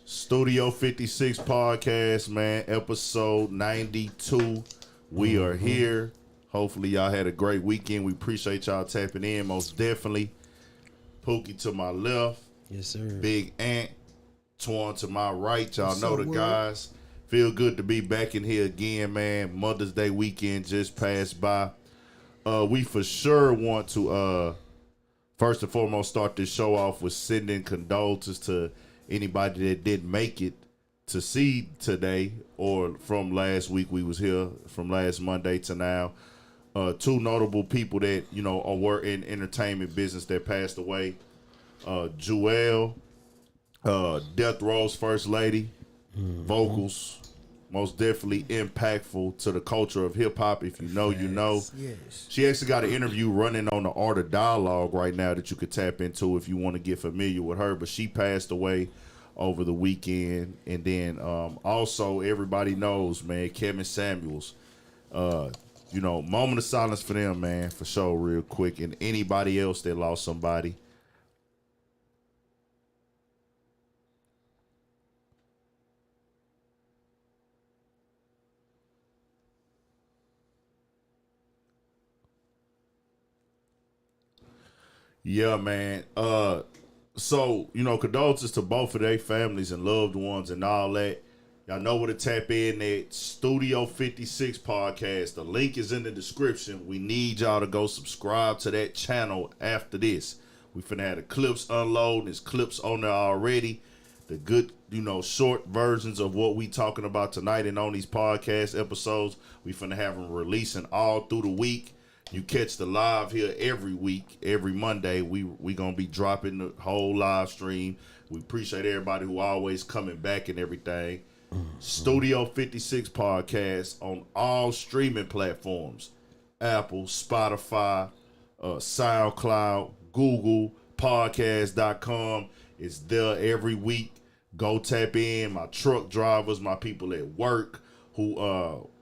Studio 56 podcast, man. Episode 92. We are here. Hopefully y'all had a great weekend. We appreciate y'all tapping in. Most definitely. Pookie to my left. Yes, sir. Big Ant. Twan to my right. Y'all What's know up, the world? guys. Feel good to be back in here again, man. Mother's Day weekend just passed by. We for sure want to first and foremost start this show off with sending condolences to anybody that didn't make it to see today or from last week. We was here from last Monday to now. Two notable people that, you know, were in entertainment business that passed away. Jewel, Death Row's first lady, vocals, most definitely impactful to the culture of hip hop. If you know, you know. Yes. She actually got an interview running on the Art of Dialogue right now that you could tap into if you want to get familiar with her. But she passed away over the weekend. And then also everybody knows, man, Kevin Samuels. You know, moment of silence for them, man, for sure, real quick. And anybody else that lost somebody. Yeah, man. So, you know, condolences to both of their families and loved ones and all that. Y'all know where to tap in at Studio 56 podcast. The link is in the description. We need y'all to go subscribe to that channel after this. We finna have the clips unload. There's clips on there already. The good, you know, short versions of what we talking about tonight and on these podcast episodes. We finna have them releasing all through the week. You catch the live here every week, every Monday. We gonna be dropping the whole live stream. We appreciate everybody who always coming back and everything. Studio 56 podcast on all streaming platforms: Apple, Spotify, SoundCloud, Google, podcast.com. It's there every week. Go tap in. My truck drivers, my people at work who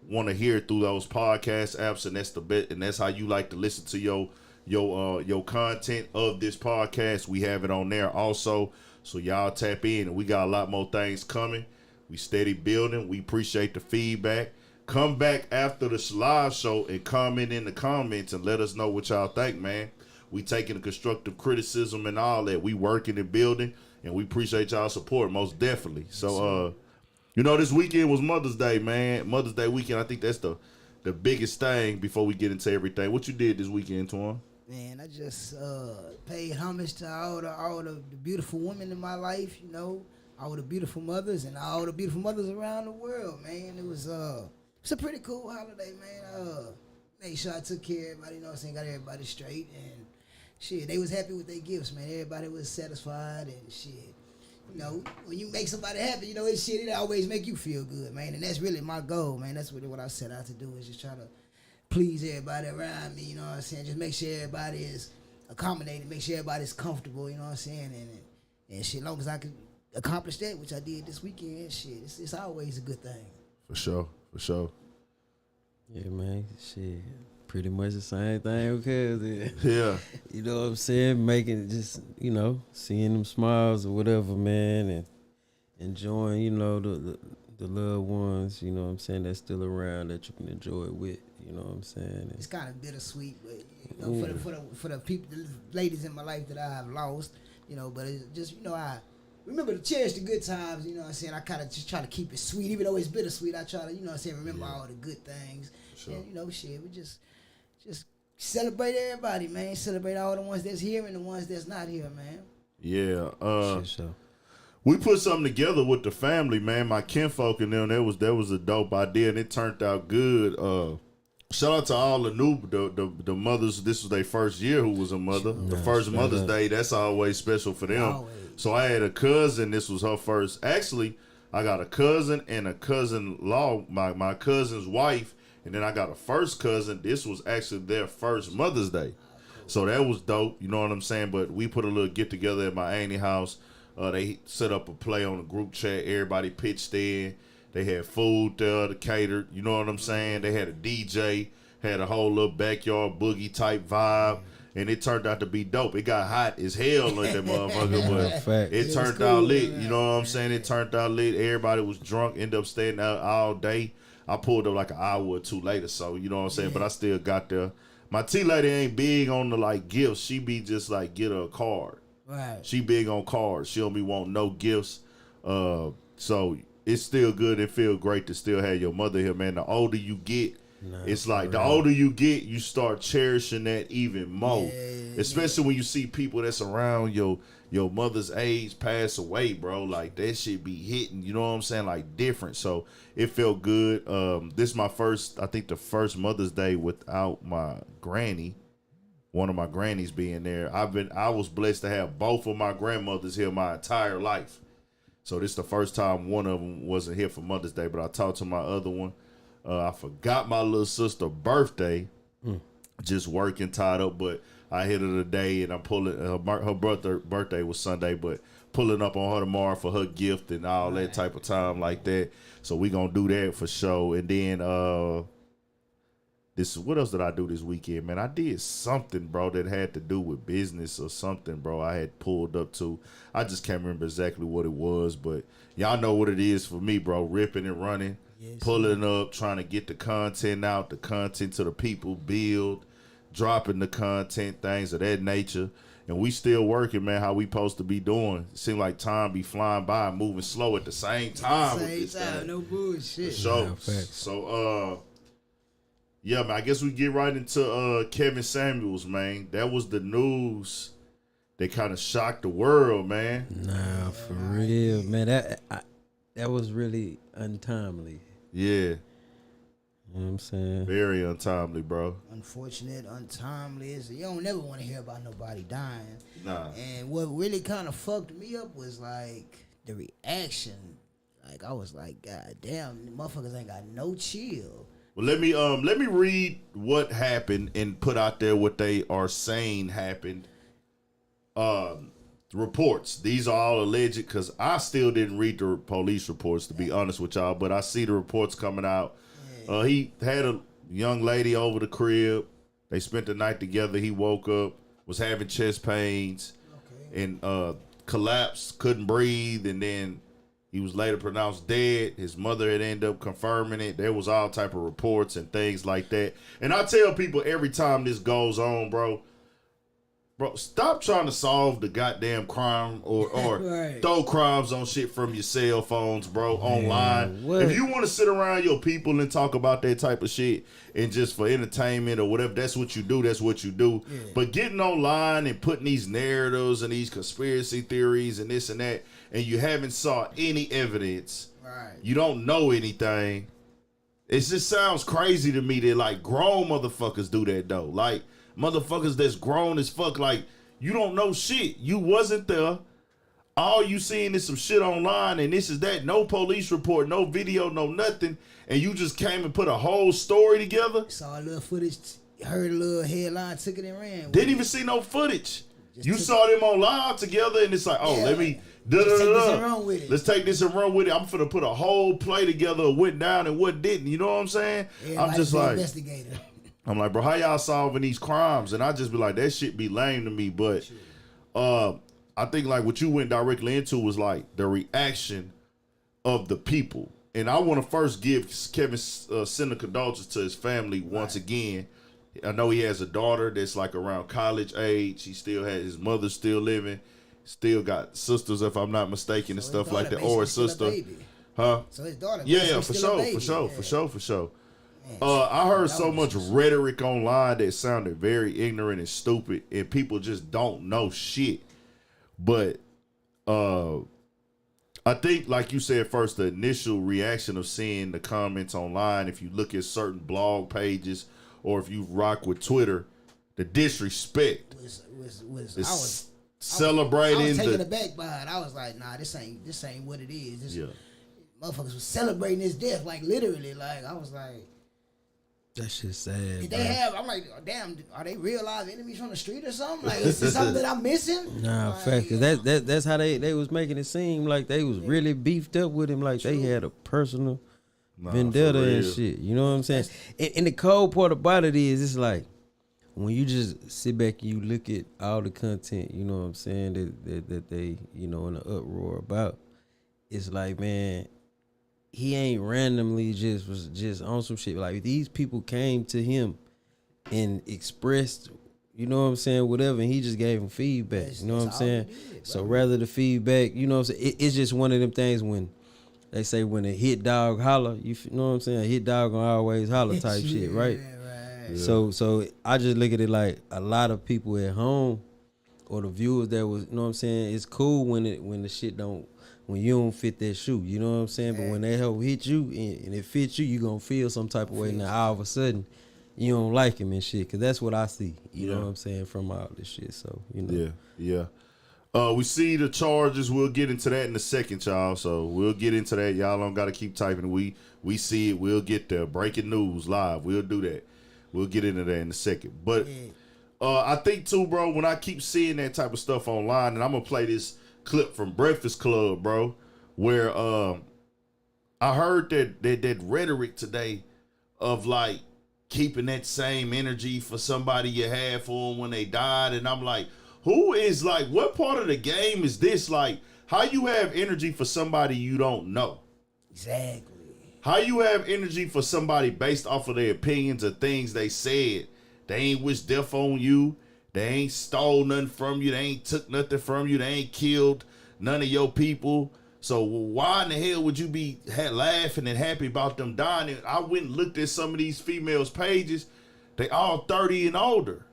want to hear it through those podcast apps, and that's the bit, and that's how you like to listen to your content of this podcast. We have it on there also, so y'all tap in, and we got a lot more things coming. We steady building. We appreciate the feedback. Come back after the live show and comment in the comments and let us know what y'all think, man. We taking the constructive criticism and all that. We working and building, and we appreciate y'all support most definitely. So you know, this weekend was Mother's Day, man. Mother's Day weekend, I think that's the biggest thing before we get into everything. What you did this weekend, Twan? Man, I just paid homage to all the beautiful women in my life, you know, all the beautiful mothers and all the beautiful mothers around the world, man. It was a pretty cool holiday, man. Made sure I took care of everybody, you know what I'm saying, got everybody straight, and shit, they was happy with their gifts, man. Everybody was satisfied and shit. You know, when you make somebody happy, you know, it always make you feel good, man. And that's really my goal, man. That's really what I set out to do, is just try to please everybody around me, you know what I'm saying? Just make sure everybody is accommodated, make sure everybody's comfortable, you know what I'm saying? And shit, as long as I can accomplish that, which I did this weekend, shit, it's always a good thing. For sure, for sure. Yeah, man. Shit. Pretty much the same thing, okay? Yeah. You know what I'm saying? Making just, you know, seeing them smiles or whatever, man, and enjoying, you know, the loved ones, you know what I'm saying, that's still around that you can enjoy it with, you know what I'm saying? It's kind of bittersweet, but you know, for the people, the ladies in my life that I have lost, you know, but it's just, you know, I remember to cherish the good times, you know what I'm saying? I kind of just try to keep it sweet, even though it's bittersweet. I try to, you know what I'm saying, remember all the good things. Sure. And, you know, shit, we just celebrate everybody, man. Celebrate all the ones that's here and the ones that's not here, man. Yeah. Sure. We put something together with the family, man. My kinfolk and them, that was a dope idea, and it turned out good. Shout out to all the mothers. This was their first year who was a mother. The first Mother's Day, that's always special for them. Always. So I had a cousin. This was her first. Actually, I got a cousin and a cousin-in-law, my cousin's wife. And then I got a first cousin. This was actually their first Mother's Day. So that was dope, you know what I'm saying? But we put a little get together at my auntie house. They set up a play on the group chat. Everybody pitched in. They had food there to cater, you know what I'm saying? They had a DJ, had a whole little backyard boogie type vibe. and it turned out to be dope. It got hot as hell like that motherfucker, but it turned cool, out lit. man. You know what I'm saying? It turned out lit. Everybody was drunk, ended up staying out all day. I pulled up like an hour or two later, so you know what I'm saying? But I still got there. My T lady ain't big on the like gifts. She be just like get her a card. Right. She big on cards. She don't be want no gifts. So it's still good and feel great to still have your mother here, man. The older you get, it's like the older you get, you start cherishing that even more. Especially when you see people that's around your mother's age pass away, bro. Like that shit be hitting, you know what I'm saying? Like different. So it felt good. This is my first, I think the first Mother's Day without my granny. One of my grannies being there. I was blessed to have both of my grandmothers here my entire life. So this is the first time one of them wasn't here for Mother's Day, but I talked to my other one. I forgot my little sister's birthday, just working tied up, but I hit her today and I'm pulling, her birthday was Sunday, but pulling up on her tomorrow for her gift and all that type of time like that. So we gonna do that for sure. And then, what else did I do this weekend, man? I did something, bro, that had to do with business or something, bro. I had pulled up to. I just can't remember exactly what it was, but y'all know what it is for me, bro. Ripping and running, pulling up, trying to get the content out, the content to the people, build, dropping the content, things of that nature. And we still working, man, how we supposed to be doing. It seems like time be flying by and moving slow at the same time. No bullshit. So, yeah, man, I guess we get right into Kevin Samuels, man. That was the news that kind of shocked the world, man. Nah, for real, man. That was really untimely. Yeah. You know what I'm saying? Very untimely, bro. Unfortunate, untimely. You don't never want to hear about nobody dying. Nah. And what really kind of fucked me up was like the reaction. Like I was like, God damn, motherfuckers ain't got no chill. Well, let me read what happened and put out there what they are saying happened. Reports. These are all alleged because I still didn't read the police reports, to be honest with y'all, but I see the reports coming out. He had a young lady over the crib. They spent the night together. He woke up, was having chest pains, and collapsed, couldn't breathe, and then he was later pronounced dead. His mother had ended up confirming it. There was all type of reports and things like that. And I tell people every time this goes on, bro, stop trying to solve the goddamn crime or Right. throw crimes on shit from your cell phones, bro, online. What? If you want to sit around your people and talk about that type of shit and just for entertainment or whatever, that's what you do. That's what you do. Yeah. But getting online and putting these narratives and these conspiracy theories and this and that, and you haven't saw any evidence, right? You don't know anything. It just sounds crazy to me that like grown motherfuckers do that though. Like motherfuckers that's grown as fuck, like you don't know shit. You wasn't there. All you seeing is some shit online and this is that. No police report, no video, no nothing. And you just came and put a whole story together. Saw a little footage, heard a little headline, took it and ran. Didn't even see no footage. You saw them on live together and it's like, oh, let me take this and run with it. Let's take this and run with it. I'm finna put a whole play together of what went and what didn't. You know what I'm saying? I'm just like, investigator. I'm like, bro, how y'all solving these crimes? And I just be like, that shit be lame to me. But I think like what you went directly into was like the reaction of the people. And I want to first give Kevin send a condolences to his family once again. I know he has a daughter that's like around college age. He still has his mother still living. Still got sisters, if I'm not mistaken, and stuff like that. Or a sister. Huh? So his daughter. Yeah, for sure. I heard so much rhetoric online that sounded very ignorant and stupid, and people just don't know shit. But I think, like you said first, the initial reaction of seeing the comments online, if you look at certain blog pages or if you rock with Twitter, the disrespect was celebrating. I was taken aback by it. I was like, nah, this ain't what it is. Motherfuckers was celebrating his death, like literally. Like I was like, that shit's sad. Did they have? I'm like, damn, are they real live enemies from the street or something? Like, is this something that I'm missing? Nah, like, fact. Cause that's how they was making it seem like they was really beefed up with him. Like they had a personal vendetta and shit. You know what I'm saying? And the cold part about it is, it's like, when you just sit back and you look at all the content, you know what I'm saying, that they, you know, in an uproar about, it's like, man, he ain't randomly was just on some shit. Like, these people came to him and expressed, you know what I'm saying, whatever, and he just gave them feedback. You know what I'm saying? So rather the feedback, you know what I'm saying, it's just one of them things when they say when a hit dog holler, you know what I'm saying, a hit dog gonna always holler type shit, right? Yeah. So I just look at it like a lot of people at home or the viewers that was, you know what I'm saying, it's cool when the shit don't, when you don't fit that shoe, you know what I'm saying? But when they help hit you and it fits you, you gonna feel some type of way. Now all of a sudden, you don't like him and shit, cause that's what I see. You know what I'm saying, from all this shit. So, you know. Yeah. We see the charges. We'll get into that in a second, y'all. So we'll get into that. Y'all don't gotta keep typing. We see it. We'll get there. Breaking news live. We'll do that. We'll get into that in a second. But I think too, bro, when I keep seeing that type of stuff online, and I'm gonna play this clip from Breakfast Club, bro, where I heard that rhetoric today of like keeping that same energy for somebody you had for them when they died, and I'm like, who is like, what part of the game is this? Like, how you have energy for somebody you don't know? Exactly. How you have energy for somebody based off of their opinions or things they said? They ain't wish death on you. They ain't stole nothing from you. They ain't took nothing from you. They ain't killed none of your people. So why in the hell would you be laughing and happy about them dying? And I went and looked at some of these females' pages. They all 30 and older.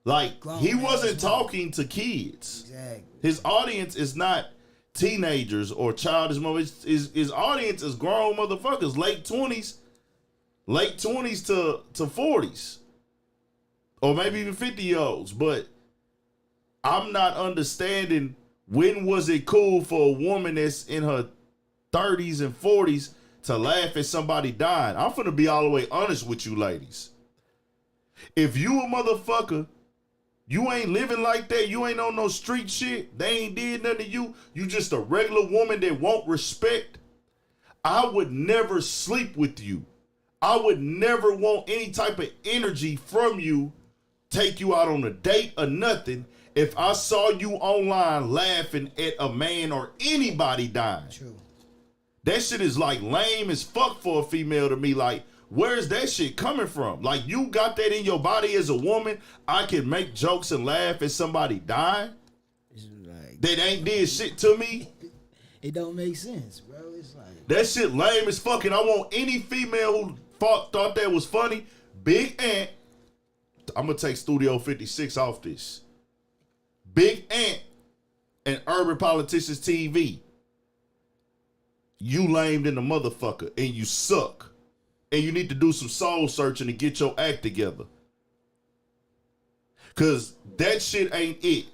Like, he wasn't talking to kids. Exactly. His audience is not teenagers or childish moments. His audience is grown motherfuckers, late 20s to 40s. Or maybe even 50-year-olds. But I'm not understanding, when was it cool for a woman that's in her 30s and 40s to laugh at somebody dying? I'm finna be all the way honest with you ladies. If you a motherfucker, you ain't living like that, you ain't on no street shit, they ain't did nothing to you, you just a regular woman that won't respect, I would never sleep with you. I would never want any type of energy from you, take you out on a date or nothing, if I saw you online laughing at a man or anybody dying. True. That shit is like lame as fuck for a female to me. Like, where's that shit coming from? Like, you got that in your body as a woman? I can make jokes and laugh at somebody dying? Like, that ain't did shit to me? It don't make sense, bro. It's like, that shit lame as fuck, and I want any female who thought that was funny, Big Ant, I'm gonna take Studio 56 off this. Big Ant and Urban Politicians TV. You lamed in the motherfucker, and you suck. And you need to do some soul searching to get your act together. Cause that shit ain't it.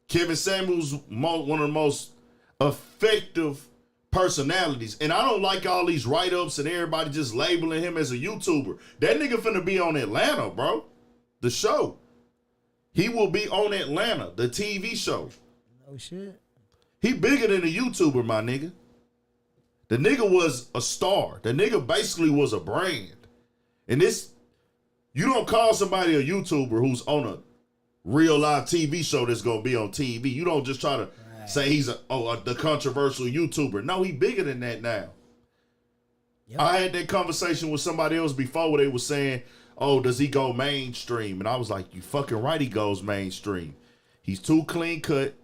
Kevin Samuels, one of the most effective personalities. And I don't like all these write-ups and everybody just labeling him as a YouTuber. That nigga finna be on Atlanta, bro. The show. He will be on Atlanta, the TV show. Oh shit. He bigger than a YouTuber, my nigga. The nigga was a star. The nigga basically was a brand. And this, you don't call somebody a YouTuber who's on a real live TV show that's gonna be on TV. You don't just try to say he's the controversial YouTuber. No, he bigger than that now. Yep. I had that conversation with somebody else before where they were saying, oh, does he go mainstream? And I was like, you fucking right, he goes mainstream. He's too clean cut,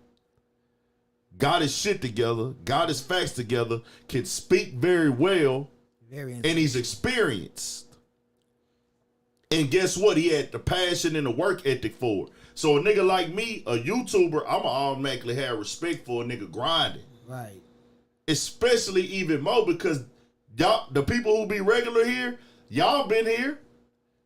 got his shit together, got his facts together, can speak very well, and he's experienced. And guess what? He had the passion and the work ethic for it. So a nigga like me, a YouTuber, I'ma automatically have respect for a nigga grinding. Right. Especially even more because y'all, the people who be regular here, y'all been here.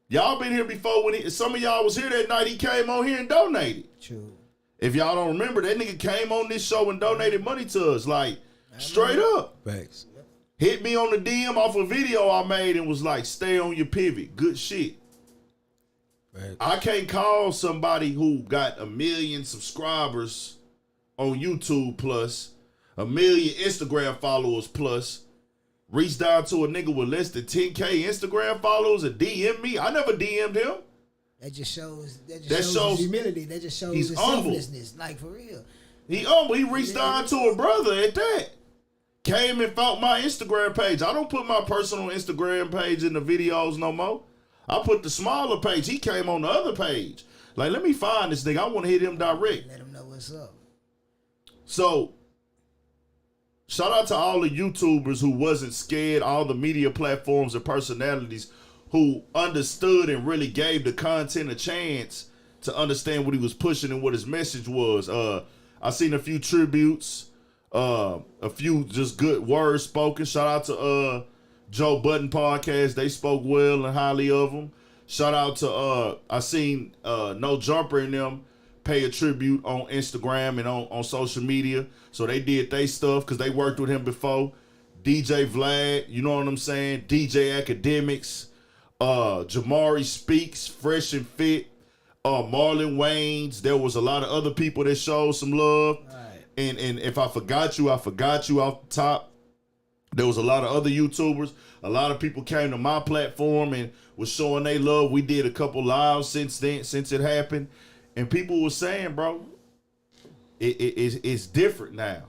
Y'all been here before when some of y'all was here that night he came on here and donated. True. If y'all don't remember, that nigga came on this show and donated money to us, like, straight up. Thanks. Hit me on the DM off a video I made and was like, stay on your pivot. Good shit. Right. I can't call somebody who got 1 million subscribers on YouTube plus, 1 million Instagram followers plus, reach down to a nigga with less than 10K Instagram followers and DM me. I never DM'd him. That just shows his humility. That just shows his selflessness. Like, for real. He humble. He reached down to a brother at that. Came and found my Instagram page. I don't put my personal Instagram page in the videos no more. I put the smaller page. He came on the other page. Like, let me find this nigga. I want to hit him direct. Let him know what's up. So, shout out to all the YouTubers who wasn't scared, all the media platforms and personalities who understood and really gave the content a chance to understand what he was pushing and what his message was. I seen a few tributes. A few just good words spoken. Shout out to Joe Budden podcast. They spoke well and highly of him. Shout out to I seen No Jumper in them pay a tribute on Instagram and on social media. So they did their stuff because they worked with him before. DJ Vlad, you know what I'm saying? DJ Academics, Jamari Speaks, Fresh and Fit, Marlon Waynes. There was a lot of other people that showed some love. And if I forgot you off the top. There was a lot of other YouTubers. A lot of people came to my platform and was showing they love. We did a couple lives since it happened. And people were saying, bro, it's different now.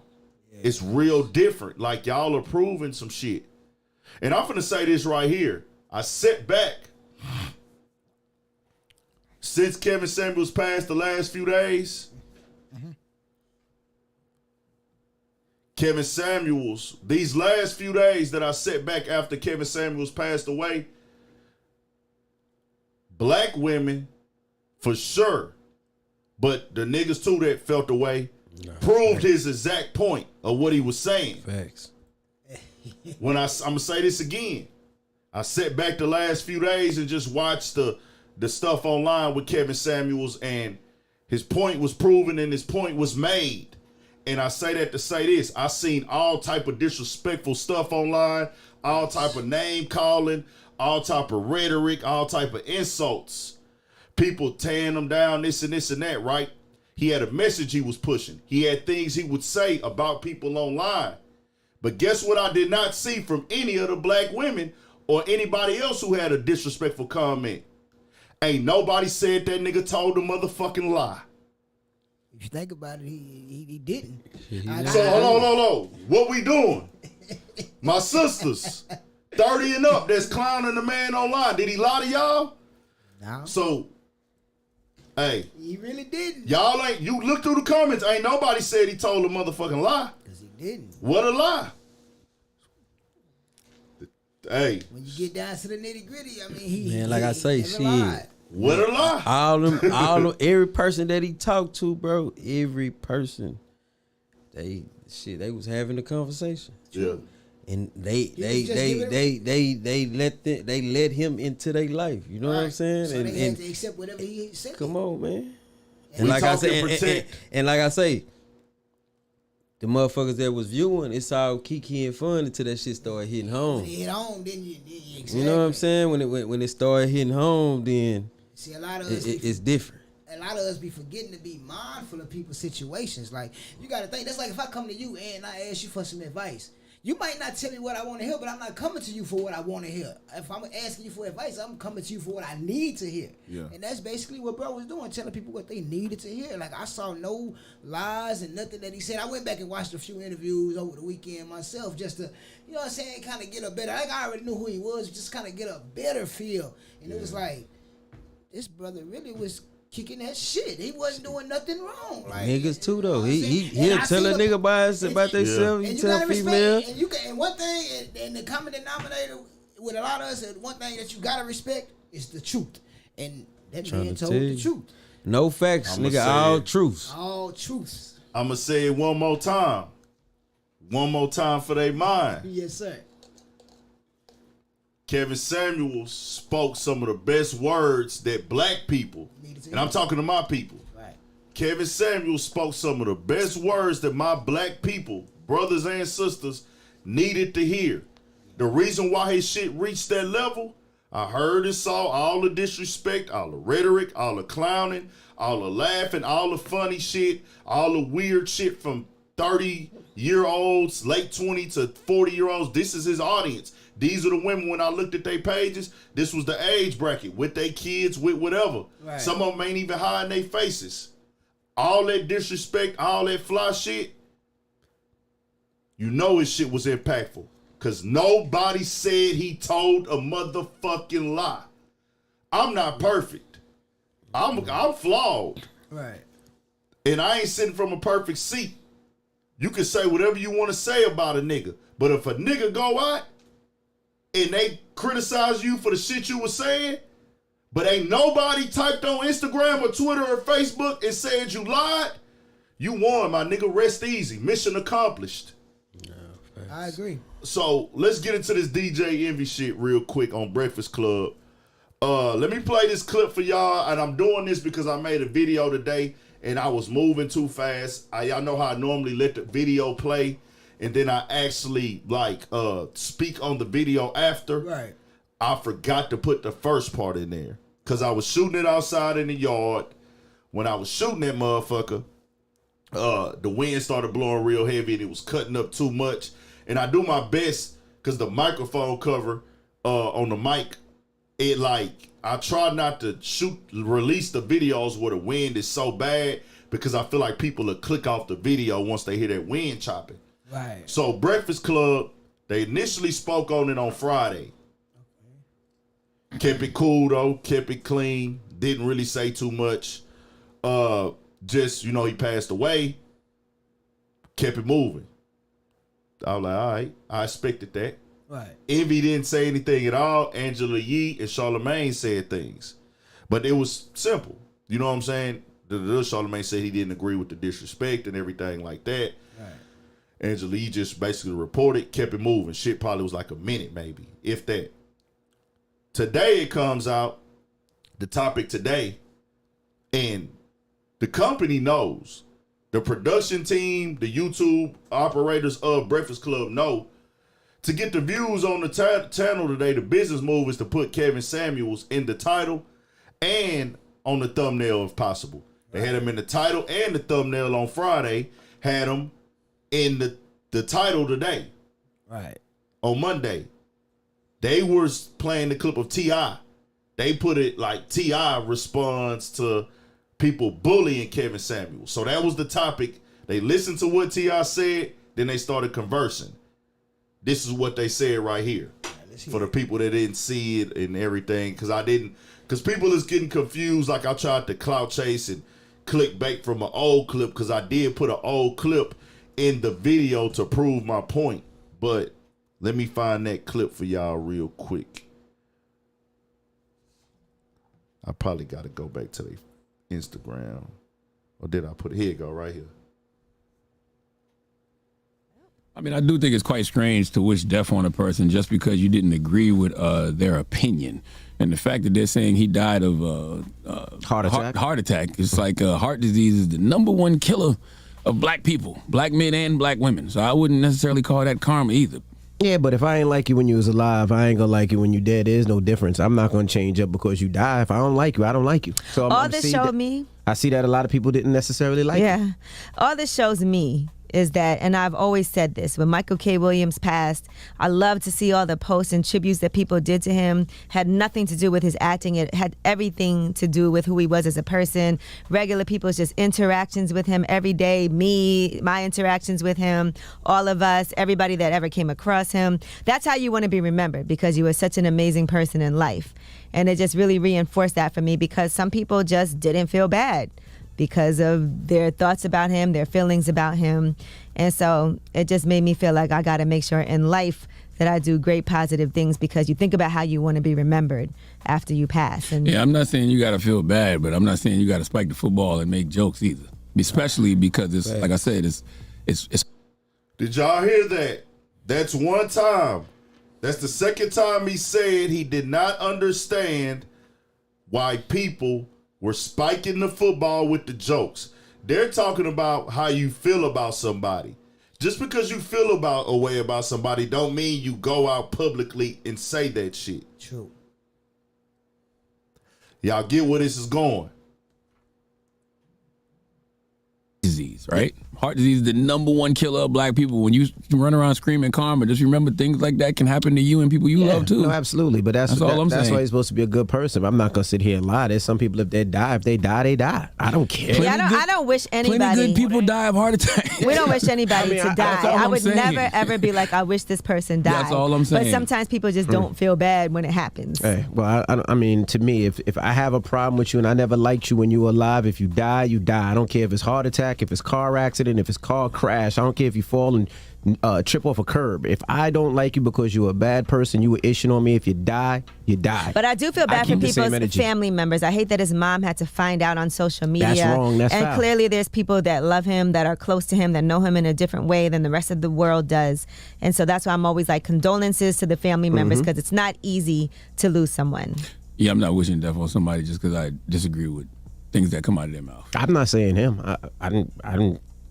Yeah. It's real different. Like, y'all are proving some shit. And I'm finna say this right here. I sat back. Since Kevin Samuels passed the last few days, Kevin Samuels, these last few days that I sat back after Kevin Samuels passed away, black women, for sure, but the niggas too that felt the way, proved his exact point of what he was saying. Facts. When I'm going to say this again, I sat back the last few days and just watched the stuff online with Kevin Samuels, and his point was proven and his point was made. And I say that to say this. I seen all type of disrespectful stuff online, all type of name calling, all type of rhetoric, all type of insults. People tearing him down, this and that, right? He had a message he was pushing. He had things he would say about people online. But guess what I did not see from any of the black women or anybody else who had a disrespectful comment? Ain't nobody said that nigga told the motherfucking lie. If you think about it, he didn't. So hold on. What we doing? My sisters, 30 and up, that's clowning the man online. Did he lie to y'all? No. So, hey. He really didn't. Y'all ain't, you look through the comments, ain't nobody said he told a motherfucking lie. Because he didn't. What a lie. Hey. When you get down to the nitty gritty, I mean, man, like I say, shit. What a lie. All them, every person that he talked to, bro, every person, they was having a conversation. Yeah. And they let him into their life. You know what I'm saying? So and they had to accept whatever he said. Come on, man. And like I say, and like I say, the motherfuckers that was viewing, it's all kiki and fun until that shit started hitting home. When it hit home, then you exactly. You know what I'm saying? When it started hitting home, then see, a lot of us it's different. A lot of us be forgetting to be mindful of people's situations. Like, you got to think, that's like if I come to you and I ask you for some advice. You might not tell me what I want to hear, but I'm not coming to you for what I want to hear. If I'm asking you for advice, I'm coming to you for what I need to hear. Yeah. And that's basically what bro was doing, telling people what they needed to hear. Like, I saw no lies and nothing that he said. I went back and watched a few interviews over the weekend myself just to, you know what I'm saying, kind of get a better, like I already knew who he was, just kind of get a better feel. And it was like, this brother really was kicking that shit. He wasn't doing nothing wrong. Like, niggas too though. He'll tell a nigga about themselves. He tell female. And one thing, and the common denominator with a lot of us, and one thing that you gotta respect is the truth. And that man told the truth. No facts, nigga. All truths. All truths. I'ma say it one more time. One more time for their mind. Yes, sir. Kevin Samuels spoke some of the best words that black people, and I'm talking to my people. Right. Kevin Samuels spoke some of the best words that my black people, brothers and sisters, needed to hear. The reason why his shit reached that level, I heard and saw all the disrespect, all the rhetoric, all the clowning, all the laughing, all the funny shit, all the weird shit from 30-year-olds, late 20 to 40-year-olds. This is his audience. These are the women, when I looked at their pages, this was the age bracket with their kids, with whatever. Right. Some of them ain't even hiding their faces. All that disrespect, all that fly shit, you know his shit was impactful. Because nobody said he told a motherfucking lie. I'm not perfect. I'm flawed. Right. And I ain't sitting from a perfect seat. You can say whatever you want to say about a nigga. But if a nigga go out and they criticize you for the shit you was saying, but ain't nobody typed on Instagram or Twitter or Facebook and said you lied, you won, my nigga. Rest easy. Mission accomplished. I agree. So let's get into this DJ Envy shit real quick on Breakfast Club. Let me play this clip for y'all, and I'm doing this because I made a video today and I was moving too fast. Y'all know how I normally let the video play and then I actually speak on the video after. Right. I forgot to put the first part in there because I was shooting it outside in the yard. When I was shooting that motherfucker, the wind started blowing real heavy and it was cutting up too much. And I do my best because the microphone cover on the mic, I try not to release the videos where the wind is so bad because I feel like people will click off the video once they hear that wind chopping. Right. So Breakfast Club, they initially spoke on it on Friday. Okay. Kept it cool though, kept it clean, didn't really say too much. Just, he passed away, kept it moving. I was like, all right, I expected that. Right. Envy didn't say anything at all. Angela Yee and Charlamagne said things. But it was simple. You know what I'm saying? Charlamagne said he didn't agree with the disrespect and everything like that. Right. Angela Yee just basically reported, kept it moving. Shit probably was like a minute maybe, if that. Today it comes out, the topic today, and the company knows. The production team, the YouTube operators of Breakfast Club know to get the views on the channel today, the business move is to put Kevin Samuels in the title and on the thumbnail if possible. They had him in the title and the thumbnail on Friday, had him in the title today. Right. On Monday. They were playing the clip of T.I. They put it like T.I. responds to people bullying Kevin Samuels. So that was the topic. They listened to what T.I. said, then they started conversing. This is what they said right here. For the people that didn't see it and everything, because people is getting confused. Like I tried to clout chase and clickbait from an old clip because I did put an old clip in the video to prove my point. But let me find that clip for y'all real quick. I probably got to go back to the Instagram. Or did I put it? Here you go, right here. I mean, I do think it's quite strange to wish death on a person just because you didn't agree with their opinion. And the fact that they're saying he died of heart attack, it's like heart disease is the #1 killer of black people, black men and black women. So I wouldn't necessarily call that karma either. Yeah, but if I ain't like you when you was alive, I ain't gonna like you when you dead. There's no difference. I'm not gonna change up because you die. If I don't like you, I don't like you. So all this showed me. I see that a lot of people didn't necessarily like you. All this shows me is that, and I've always said this, when Michael K. Williams passed, I love to see all the posts and tributes that people did to him. Had nothing to do with his acting. It had everything to do with who he was as a person. Regular people's just interactions with him every day. Me, my interactions with him, all of us, everybody that ever came across him. That's how you want to be remembered, because you were such an amazing person in life. And it just really reinforced that for me, because some people just didn't feel bad because of their thoughts about him, their feelings about him. And so it just made me feel like I got to make sure in life that I do great positive things, because you think about how you want to be remembered after you pass. And yeah, I'm not saying you got to feel bad, but I'm not saying you got to spike the football and make jokes either. Especially because it's, like I said, it's. Did y'all hear that? That's one time. That's the second time he said he did not understand why people were spiking the football with the jokes. They're talking about how you feel about somebody. Just because you feel about a way about somebody don't mean you go out publicly and say that shit. True. Y'all get where this is going. Disease, right? Heart disease is the #1 killer of black people. When you run around screaming karma, just remember things like that can happen to you and people you love too. No, absolutely. But that's all I'm that's saying. why you're supposed to be a good person. I'm not gonna sit here and lie. There's some people, if they die, they die. I don't care. Yeah, I don't wish anybody. Plenty good people die of heart attacks. We don't wish anybody to die. that's all I I'm would saying. never ever be like, I wish this person died. That's all I'm saying. But sometimes people just don't feel bad when it happens. Hey, well, I mean, to me, if I have a problem with you and I never liked you when you were alive, if you die, you die. I don't care if it's heart attack, if it's car accident, if it's car crash. I don't care if you fall and trip off a curb. If I don't like you because you're a bad person, you were ishing on me. If you die, you die. But I do feel bad for people's family members. I hate that his mom had to find out on social media. That's wrong. That's and foul. Clearly there's people that love him, that are close to him, that know him in a different way than the rest of the world does. And so that's why I'm always like, condolences to the family members, because it's not easy to lose someone. Yeah, I'm not wishing death on somebody just because I disagree with things that come out of their mouth. I'm not saying him. I'm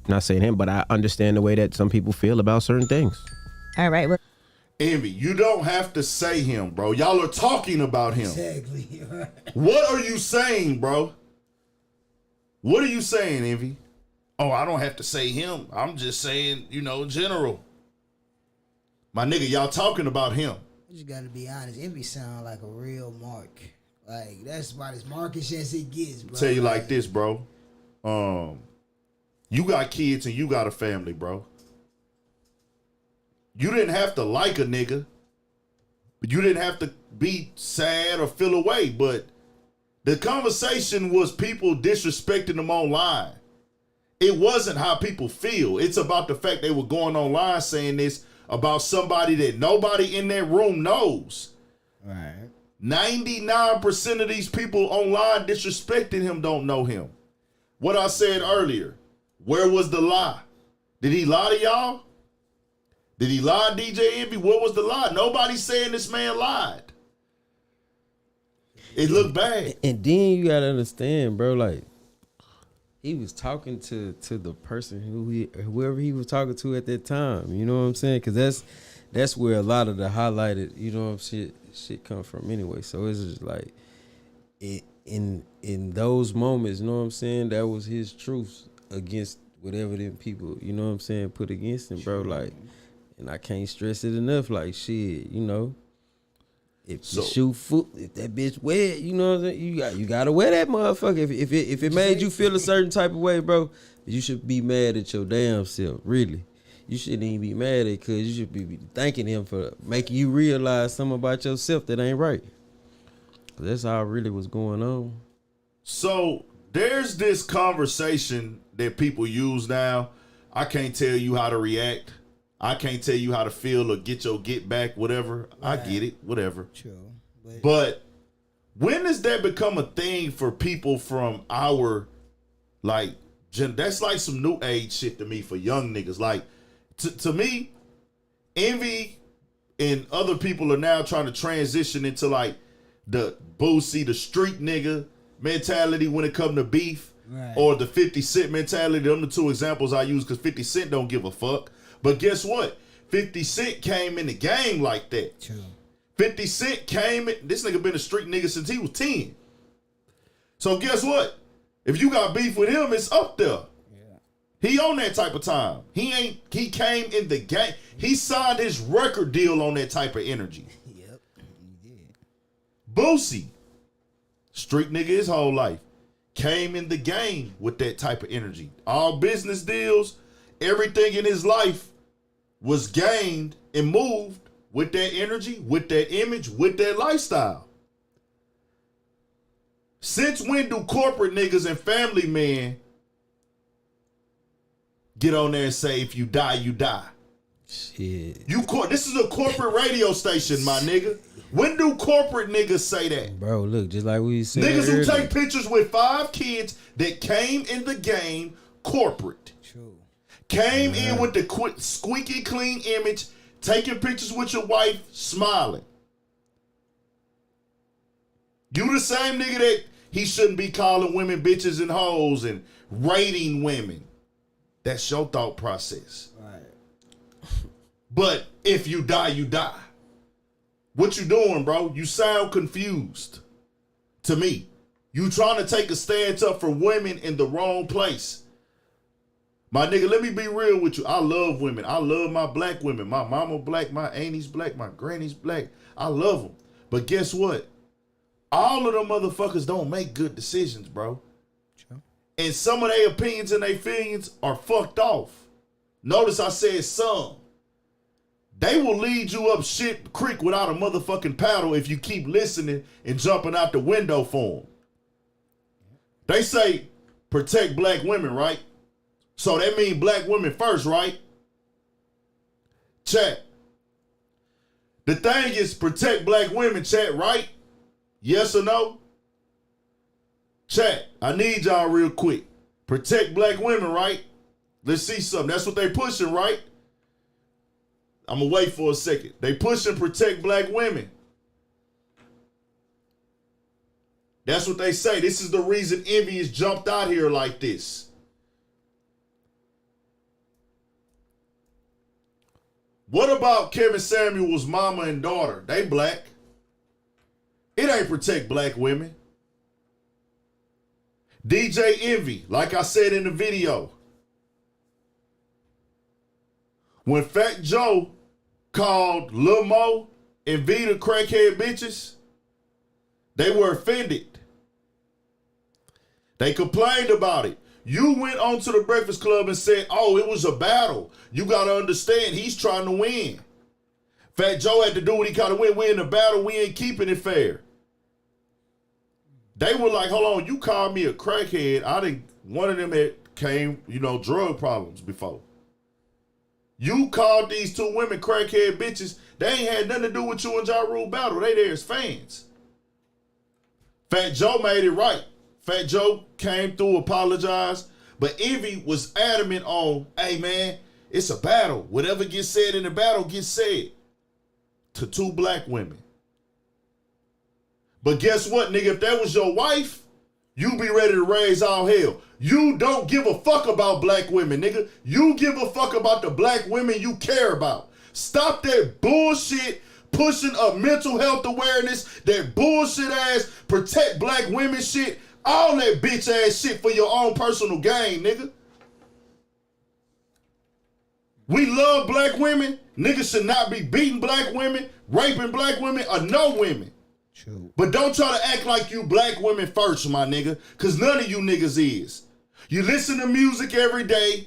not saying him, but I understand the way that some people feel about certain things. All right. Well, Envy, you don't have to say him, bro. Y'all are talking about him. Exactly. What are you saying, bro? What are you saying, Envy? Oh, I don't have to say him. I'm just saying, general. My nigga, y'all talking about him. I just gotta be honest. Envy sound like a real mark. Like, that's about as markish as it gets, bro. Tell you like this, bro. You got kids and you got a family, bro. You didn't have to like a nigga. You didn't have to be sad or feel away. But the conversation was people disrespecting them online. It wasn't how people feel. It's about the fact they were going online saying this about somebody that nobody in that room knows. Right. 99% of these people online disrespecting him don't know him. What I said earlier, where was the lie? Did he lie to y'all? Did he lie, DJ Envy? What was the lie? Nobody's saying this man lied. It looked bad. And then you gotta understand, bro, like, he was talking to the person whoever he was talking to at that time. You know what I'm saying? Because that's where a lot of the highlighted, shit come from anyway. So it's just like, in those moments, you know what I'm saying? That was his truth against whatever them people, you know what I'm saying, put against him, bro. Like, and I can't stress it enough. Like, shit, if you shoot foot, if that bitch wet, you know what I'm saying, you gotta wear that motherfucker. If it made you feel a certain type of way, bro, you should be mad at your damn self. Really, you shouldn't even be mad at it, because you should be thanking him for making you realize something about yourself that ain't right. Cause that's how it really was going on. So there's this conversation that people use now. I can't tell you how to react. I can't tell you how to feel or get your get back, whatever. Right. I get it, whatever. True. But when does that become a thing for people from our, like, that's like some new age shit to me for young niggas. Like, to me, Envy and other people are now trying to transition into like the Boosie, the street nigga mentality when it comes to beef. Right. Or the 50 Cent mentality. Them the two examples I use because 50 Cent don't give a fuck. But guess what? 50 Cent came in the game like that. True. 50 Cent came in. This nigga been a street nigga since he was 10. So guess what? If you got beef with him, it's up there. Yeah. He on that type of time. He came in the game. He signed his record deal on that type of energy. Yep, he did. Boosie, street nigga his whole life, came in the game with that type of energy. All business deals, everything in his life was gained and moved with that energy, with that image, with that lifestyle. Since when do corporate niggas and family men get on there and say, if you die, you die? Shit. This is a corporate radio station, my nigga. When do corporate niggas say that? Bro, look, just like we said niggas earlier. who take pictures with 5 kids that came in the game corporate. True. Came in with the squeaky clean image, taking pictures with your wife, smiling. You the same nigga that he shouldn't be calling women bitches and hoes and rating women. That's your thought process. Right. But if you die, you die. What you doing, bro? You sound confused to me. You trying to take a stance up for women in the wrong place. My nigga, let me be real with you. I love women. I love my black women. My mama black, my auntie's black, my granny's black. I love them. But guess what? All of them motherfuckers don't make good decisions, bro. Sure. And some of their opinions and their feelings are fucked off. Notice I said some. They will lead you up shit creek without a motherfucking paddle if you keep listening and jumping out the window for them. They say protect black women, right? So that means black women first, right? Chat. The thing is protect black women, chat, right? Yes or no? Chat, I need y'all real quick. Protect black women, right? Let's see something. That's what they pushing, right? I'm gonna wait for a second. They pushing protect black women. That's what they say. This is the reason Envy has jumped out here like this. What about Kevin Samuel's mama and daughter? They black. It ain't protect black women. DJ Envy, like I said in the video, when Fat Joe called Lil Mo and V the crackhead bitches, they were offended. They complained about it. You went onto the Breakfast Club and said, oh, it was a battle. You got to understand, he's trying to win. Fat Joe had to do what he got to win. We in the battle, we ain't keeping it fair. They were like, hold on, you called me a crackhead. One of them had came, drug problems before. You called these two women crackhead bitches. They ain't had nothing to do with you and Ja Rule battle. They there as fans. Fat Joe made it right. Fat Joe came through, apologized, but Envy was adamant on, hey man, it's a battle. Whatever gets said in the battle gets said to two black women. But guess what, nigga? If that was your wife, you be ready to raise all hell. You don't give a fuck about black women, nigga. You give a fuck about the black women you care about. Stop that bullshit pushing of mental health awareness, that bullshit ass protect black women shit, all that bitch ass shit for your own personal gain, nigga. We love black women. Niggas should not be beating black women, raping black women, or no women. True. But don't try to act like you black women first, my nigga, because none of you niggas is. You listen to music every day.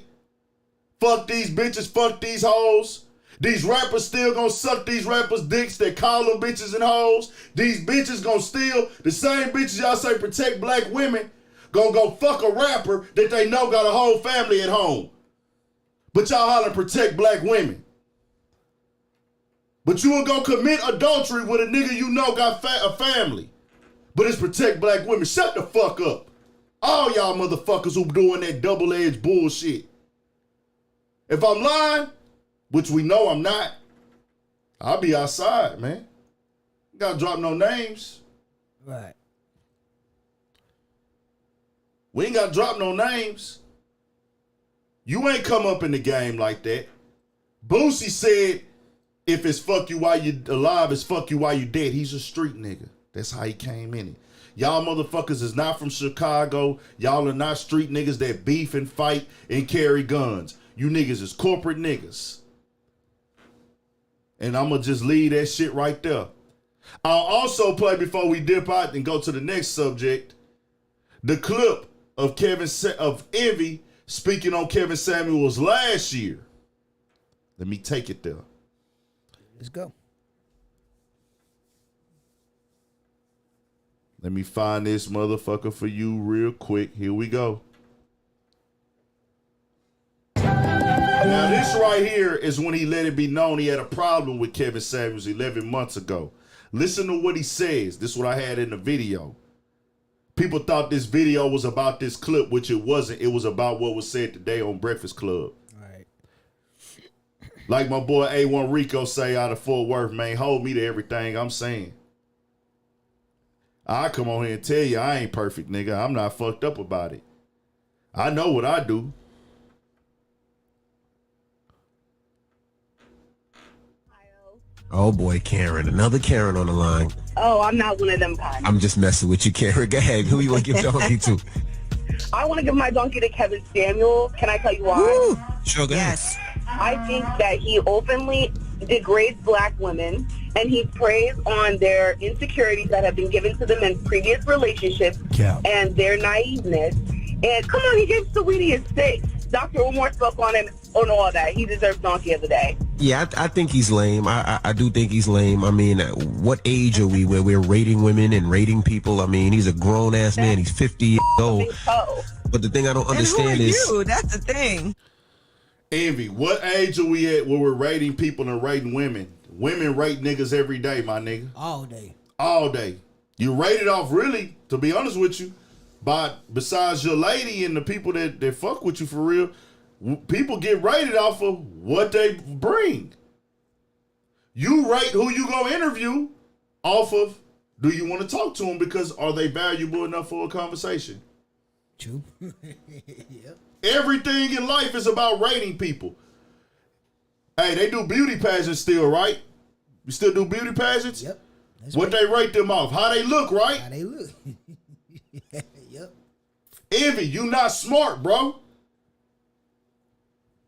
Fuck these bitches, fuck these hoes. These rappers still gonna suck these rappers' dicks that call them bitches and hoes. These bitches gonna steal the same bitches y'all say protect black women, gonna go fuck a rapper that they know got a whole family at home. But y'all holler protect black women. But you will go commit adultery with a nigga you know got a family. But it's protect black women. Shut the fuck up. All y'all motherfuckers who doing that double-edged bullshit. If I'm lying, which we know I'm not, I'll be outside, man. Gotta drop no names. Right. We ain't gotta drop no names. You ain't come up in the game like that. Boosie said, if it's fuck you while you alive, it's fuck you while you dead. He's a street nigga. That's how he came in it. Y'all motherfuckers is not from Chicago. Y'all are not street niggas that beef and fight and carry guns. You niggas is corporate niggas. And I'm going to just leave that shit right there. I'll also play, before we dip out and go to the next subject, the clip of Envy speaking on Kevin Samuels last year. Let me take it there. Let's go. Let me find this motherfucker for you real quick. Here we go. Now, this right here is when he let it be known he had a problem with Kevin Samuels 11 months ago. Listen to what he says. This is what I had in the video. People thought this video was about this clip, which it wasn't. It was about what was said today on Breakfast Club. Right. Like my boy A1 Rico say out of Fort Worth, man, hold me to everything I'm saying. I come on here and tell you I ain't perfect, nigga. I'm not fucked up about it. I know what I do. Oh boy, Karen. Another Karen on the line. Oh, I'm not one of them kind. I'm just messing with you, Karen. Go ahead. Who you want to give your homie to? I want to give my donkey to Kevin Samuel. Can I tell you why? Woo. Sure, go ahead. Yes. I think that he openly degrades black women, and he preys on their insecurities that have been given to them in previous relationships and their naiveness. And come on, he gave Saweetie a 6. Dr. Umar spoke on him on all that. He deserves Donkey of the Day. Yeah, I think he's lame. I do think he's lame. I mean, what age are we where we're rating women and rating people? I mean, he's a grown-ass man. He's 50 years old. But the thing I don't understand is... who are you? That's the thing. Envy, what age are we at where we're rating people and rating women? Women rate niggas every day, my nigga. All day. All day. You rate it off, really, to be honest with you, besides your lady and the people that fuck with you for real, people get rated off of what they bring. You rate who you gonna interview off of, do you want to talk to them because are they valuable enough for a conversation? True. Yep. Everything in life is about rating people. Hey, they do beauty pageants still, right? You still do beauty pageants? Yep. What they rate them off? How they look, right? How they look. Yep. Envy, you not smart, bro.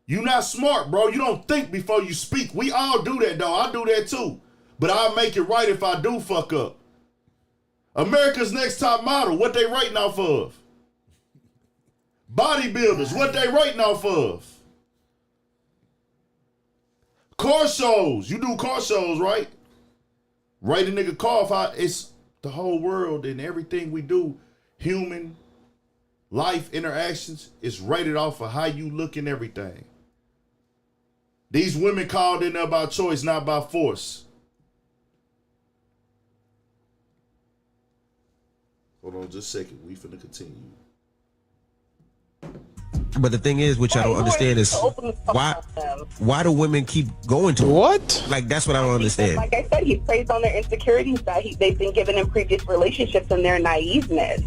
You not smart, bro. You don't think before you speak. We all do that, though. I do that, too. But I'll make it right if I do fuck up. America's Next Top Model, what they rating off of? Bodybuilders, what they rating off of? Car shows. You do car shows, right? Rate a nigga car off how it's the whole world and everything we do. Human life interactions is rated off of how you look and everything. These women called in there by choice, not by force. Hold on just a second. We finna continue. But the thing is, which I don't understand is why do women keep going to what? Like, that's what I don't understand. Like I said, he plays on their insecurities that they've been given in previous relationships and their naiveness.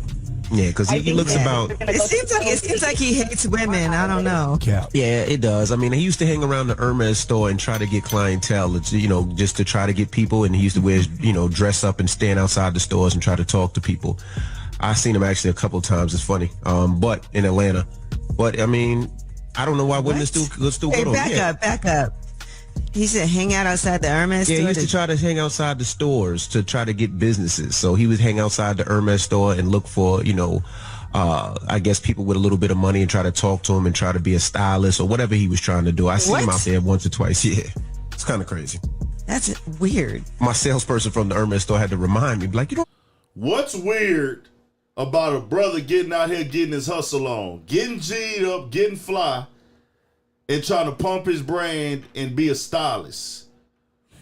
Yeah, because he looks about... It seems like he hates women. I don't know. Yeah, it does. I mean, he used to hang around the Hermes store and try to get clientele, just to try to get people. And he used to wear, dress up and stand outside the stores and try to talk to people. I've seen him actually a couple of times. It's funny. But in Atlanta. But, I mean, I don't know why women still Hey, go to back up. He said hang out outside the Hermes store? Yeah, he used to try to hang outside the stores to try to get businesses. So he would hang outside the Hermes store and look for, I guess people with a little bit of money and try to talk to him and try to be a stylist or whatever he was trying to do. I seen him out there once or twice. Yeah, it's kind of crazy. That's weird. My salesperson from the Hermes store had to remind me, like, What's weird about a brother getting out here getting his hustle on, getting G'd up, getting fly, and trying to pump his brand and be a stylist?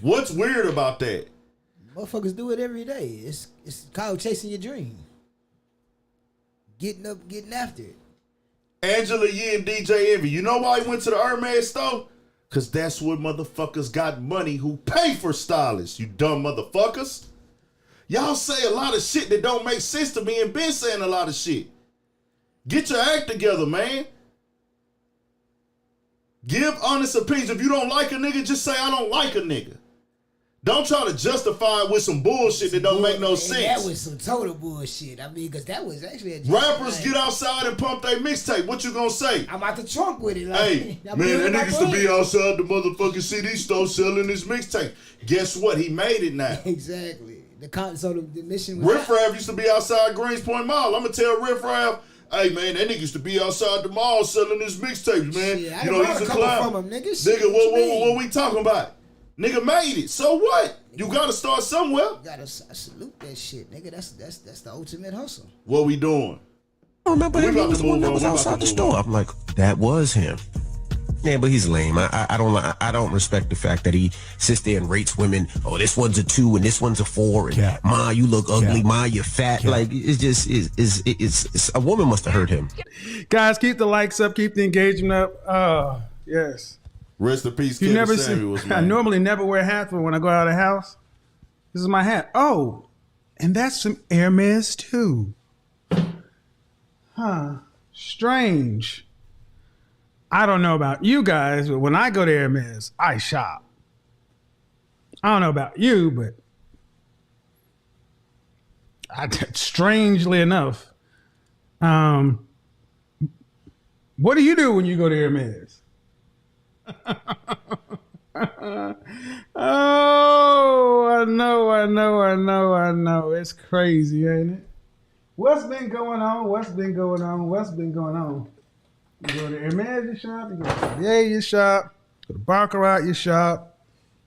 What's weird about that? Motherfuckers do it every day. It's called chasing your dream. Getting up, getting after it. Angela Yee and DJ Envy. You know why he went to the Hermes store? Because that's where motherfuckers got money who pay for stylists, you dumb motherfuckers. Y'all say a lot of shit that don't make sense to me and been saying a lot of shit. Get your act together, man. Give honest opinions. If you don't like a nigga, just say I don't like a nigga. Don't try to justify it with some bullshit that don't make no sense. That was some total bullshit. I mean, because that was actually a rappers get outside and pump their mixtape. What you gonna say? I'm out the trunk with it. Like, hey, man, that nigga used to be outside the motherfucking CD store selling his mixtape. Guess what? He made it now. Exactly. So the mission was... Riff Raff used to be outside Greenspoint Mall. I'm gonna tell Riff Raff, hey man, that nigga used to be outside the mall selling his mixtapes, man. Shit, you know, he's a clown. From him, nigga, what we talking about? Nigga made it. So what? You gotta start somewhere. You gotta salute that shit, nigga. That's the ultimate hustle. What we doing? I remember him. He was the one that was outside the store. I'm like, that was him. Yeah, but he's lame. I don't respect the fact that he sits there and rates women. Oh, this one's a 2 and this one's a 4. And Ma, you look ugly. Ma, you're fat. Like, it's just it's a woman must have hurt him. Guys, keep the likes up, keep the engagement up. Yes. Rest in peace, you never Samuels, I normally never wear hats, but when I go out of the house, this is my hat. Oh, and that's some Hermes too. Huh. Strange. I don't know about you guys, but when I go to Hermes, I shop. I don't know about you, but strangely enough, What do you do when you go to Hermes? Oh, I know. It's crazy, ain't it? What's been going on? You go to Hermes, you shop. You go to Cartier, you shop. Go to Baccarat, you shop.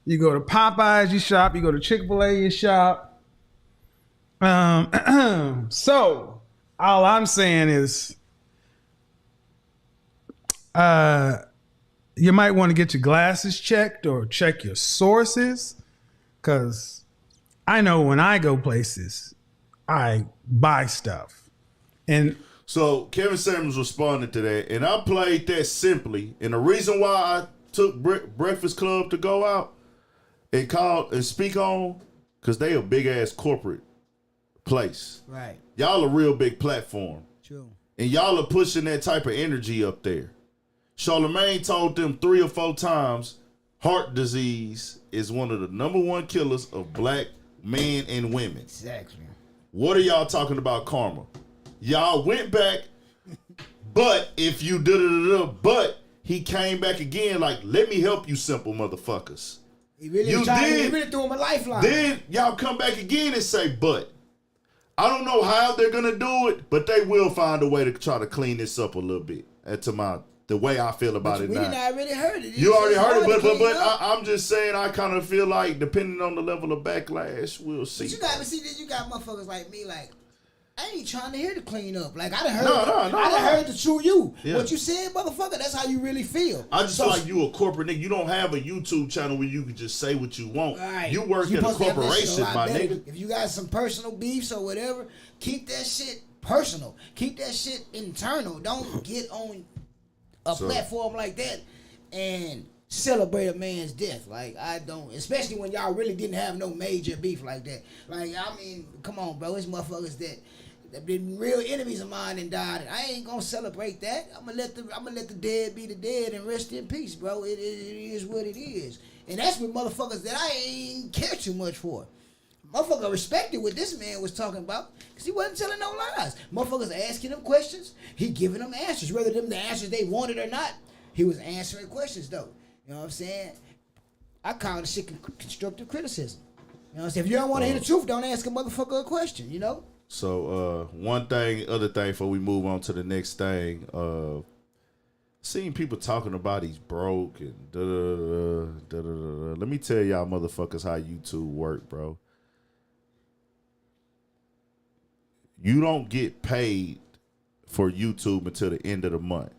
You go to Popeyes, you shop. You go to Chick-fil-A, you shop. So, all I'm saying is, you might want to get your glasses checked or check your sources, because I know when I go places, I buy stuff. And so Kevin Samuels responded to that, and I played that simply. And the reason why I took Breakfast Club to go out and call and speak on, because they a big ass corporate place. Right. Y'all a real big platform. True. And y'all are pushing that type of energy up there. Charlamagne told them 3 or 4 times heart disease is one of the #1 killers of black men and women. Exactly. What are y'all talking about karma? Y'all went back, but if you but he came back again like, let me help you simple motherfuckers. He really threw him a lifeline. Then y'all come back again and say, but. I don't know how they're going to do it, but they will find a way to try to clean this up a little bit. That's the way I feel about it now. We already heard it. You already heard it, but I'm just saying I kind of feel like depending on the level of backlash, we'll see. But you got motherfuckers like me, like, I ain't trying to hear the clean up. Like, I done heard the true you. Yeah. What you said, motherfucker, that's how you really feel. I just feel like you a corporate nigga. You don't have a YouTube channel where you can just say what you want. Right. You work at a corporation, my nigga. If you got some personal beefs or whatever, keep that shit personal. Keep that shit internal. Don't get on a platform like that and celebrate a man's death. Like, I don't, especially when y'all really didn't have no major beef like that. Like, I mean, come on, bro. It's motherfuckers that been real enemies of mine and died, and I ain't gonna celebrate that. I'm gonna let the dead be the dead and rest in peace, bro. It is what it is, and that's with motherfuckers that I ain't care too much for. Motherfucker respected what this man was talking about, because he wasn't telling no lies. Motherfuckers asking him questions, he giving them answers, whether them the answers they wanted or not. He was answering questions though. You know what I'm saying? I call this shit constructive criticism. You know what I'm saying? If you don't want to hear the truth, don't ask a motherfucker a question. You know. So other thing before we move on to the next thing, seeing people talking about he's broke and da-da-da-da-da-da-da. Let me tell y'all motherfuckers how YouTube work, bro. You don't get paid for YouTube until the end of the month.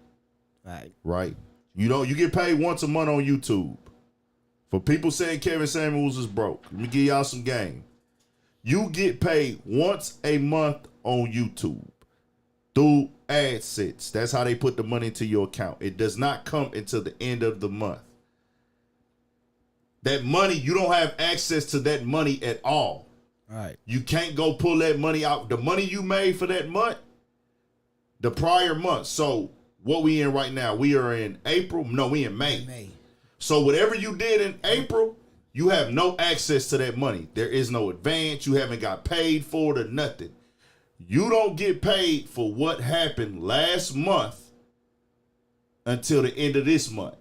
Right? You get paid once a month on YouTube. For people saying Kevin Samuels is broke, let me give y'all some game. You get paid once a month on YouTube through AdSense. That's how they put the money into your account. It does not come until the end of the month. That money, you don't have access to that money at all. Right. You can't go pull that money out. The money you made for that month, the prior month. So what we in right now? We are in April. No, we in May. So whatever you did in April, you have no access to that money. There is no advance. You haven't got paid for it or nothing. You don't get paid for what happened last month until the end of this month.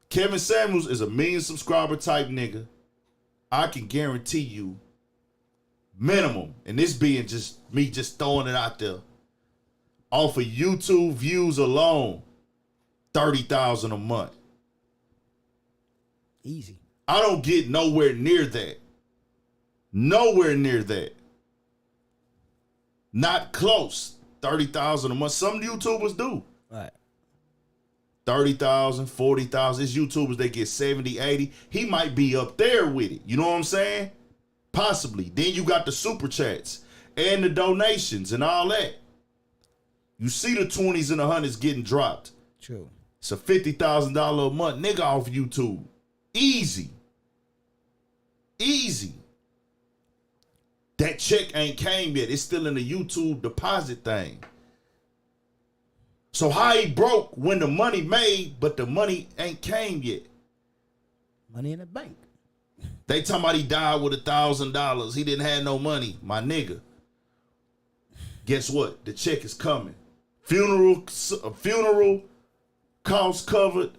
Kevin Samuels is a 1 million subscriber type nigga. I can guarantee you minimum, and this being just me just throwing it out there, off of YouTube views alone, 30,000 a month. Easy. I don't get nowhere near that. Nowhere near that. Not close. 30,000 a month. Some YouTubers do. Right. 30,000, 40,000. There's YouTubers that get 70, 80. He might be up there with it. You know what I'm saying? Possibly. Then you got the super chats and the donations and all that. You see the 20s and the 100s getting dropped. True. It's a $50,000 a month nigga off YouTube. Easy. That check ain't came yet. It's still in the YouTube deposit thing. So how he broke when the money made, but the money ain't came yet? Money in the bank. They talking about he died with $1,000. He didn't have no money. My nigga. Guess what? The check is coming. funeral costs covered,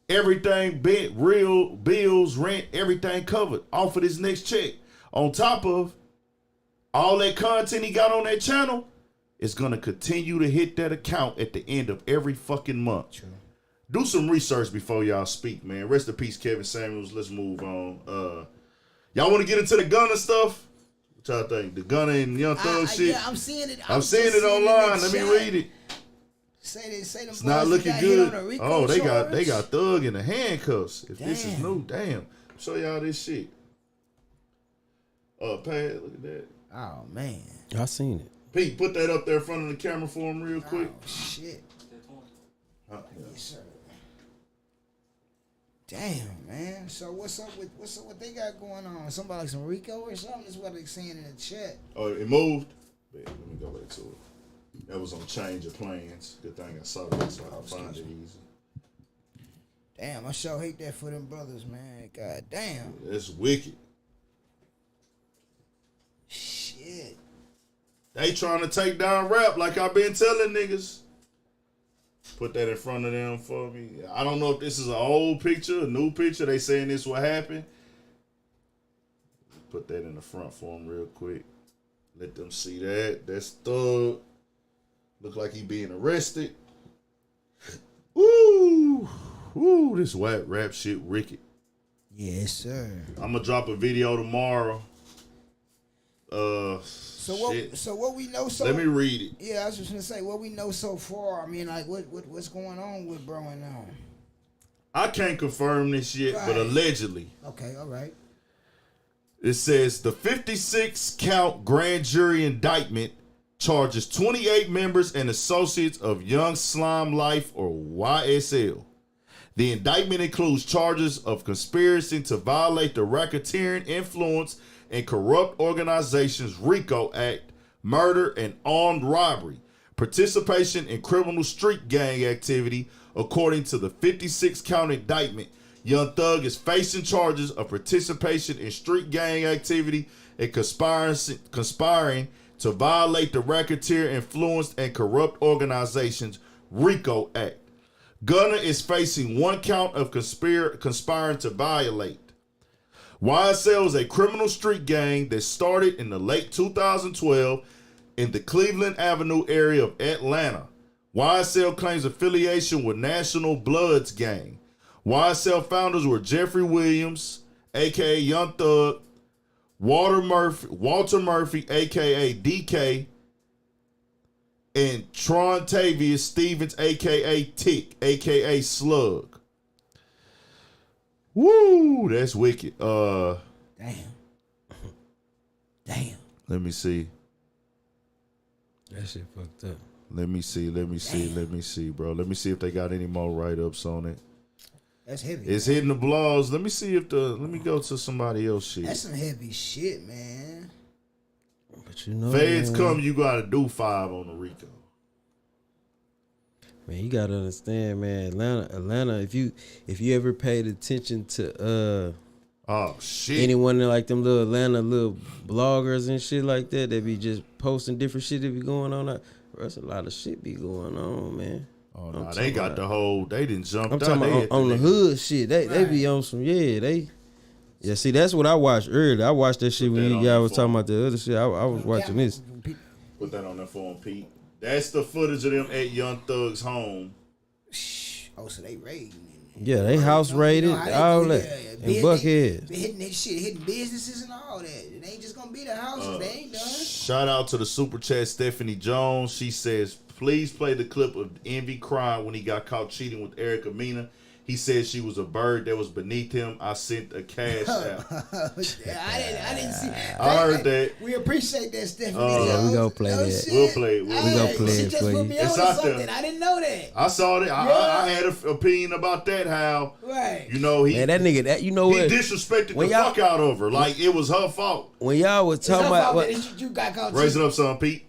everything, real bills, rent, everything covered off of this next check. On top of all that content he got on that channel, it's gonna continue to hit that account at the end of every fucking month. True. Do some research before y'all speak, man. Rest in peace, Kevin Samuels. Let's move on. Y'all want to get into the Gunna stuff? What y'all think? The Gunna and Young Thug shit? Yeah, I'm seeing it. I'm seeing it online. Let me read it. Say them it's not looking good. Oh, they charge. got Thug in the handcuffs. If this is new, damn. Show y'all this shit. Pat, look at that. Oh man, I seen it. Pete, put that up there in front of the camera for him real quick. Oh shit. Yes, sir. Damn, man. So what's up with what they got going on? Somebody like some Rico or something? That's what they saying in the chat. Oh, it moved? Let me go back to it. That was on change of plans. Good thing I saw that so I can find it easy. Damn, I sure hate that for them brothers, man. God damn. That's wicked. Shit. They trying to take down rap like I've been telling niggas. Put that in front of them for me. I don't know if this is an old picture, a new picture. They saying this will happen. Put that in the front for them real quick. Let them see that. That's Thug. Look like he being arrested. Woo! Woo! This whack rap shit wicked. Yes, sir. I'm gonna drop a video tomorrow. So what we know so let me read it. Yeah, I was just gonna say what we know so far. I mean, like what's going on with bro and now? I can't confirm this yet, but allegedly. Okay, all right. It says the 56-count grand jury indictment charges 28 members and associates of Young Slime Life or YSL. The indictment includes charges of conspiracy to violate the Racketeering Influence and Corrupt Organizations RICO Act, murder and armed robbery, participation in criminal street gang activity. According to the 56-count indictment, Young Thug is facing charges of participation in street gang activity and conspiring to violate the Racketeer Influenced and Corrupt Organizations RICO Act. Gunna is facing 1 count of conspiring to violate. YSL is a criminal street gang that started in the late 2012 in the Cleveland Avenue area of Atlanta. YSL claims affiliation with National Bloods gang. YSL founders were Jeffrey Williams, a.k.a. Young Thug, Walter Murphy, a.k.a. DK, and Trontavious Stevens, a.k.a. Tick, a.k.a. Slug. Woo, that's wicked. Damn. Let me see. That shit fucked up. Let me see, bro. Let me see if they got any more write-ups on it. That's heavy. It's hitting the blogs. Let me see if let me go to somebody else shit. That's some heavy shit, man. But you know, Feds man, come, you gotta do 5 on the RICO. Man, you gotta understand, man. Atlanta. If you ever paid attention to oh shit, anyone like them little Atlanta little bloggers and shit like that, they be just posting different shit that be going on. That's a lot of shit be going on, man. Oh no, they got the whole. They didn't jump. I'm talking about on the hood shit. They be on some yeah. See, that's what I watched earlier. I watched that shit when you guys was talking about the other shit. I was watching this. Put that on that phone, Pete. That's the footage of them at Young Thug's home. Oh, so they raiding. Yeah, they house raided, all that. And Buckhead. They hitting that shit, hitting businesses and all that. It ain't just gonna be the houses. They ain't done. Shout out to the super chat Stephanie Jones. She says, please play the clip of Envy crying when he got caught cheating with Erica Mena. He said she was a bird that was beneath him. I sent a cash out. I didn't see. I heard that. We appreciate that, Stephanie. Yeah, we gonna play that. We'll play it. We gonna play it for you. It's out there. I didn't know that. I saw that. I had an opinion about that. How you know he man, that nigga that you know he what disrespected the fuck out of her like it was her fault. When y'all was talking about what, you got caught raise it up, son, Pete.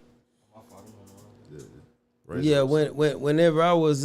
Yeah, whenever I was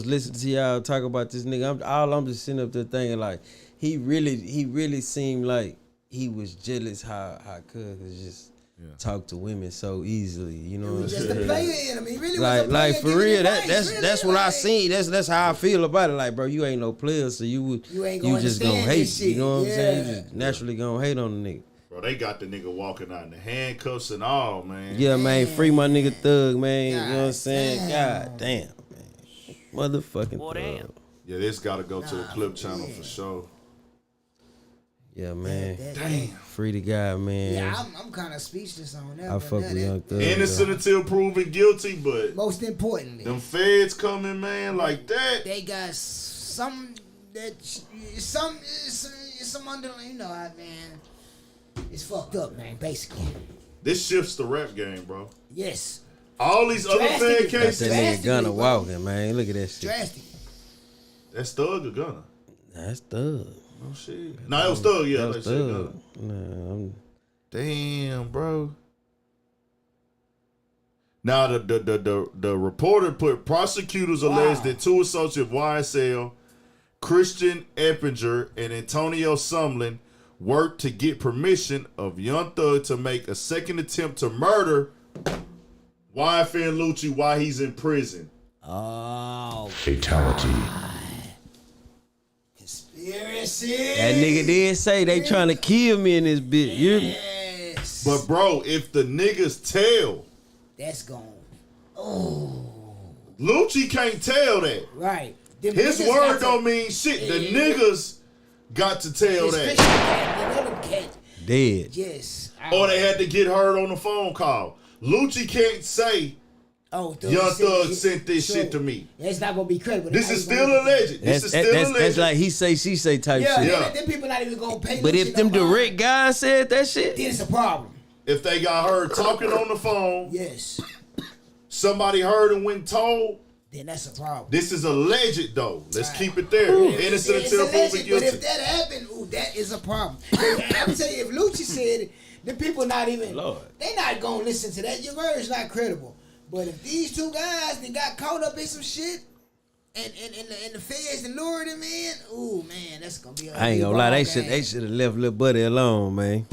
listening to y'all talk about this nigga. I'm just sitting up there thinking like he really seemed like he was jealous how cuz just talk to women so easily. You know what I'm Just saying? a player in him. He really Like, was a player. for real, really, that's what I seen. That's how I feel about it. Like, bro, you ain't no player, so you ain't gonna just gonna understand hate. this shit. You know what I'm saying? You Yeah. just naturally gonna hate on the nigga. Bro, they got the nigga walking out in the handcuffs and all, man. Yeah, man, free my nigga Thug, man. You know what I'm saying? damn. God damn, man. Motherfucking Thug. Yeah, this got to go to the clip channel for sure. Yeah, man. Damn. Free the guy, man. Yeah, I'm kind of speechless on that. I fuck with Young Thug. Innocent until proven guilty, but Most importantly, them feds coming, man, like that. they got some underlying. You know, man, it's fucked up, man. Basically, This shifts the rap game, bro. yes, All these other fan Drastically. Got that cases, nigga Gunna bro. walking, man. Look at that shit. drastic. that's Thug or Gunna. That's Thug. Oh shit. No, it was Thug. Yeah, That like was shit, Gunna. Thug. Nah, Damn, bro. Now the reporter put prosecutors alleged that two associates of YSL, Christian Eppinger and Antonio Sumlin, worked to get permission of Young Thug to make a second attempt to murder YFN Lucci while he's in prison. Oh, Fatality. conspiracy. that nigga did say they trying to kill me in this bitch. You hear me? Yes. But bro, if the niggas tell, That's gone. Oh, Lucci can't tell that. right. Them His niggas word got don't mean shit. The niggas got to tell Especially that. the other cat. Dead. Yes. Or they had to get heard on the phone call. Lucci can't say Young Thug sent this shit to me. It's not gonna be credible. This is still alleged. This is still alleged. That's like he say, she say type Yeah, shit. Yeah. them people not even gonna pay. But Lucci if them no mind, direct guys said that shit, then it's a problem. If they got heard talking on the phone, Yes. somebody heard and went told, Then that's a problem. this is alleged though. Let's keep it there. Innocent It's until proven alleged, but guilty. if that happened, that is a problem. I'm telling you, if Lucci said it, the people not even. Lord. They not gonna listen to that. Your word is not credible. But if these two guys they got caught up in some shit, and the feds and lured him in, ooh man, that's gonna be. I ain't gonna lie, they should have left little buddy alone, man.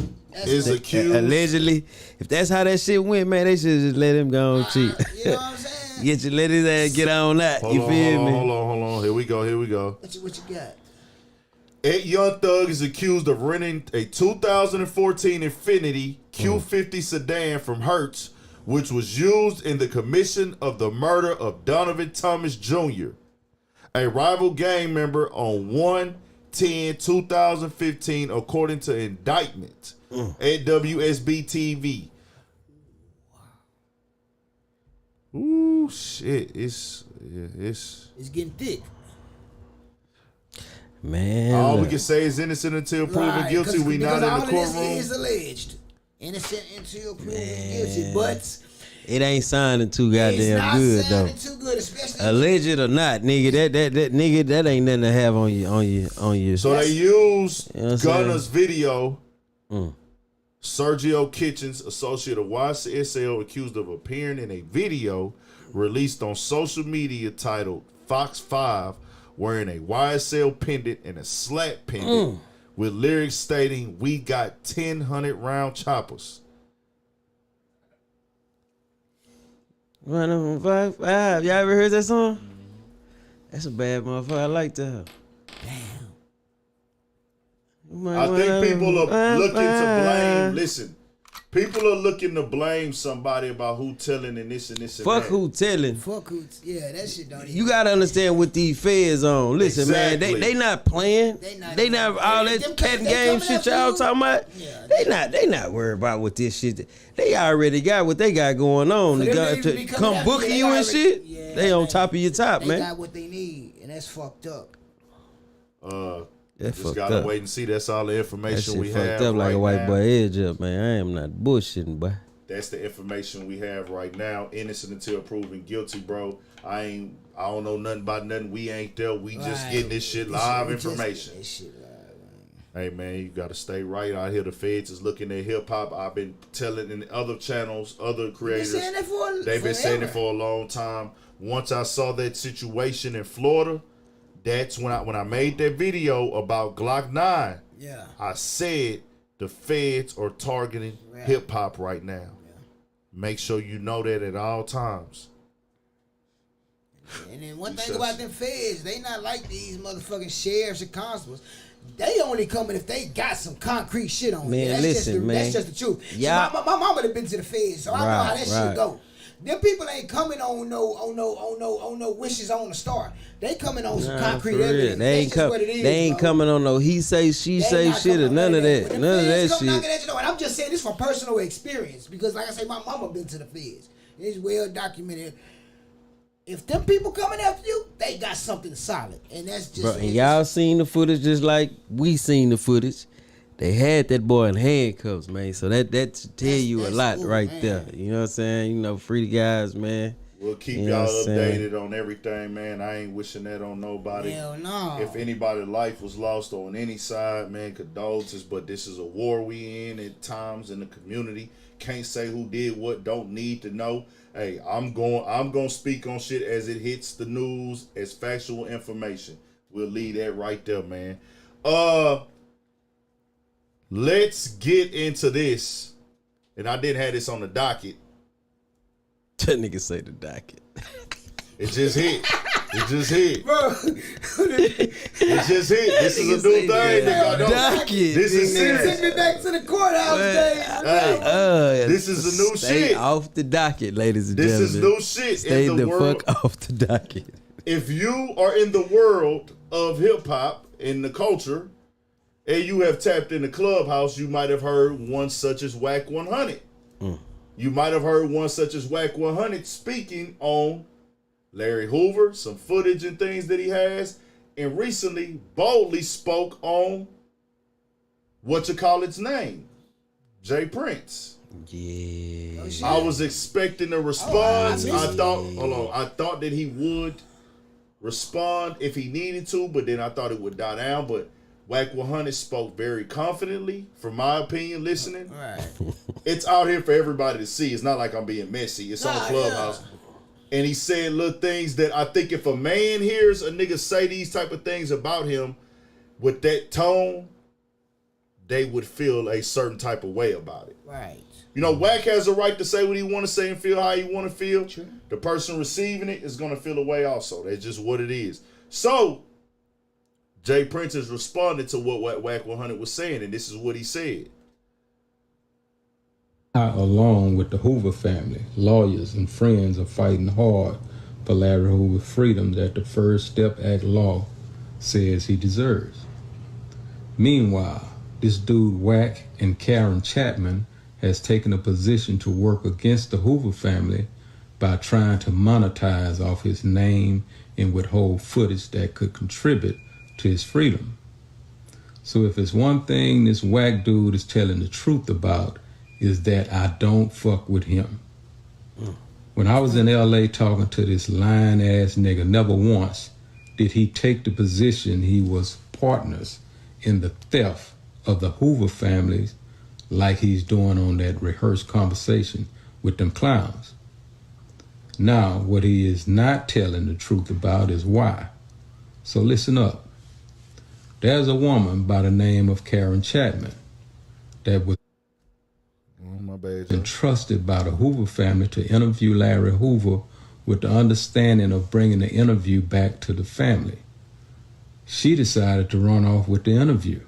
Is accused. Allegedly, if that's how that shit went, man, they should just let him go on cheat. You know what I'm saying? Let his ass get on that. Hold You on, feel hold on, me? hold on. Here we go. What you got? Ed Young Thug is accused of renting a 2014 Infiniti Q50 sedan from Hertz, which was used in the commission of the murder of Donovan Thomas Jr., a rival gang member on 1/10/2015, according to indictment at WSB TV. Ooh, shit. It's getting thick. Man. all we can say is innocent until proven guilty. We not in the Because courtroom. all of this is alleged. Innocent until proven guilty, but It ain't sounding too it's goddamn not good though. sounding too good, especially Alleged or not, nigga, that nigga, that ain't nothing to have on you. So they used You know what I'm saying? Gunna's video. Sergio Kitchens, associate of YSL, accused of appearing in a video released on social media titled Fox 5, wearing a YSL pendant and a slap pendant with lyrics stating, "We got 1,000 round choppers." Run on 5. Y'all ever heard that song? That's a bad motherfucker. I like that. I think people are looking to blame. Listen, people are looking to blame somebody about who telling and this and this and Fuck that. who telling. fuck who, yeah, that shit don't even. You gotta understand what these feds on. Listen, man, Exactly. they not playing. They not all them that cat they game coming shit after y'all you. talking about. Yeah, They not worried about what this shit. They already got what they got going on. For To, them go, to even be to coming come after booking you, you they and already- shit. yeah, They on man. top of your top, They man. got what they need, and that's fucked up. That's Just fucked gotta up. wait and see. That's all the That information shit we fucked have up like right a white now. boy edge up, man. I am not bullshitting, boy. That's the information we have right now. Innocent until proven guilty, bro. I don't know nothing about nothing. We ain't there. We just getting this shit live information. This shit live, man. Hey man, you gotta stay right out here. The feds is looking at hip hop. I've been telling in other channels, other creators. saying that for They've been saying it forever. for a long time. Once I saw that situation in Florida, that's when I made that video about Glock 9. Yeah. I said the feds are targeting hip hop right now. Make sure you know that at all times. And then one thing about them feds, they not like these motherfucking sheriffs and constables. They only coming if they got some concrete shit on. Man, That's just the truth. Yeah. So my mama done been to the feds, so I know how that shit go. Them people ain't coming on no wishes on the star. They coming on some concrete evidence. They ain't coming on no he say she say shit or none of that. None of that shit. And I'm just saying this from personal experience because, like I say, my mama been to the feds. It's well documented. If them people coming after you, they got something solid, and that's just. Bro, and y'all seen the footage just like we seen the footage. They had that boy in handcuffs, man. So that tell you a lot right there. You know what I'm saying? You know, free the guys, man. We'll keep y'all updated on everything, man. I ain't wishing that on nobody. Hell no. If anybody's life was lost on any side, man, condolences. But this is a war we in at times in the community. Can't say who did what. Don't need to know. Hey, I'm going to speak on shit as it hits the news as factual information. We'll leave that right there, man. Let's get into this. And I didn't have this on the docket. That nigga say the docket. It just hit. It just hit. Bro. It just hit. This is a new thing. Docket. This is serious. Take me back to the courthouse days. Hey, this is the new stay shit. Off the docket, ladies and this gentlemen. This is new shit stay in the world. Fuck off the docket. If you are in the world of hip hop, in the culture, and you have tapped in the Clubhouse, you might have heard one such as Whack 100. You might have heard one such as Whack 100 speaking on Larry Hoover, some footage and things that he has, and recently boldly spoke on its name, Jay Prince. Yeah. I was expecting a response. I thought that he would respond if he needed to, but then I thought it would die down. But Whack 100 spoke very confidently, from my opinion, listening. Right. It's out here for everybody to see. It's not like I'm being messy. It's on Clubhouse. Yeah. And he said little things that I think if a man hears a nigga say these type of things about him with that tone, they would feel a certain type of way about it. Right. You know, Whack has a right to say what he want to say and feel how he want to feel. True. The person receiving it is going to feel a way also. That's just what it is. So, Jay Prince has responded to what Whack 100 was saying, and this is what he said. I, along with the Hoover family, lawyers, and friends, are fighting hard for Larry Hoover's freedom that the First Step Act law says he deserves. Meanwhile, this dude Whack and Karen Chapman has taken a position to work against the Hoover family by trying to monetize off his name and withhold footage that could contribute to his freedom. So if it's one thing this Whack dude is telling the truth about, is that I don't fuck with him. When I was in LA talking to this lying ass nigga, never once did he take the position he was partners in the theft of the Hoover families like he's doing on that rehearsed conversation with them clowns. Now, what he is not telling the truth about is why. So listen up. There's a woman by the name of Karen Chapman that was entrusted by the Hoover family to interview Larry Hoover with the understanding of bringing the interview back to the family. She decided to run off with the interview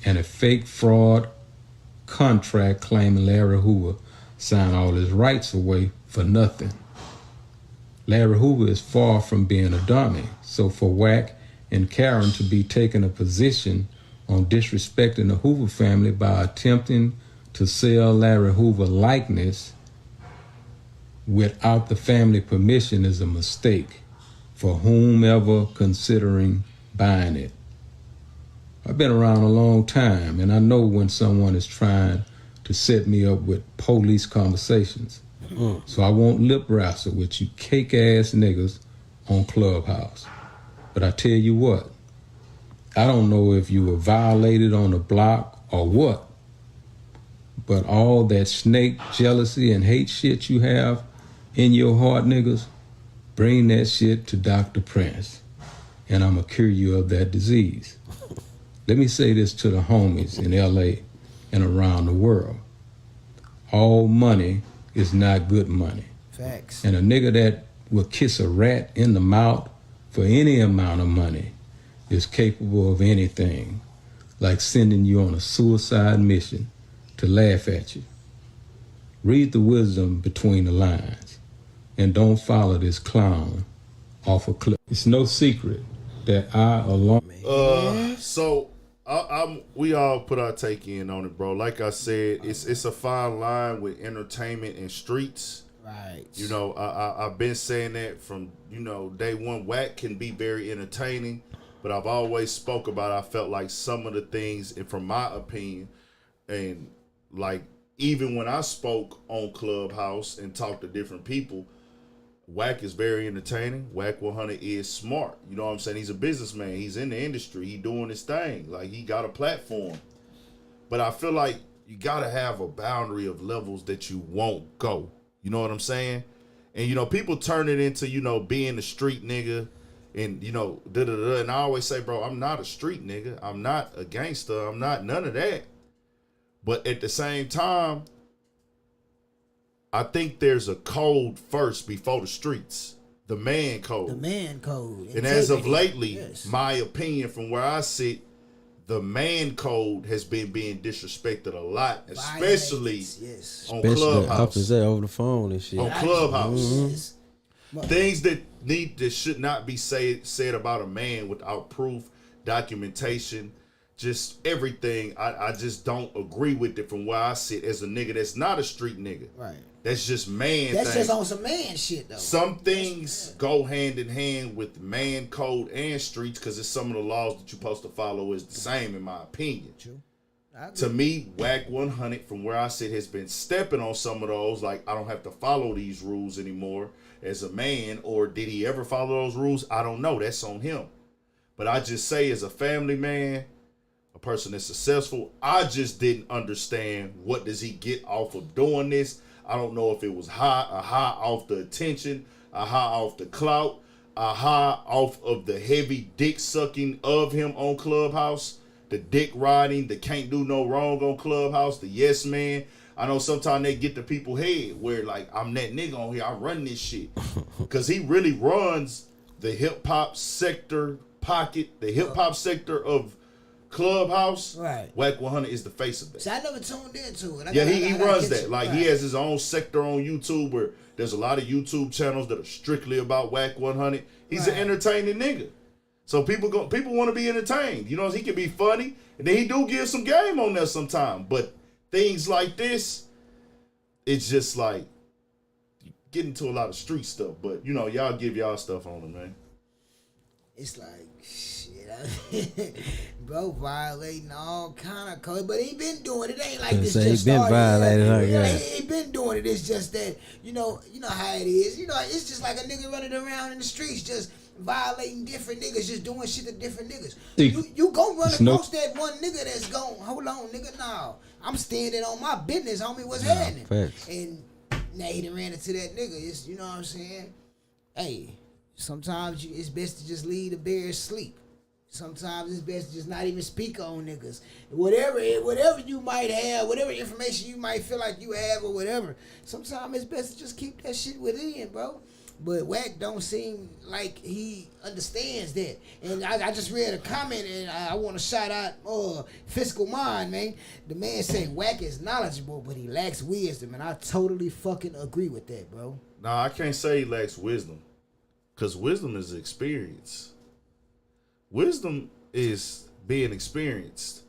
and a fake fraud contract claiming Larry Hoover signed all his rights away for nothing. Larry Hoover is far from being a dummy, so for Whack and Karen to be taking a position on disrespecting the Hoover family by attempting to sell Larry Hoover likeness without the family permission is a mistake for whomever considering buying it. I've been around a long time, and I know when someone is trying to set me up with police conversations. So I won't lip wrestle with you cake-ass niggas on Clubhouse. But I tell you what, I don't know if you were violated on the block or what, but all that snake jealousy and hate shit you have in your heart, niggas, bring that shit to Dr. Prince, and I'ma cure you of that disease. Let me say this to the homies in LA. and around the world. All money is not good money. Facts. And a nigga that will kiss a rat in the mouth for any amount of money is capable of anything, like sending you on a suicide mission to laugh at you. Read the wisdom between the lines and don't follow this clown off a cliff. It's no secret that I alone. So we all put our take in on it, bro. Like I said, it's a fine line with entertainment and streets. Right. You know, I've been saying that from, you know, day one. Whack can be very entertaining, but I've always spoke about I felt like some of the things, and from my opinion, and like even when I spoke on Clubhouse and talked to different people, Whack is very entertaining. Whack 100 is smart. You know what I'm saying? He's a businessman. He's in the industry. He doing his thing. Like, he got a platform. But I feel like you got to have a boundary of levels that you won't go. You know what I'm saying? And, you know, people turn it into, you know, being a street nigga and, you know, da-da-da. And I always say, bro, I'm not a street nigga. I'm not a gangster. I'm not none of that. But at the same time, I think there's a code first before the streets. The man code. The man code. And as of lately, my opinion from where I sit, the man code has been being disrespected a lot, especially on Clubhouse. Over the phone and shit. On Clubhouse. Things that should not be said about a man without proof, documentation, just everything. I just don't agree with it from where I sit as a nigga that's not a street nigga. Right. That's just man That's things. just on some man shit, though. Some things go hand in hand with man code and streets because it's some of the laws that you're supposed to follow is the same, in my opinion. True. To me, Whack 100, from where I sit, has been stepping on some of those. Like, I don't have to follow these rules anymore as a man. Or did he ever follow those rules? I don't know. That's on him. But I just say, as a family man, a person that's successful, I just didn't understand what does he get off of doing this. I don't know if it was a high off the attention, a high off the clout, a high off of the heavy dick sucking of him on Clubhouse, the dick riding, the can't do no wrong on Clubhouse, the yes man. I know sometimes they get the people head where like, I'm that nigga on here, I run this shit. Because he really runs the hip hop sector pocket, the hip hop sector of Clubhouse. Right. Whack 100 is the face of that. See, I never tuned into it. He runs that. Like, he has his own sector on YouTube where there's a lot of YouTube channels that are strictly about Whack 100. He's an entertaining nigga. So people want to be entertained. You know, he can be funny, and then he do give some game on there sometime. But things like this, it's just like getting to a lot of street stuff. But, you know, y'all give y'all stuff on it, man. It's like, bro, violating all kind of code, but he been doing it. Ain't like this just been started. violated. He been doing it. It's just that you know how it is. You know, it's just like a nigga running around in the streets, just violating different niggas, just doing shit to different niggas. You gon' run across that one nigga that's gon' hold on, nigga. No, I'm standing on my business, homie. What's happening? Facts. And now he done ran into that nigga. It's, you know what I'm saying? Hey, sometimes it's best to just leave the bears sleep. Sometimes it's best to just not even speak on niggas. Whatever you might have, whatever information you might feel like you have or whatever, sometimes it's best to just keep that shit within, bro. But Whack don't seem like he understands that. And I just read a comment, and I want to shout out Fiscal Mind, man. The man said Whack is knowledgeable, but he lacks wisdom. And I totally fucking agree with that, bro. Nah, I can't say he lacks wisdom. Because wisdom is experience. Wisdom is being experienced,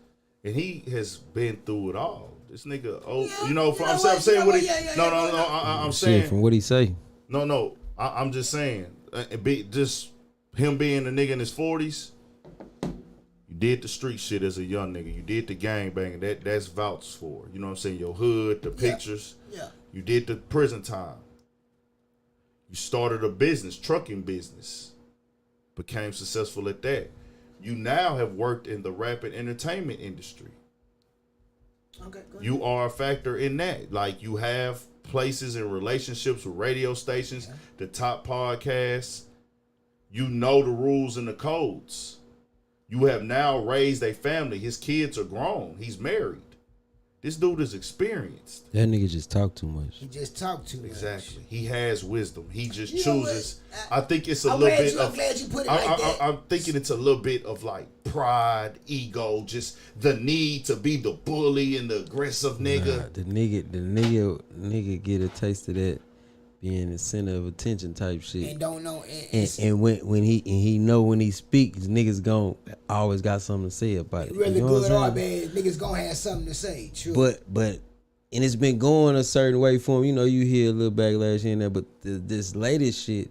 and he has been through it all. This nigga, I'm saying what he. I'm saying from what he say. No, I'm just saying, just him being a nigga in his 40s. You did the street shit as a young nigga. You did the gang banging. That's vouched for. You know what I'm saying? Your hood, the pictures. Yeah. You did the prison time. You started a business, trucking business. Became successful at that. You now have worked in the rap and entertainment industry. Okay, go ahead. You are a factor in that. Like, you have places and relationships with radio stations, the top podcasts. You know the rules and the codes. You have now raised a family. His kids are grown. He's married. This dude is experienced. That nigga just talk too much. He just talk too much. Exactly. He has wisdom. He just You know chooses. what? I think it's a I'm little glad bit you- of. I'm glad you put it like that. I'm thinking it's a little bit of like pride, ego, just the need to be the bully and the aggressive nigga. Nah, the nigga get a taste of that being the center of attention type shit. And don't know. And when he know when he speaks, niggas gon' always got something to say about it. Whether You know what good I'm or saying? bad, niggas gonna have something to say. True. But and it's been going a certain way for him. You know, you hear a little backlash in there, but this latest shit,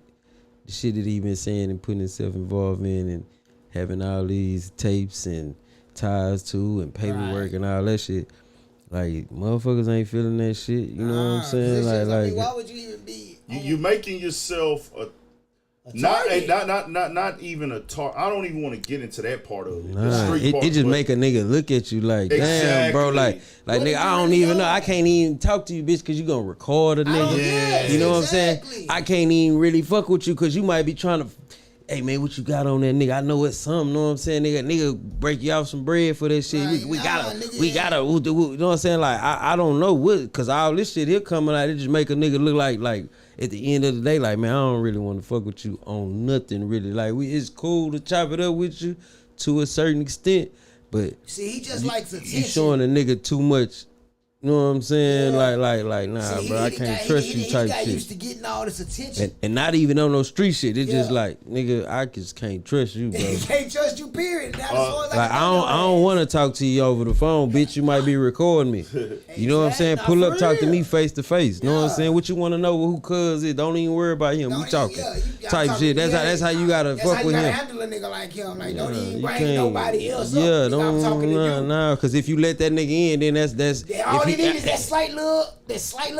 the shit that he been saying and putting himself involved in and having all these tapes and ties to and paperwork and all that shit. Like, motherfuckers ain't feeling that shit. You know what I'm saying? Why would you even be? You making yourself a not even a target. I don't even want to get into that part of it. Nah, it just make a nigga look at you like, damn, bro, like nigga, I don't even know. I can't even talk to you, bitch, because you gonna record a nigga. You know what I'm saying? I can't even really fuck with you because you might be trying to, hey man, what you got on that nigga? I know it's something. Know what I'm saying? Nigga break you off some bread for that shit. We gotta, you know what I'm saying? Like I don't know what, because all this shit here coming out, it just make a nigga look like at the end of the day, like, man, I don't really want to fuck with you on nothing really. Like, it's cool to chop it up with you to a certain extent, but see, he just likes attention. You showing a nigga too much. You know what I'm saying? Yeah. Like, nah, see, bro, I can't trust you type shit. He got used to getting all this attention. And not even on no street shit. It's just like, nigga, I just can't trust you, bro. Can't trust you, period. Like, I don't want to talk to you over the phone, bitch. You might be recording me. You know what I'm saying? Pull up, talk to me face to face. You know what I'm saying? What you want to know who cuz is? Don't even worry about him. We talking type shit. That's how you gotta fuck with him. That's how you gotta handle a nigga like him. Like, don't even bring nobody else up. Yeah, don't, because if you let that nigga in, then that's all he need is that slight little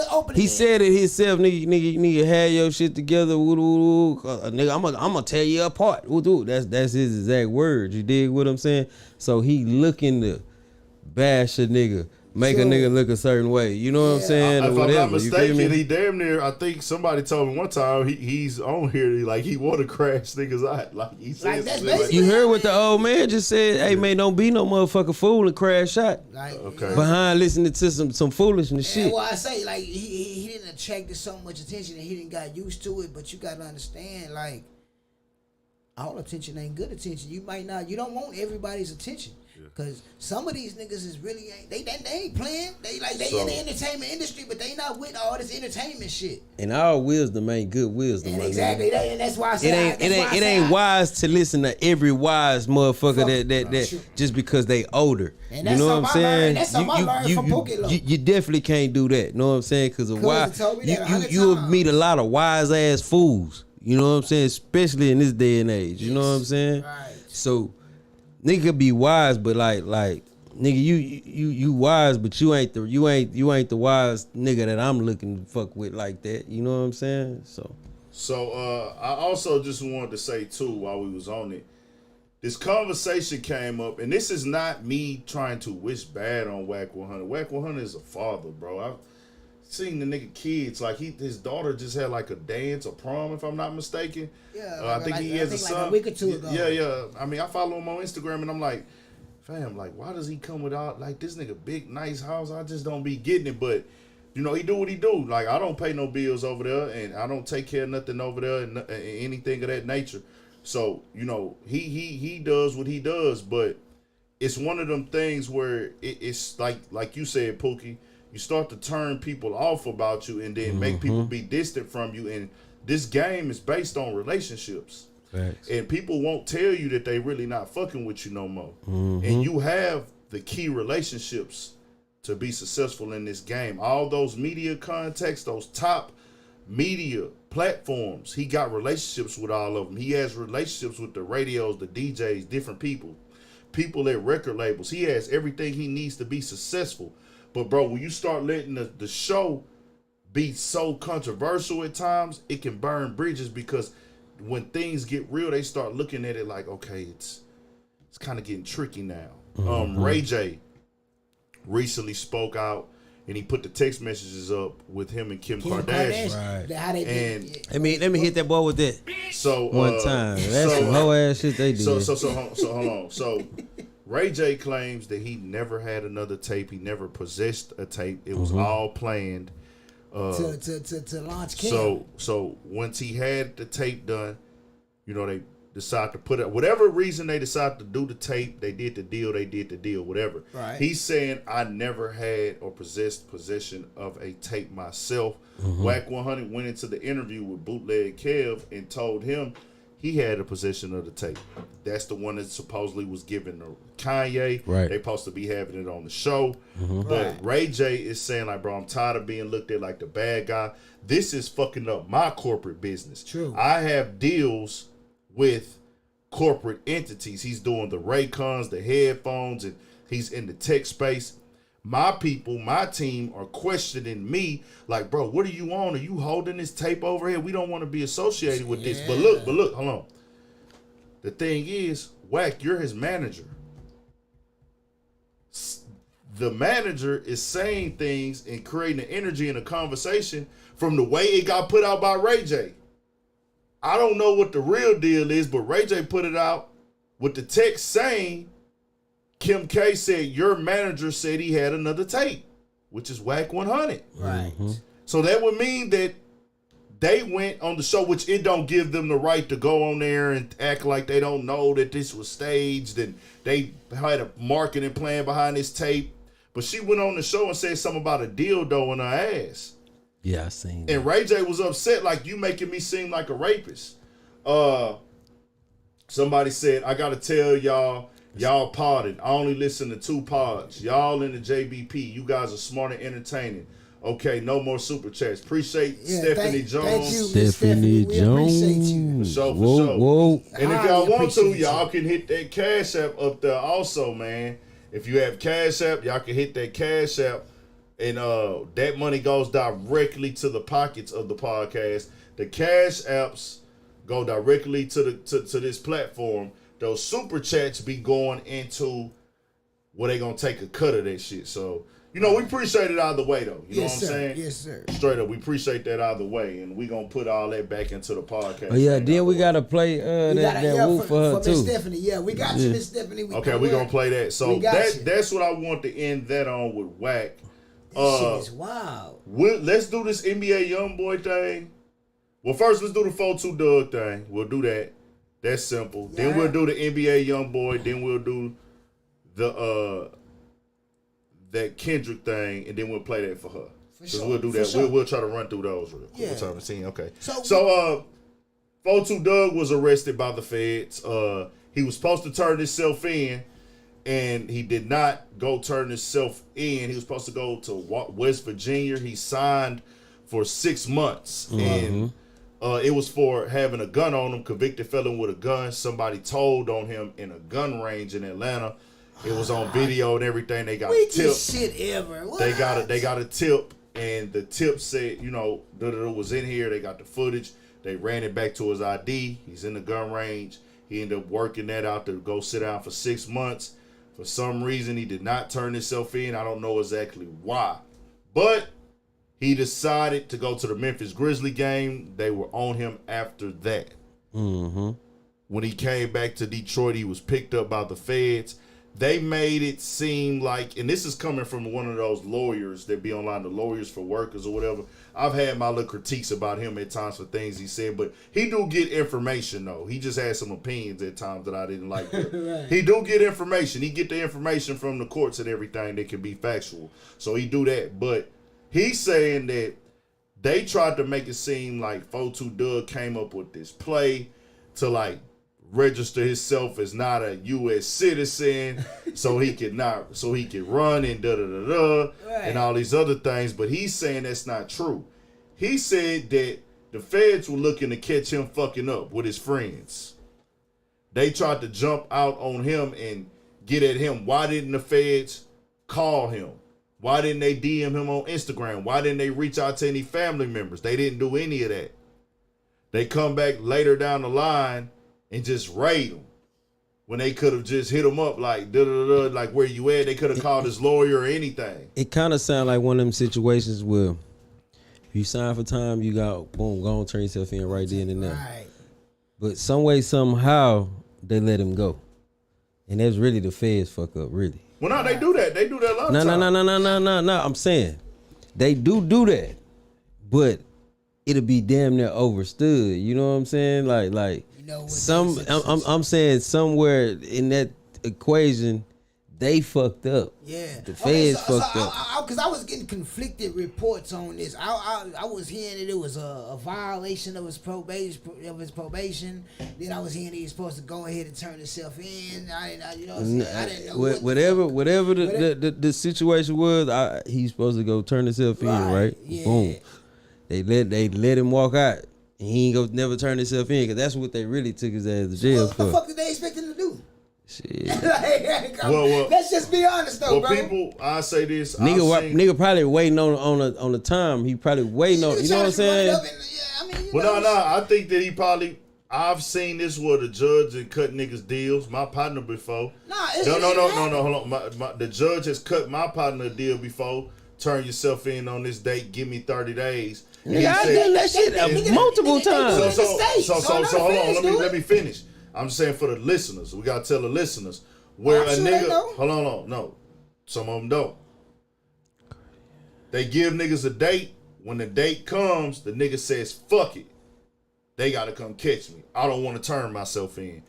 opening. He said it himself, nigga, have your shit together. Nigga, I'm gonna tear you apart. That's his exact words. You dig what I'm saying? So he looking to bash a nigga, make a nigga look a certain way. You know what I'm saying? If or whatever. I'm not mistaken, he damn near. I think somebody told me one time he's on here. Like he want to crash niggas out. Like he said. Like, you heard what the old man just said? Hey man, don't be no motherfucking fool and crash out. Okay. Behind listening to some foolishness shit. Well, I say like he didn't attract so much attention and he didn't got used to it. But you gotta understand, like, all attention ain't good attention. You don't want everybody's attention. Cause some of these niggas is really they ain't playing. They in the entertainment industry, but they not with all this entertainment shit. And all wisdom ain't good wisdom. And exactly, and that's why I say it ain't wise to listen to every wise motherfucker that just because they older. And you know what I'm saying? That's something I learned from Pokey. You definitely can't do that. Know what I'm saying? Cause of why you'll meet a lot of wise ass fools. You know what I'm saying? Especially in this day and age. You know what I'm saying? Right. So. Nigga could be wise, but like nigga, you wise, but you ain't the wise nigga that I'm looking to fuck with like that. You know what I'm saying? So I also just wanted to say too, while we was on it, this conversation came up, and this is not me trying to wish bad on Wack 100. Wack 100 is a father, bro. I've seen the nigga kids, like his daughter just had like a dance, a prom, if I'm not mistaken. Yeah, I think he has a son. Like a week or two ago. Yeah. I mean, I follow him on Instagram, and I'm like, fam, like, why does he come without like this nigga big nice house? I just don't be getting it, but you know, he do what he do. Like, I don't pay no bills over there, and I don't take care of nothing over there, and anything of that nature. So you know, he does what he does, but it's one of them things where it's like you said, Pookie. You start to turn people off about you and then make people be distant from you. And this game is based on relationships. Facts. And people won't tell you that they really not fucking with you no more. And you have the key relationships to be successful in this game. All those media contacts, those top media platforms, he got relationships with all of them. He has relationships with the radios, the DJs, different people at record labels. He has everything he needs to be successful. But bro, when you start letting the show be so controversial at times, it can burn bridges, because when things get real, they start looking at it like, okay, it's kind of getting tricky now. Ray J recently spoke out, and he put the text messages up with him and Kim Kardashian. Right. How they did. Let me hit that boy with that. So one time. That's some hoe ass shit they did. So hold on. So Ray J claims that he never had another tape. He never possessed a tape. It was all planned. To launch Kim. So once he had the tape done, you know, they decide to put it, whatever reason they decide to do the tape, they did the deal, whatever. Right. He's saying, I never had or possession of a tape myself. Wack 100 went into the interview with Bootleg Kev and told him he had a possession of the tape. That's the one that supposedly was given to Kanye. Right. They supposed to be having it on the show. But Ray J is saying, like, bro, I'm tired of being looked at like the bad guy. This is fucking up my corporate business. True. I have deals with corporate entities. He's doing the Raycons, the headphones, and he's in the tech space. My people, my team are questioning me like, bro, what are you on? Are you holding this tape over here? We don't want to be associated with this. But look, hold on. The thing is, Wack, you're his manager. The manager is saying things and creating an energy in a conversation from the way it got put out by Ray J. I don't know what the real deal is, but Ray J put it out with the text saying, Kim K said, your manager said he had another tape, which is Wack 100. Right. So that would mean that they went on the show, which it don't give them the right to go on there and act like they don't know that this was staged and they had a marketing plan behind this tape. But she went on the show and said something about a dildo in her ass. Yeah, I seen that. And Ray J was upset, like, you making me seem like a rapist. Somebody said, I gotta tell y'all pardon. I only listen to 2 pods. Y'all in the JBP. You guys are smart and entertaining. Okay, no more super chats. Appreciate Stephanie Jones. Thank you, Stephanie Jones. We appreciate you. For sure, for Whoa, sure. whoa. And if y'all want to, y'all can hit that Cash App up there also, man. If you have Cash App, y'all can hit that Cash App. And that money goes directly to the pockets of the podcast. The Cash Apps go directly to this platform. Those super chats be going into where they gonna take a cut of that shit. So, you know, we appreciate it either way though. You know what I'm saying? Yes, sir. Straight up, we appreciate that either way, and we gonna put all that back into the podcast. Oh yeah, then we gotta play that woo for her too. Miss Stephanie, yeah, we got you, Miss Stephanie. We gonna play that. So that's what I want to end that on with Wack. This shit is wild. Let's do this NBA Youngboy thing. Well, first let's do the 4-2 Doug thing. We'll do that. That's simple. Yeah. Then we'll do the NBA Youngboy. Then we'll do the that Kendrick thing, and then we'll play that for her. Sure. We'll do that. Sure. We'll try to run through those real quick. Yeah. We'll try to see. Okay. So 4-2 Doug was arrested by the feds. He was supposed to turn himself in, and he did not go turn himself in. He was supposed to go to West Virginia. He signed for 6 months, and it was for having a gun on him, convicted felon with a gun. Somebody told on him in a gun range in Atlanta. It was on video and everything. They got a tip. Shit ever. What? They got a tip, and the tip said, you know, was in here. They got the footage. They ran it back to his ID. He's in the gun range. He ended up working that out to go sit down for 6 months. For some reason, he did not turn himself in. I don't know exactly why, but he decided to go to the Memphis Grizzlies game. They were on him after that. When he came back to Detroit, he was picked up by the feds. They made it seem like, and this is coming from one of those lawyers that be online, the lawyers for workers or whatever. I've had my little critiques about him at times for things he said, but he do get information though. He just had some opinions at times that I didn't like. Right. He do get information. He get the information from the courts and everything that can be factual. So he do that. But he's saying that they tried to make it seem like 4-2 Doug came up with this play to like register himself as not a U.S. citizen, so he could run and and all these other things. But he's saying that's not true. He said that the feds were looking to catch him fucking up with his friends. They tried to jump out on him and get at him. Why didn't the feds call him? Why didn't they DM him on Instagram? Why didn't they reach out to any family members? They didn't do any of that. They come back later down the line and just raid him when they could have just hit him up like like where you at. They could have called his lawyer or anything. It kind of sounds like one of them situations where if you sign for time, you got boom, go and turn yourself in right then and there. Right. But some way, somehow, they let him go. And that's really the feds fuck up, really. Well, no, they do that. They do that a lot of times. No. I'm saying they do that, but it'll be damn near overstood. You know what I'm saying? Like I'm saying somewhere in that equation, they fucked up. Yeah, the feds fucked up. Because I was getting conflicted reports on this. I was hearing that it was a violation of his probation. Then I was hearing he was supposed to go ahead and turn himself in. I didn't know. Whatever the situation was, he's supposed to go turn himself in, right? Yeah. Boom. They let him walk out, and he ain't go never turn himself in, because that's what they really took his ass to jail for. What the fuck did they expect him to do? Shit. Well, let's just be honest though, bro. People, I say this, nigga probably waiting on the time. He probably waiting on. You know what I'm saying? I think that I've seen this where the judge had cut niggas deals. My partner before. No. Hold on. The judge has cut my partner a deal before. Turn yourself in on this date. Give me 30 days. Nigga, I done that shit multiple times. So hold on. Let me finish. I'm saying for the listeners, we gotta tell the listeners where a nigga. Hold on, no, some of them don't. They give niggas a date. When the date comes, the nigga says, "Fuck it." They gotta come catch me. I don't want to turn myself in.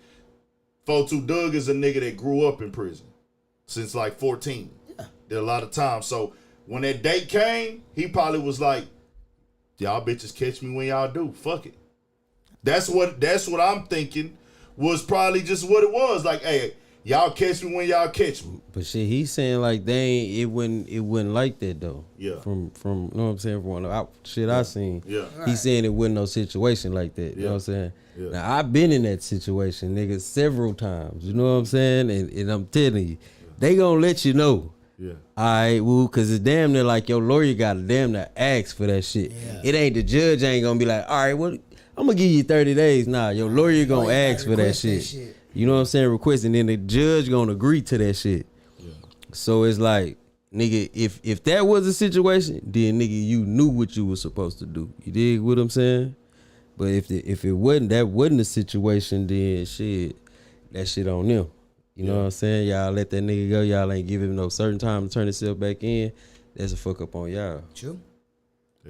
42 Doug is a nigga that grew up in prison since like 14. Yeah, did a lot of time. So when that date came, he probably was like, "Y'all bitches catch me when y'all do. Fuck it." That's what I'm thinking. Was probably just what it was. Like, hey, y'all catch me when y'all catch me. But shit, he's saying like it wasn't like that though. Yeah. From you know what I'm saying, from I seen. Yeah. He's saying it wasn't no situation like that. You know what I'm saying? Yeah. Now I've been in that situation, nigga, several times. You know what I'm saying? And I'm telling you, they gonna let you know. Yeah. Alright, cause it's damn near like your lawyer gotta damn near ask for that shit. Yeah. It ain't the judge ain't gonna be like, all right, what I'm gonna give you 30 days. Nah, your lawyer gonna ask for that shit. You know what I'm saying? Request, and then the judge gonna agree to that shit. Yeah. So it's like, nigga, if that was a situation, then nigga, you knew what you was supposed to do. You dig what I'm saying? But if it wasn't a situation, then shit, that shit on them. You know what I'm saying? Y'all let that nigga go. Y'all ain't give him no certain time to turn himself back in. That's a fuck up on y'all. True.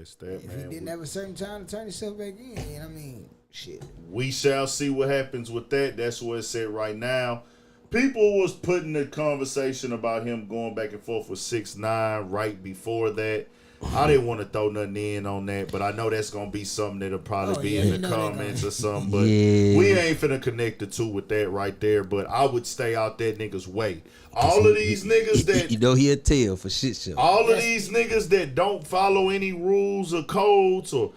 If he didn't have a certain time to turn himself back in, I mean, shit. We shall see what happens with that. That's what it said right now. People was putting the conversation about him going back and forth with 6ix9ine right before that. I didn't want to throw nothing in on that, but I know that's going to be something that'll probably be in the comments or something. But we ain't finna connect the two with that right there. But I would stay out that nigga's way. All of these niggas that... You know he'll tell for shit show. All of these niggas that don't follow any rules or codes or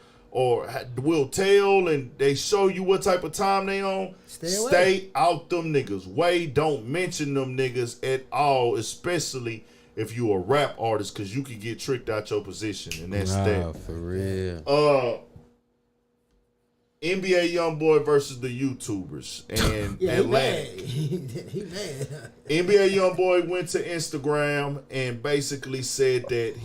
will tell and they show you what type of time they on, stay out them niggas' way. Don't mention them niggas at all, especially if you a rap artist, because you can get tricked out your position, and that's that. For real. NBA Youngboy versus the YouTubers and Atlanta. He mad. NBA Youngboy went to Instagram and basically said that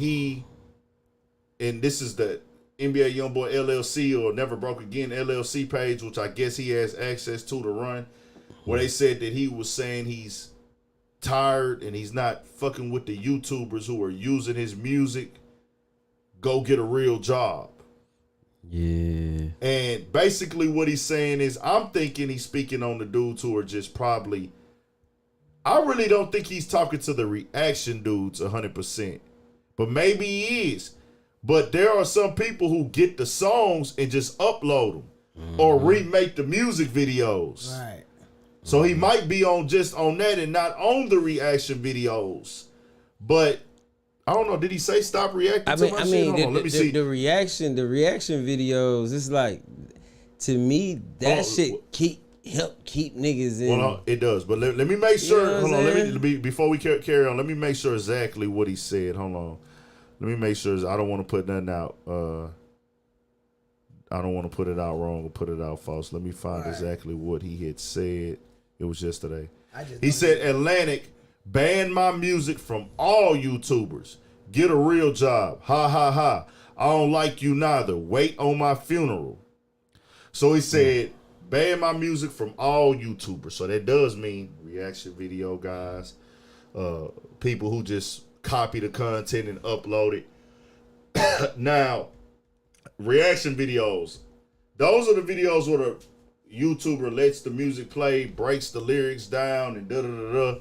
and this is the NBA Youngboy LLC or Never Broke Again LLC page, which I guess he has access to run, where they said that he was saying he's tired and he's not fucking with the YouTubers who are using his music. Go get a real job. Yeah. And basically what he's saying is, I'm thinking he's speaking on the dudes who are just probably, I really don't think he's talking to the reaction dudes 100%. But maybe he is. But there are some people who get the songs and just upload them or remake the music videos. Right. So he might be on that and not on the reaction videos. But I don't know. Did he say stop reacting to my shit? Hold on, let me see. The reaction videos, it's like, to me, that shit help keep niggas in. Well, it does. But let me make sure. Hold on. Let me before we carry on. Let me make sure exactly what he said. Hold on. Let me make sure. I don't want to put nothing out. I don't want to put it out wrong or put it out false. Let me find exactly what he had said. It was yesterday. He said, Atlantic banned my music from all YouTubers. Get a real job. Ha, ha, ha. I don't like you neither. Wait on my funeral. So he said, ban my music from all YouTubers. So that does mean reaction video guys, people who just copy the content and upload it. Now, reaction videos. Those are the videos where the YouTuber lets the music play, breaks the lyrics down, and da-da-da-da.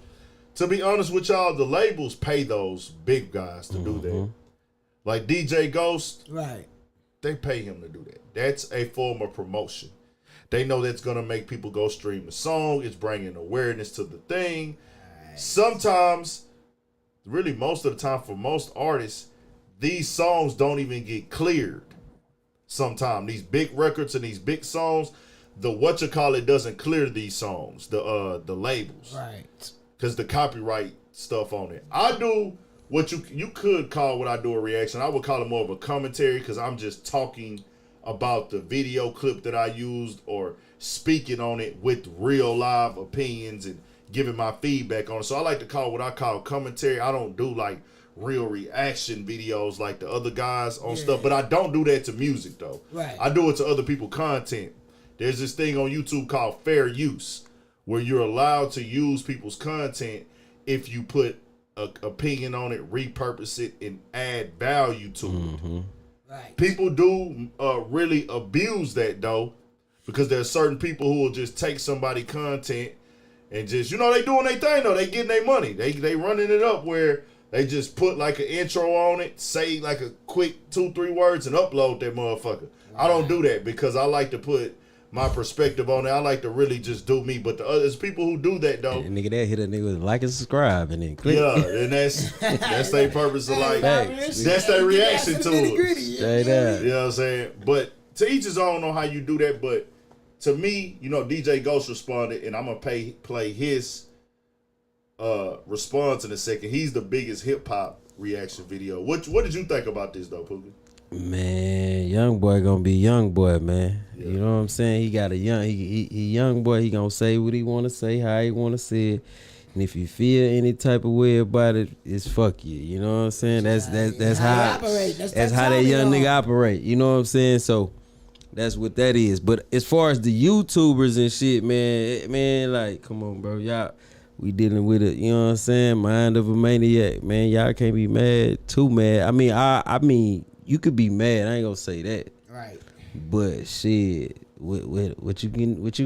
To be honest with y'all, the labels pay those big guys to do that. Like DJ Ghost, right? They pay him to do that. That's a form of promotion. They know that's going to make people go stream the song. It's bringing awareness to the thing. Sometimes, really most of the time for most artists, these songs don't even get cleared. Sometimes these big records and these big songs, the whatchamacallit doesn't clear these songs, the labels. Right. Because the copyright stuff on it. I do what you could call what I do a reaction. I would call it more of a commentary because I'm just talking about the video clip that I used or speaking on it with real live opinions and giving my feedback on it. So I like to call what I call commentary. I don't do like real reaction videos like the other guys on stuff, but I don't do that to music though. Right. I do it to other people content. There's this thing on YouTube called fair use, where you're allowed to use people's content if you put an opinion on it, repurpose it, and add value to it. Right. People do really abuse that though, because there's certain people who will just take somebody content and just, they doing their thing though. They getting their money. They running it up where they just put like an intro on it, say like a quick 2-3 words and upload that motherfucker. Right. I don't do that because I like to put my perspective on it. I like to really just do me. But there's people who do that though. And nigga, that hit a nigga with like and subscribe and then click. Yeah, and that's their purpose of like, that's their reaction to it. Straight up. You know what I'm saying? But to each his own on how you do that. But to me, DJ Ghost responded, and I'm gonna play his response in a second. He's the biggest hip hop reaction video. What did you think about this though, Pookie? Man, Youngboy gonna be Youngboy, man. Yeah. You know what I'm saying? He got a he Youngboy. He gonna say what he wanna say, how he wanna say it. And if you feel any type of way about it, it's fuck you. You know what I'm saying? That's how that young nigga operate. You know what I'm saying? So that's what that is. But as far as the YouTubers and shit, man, like, come on, bro, y'all. We dealing with it, you know what I'm saying? Mind of a maniac, man. Y'all can't be mad, too mad. I mean, you could be mad. I ain't gonna say that. Right. But shit, what you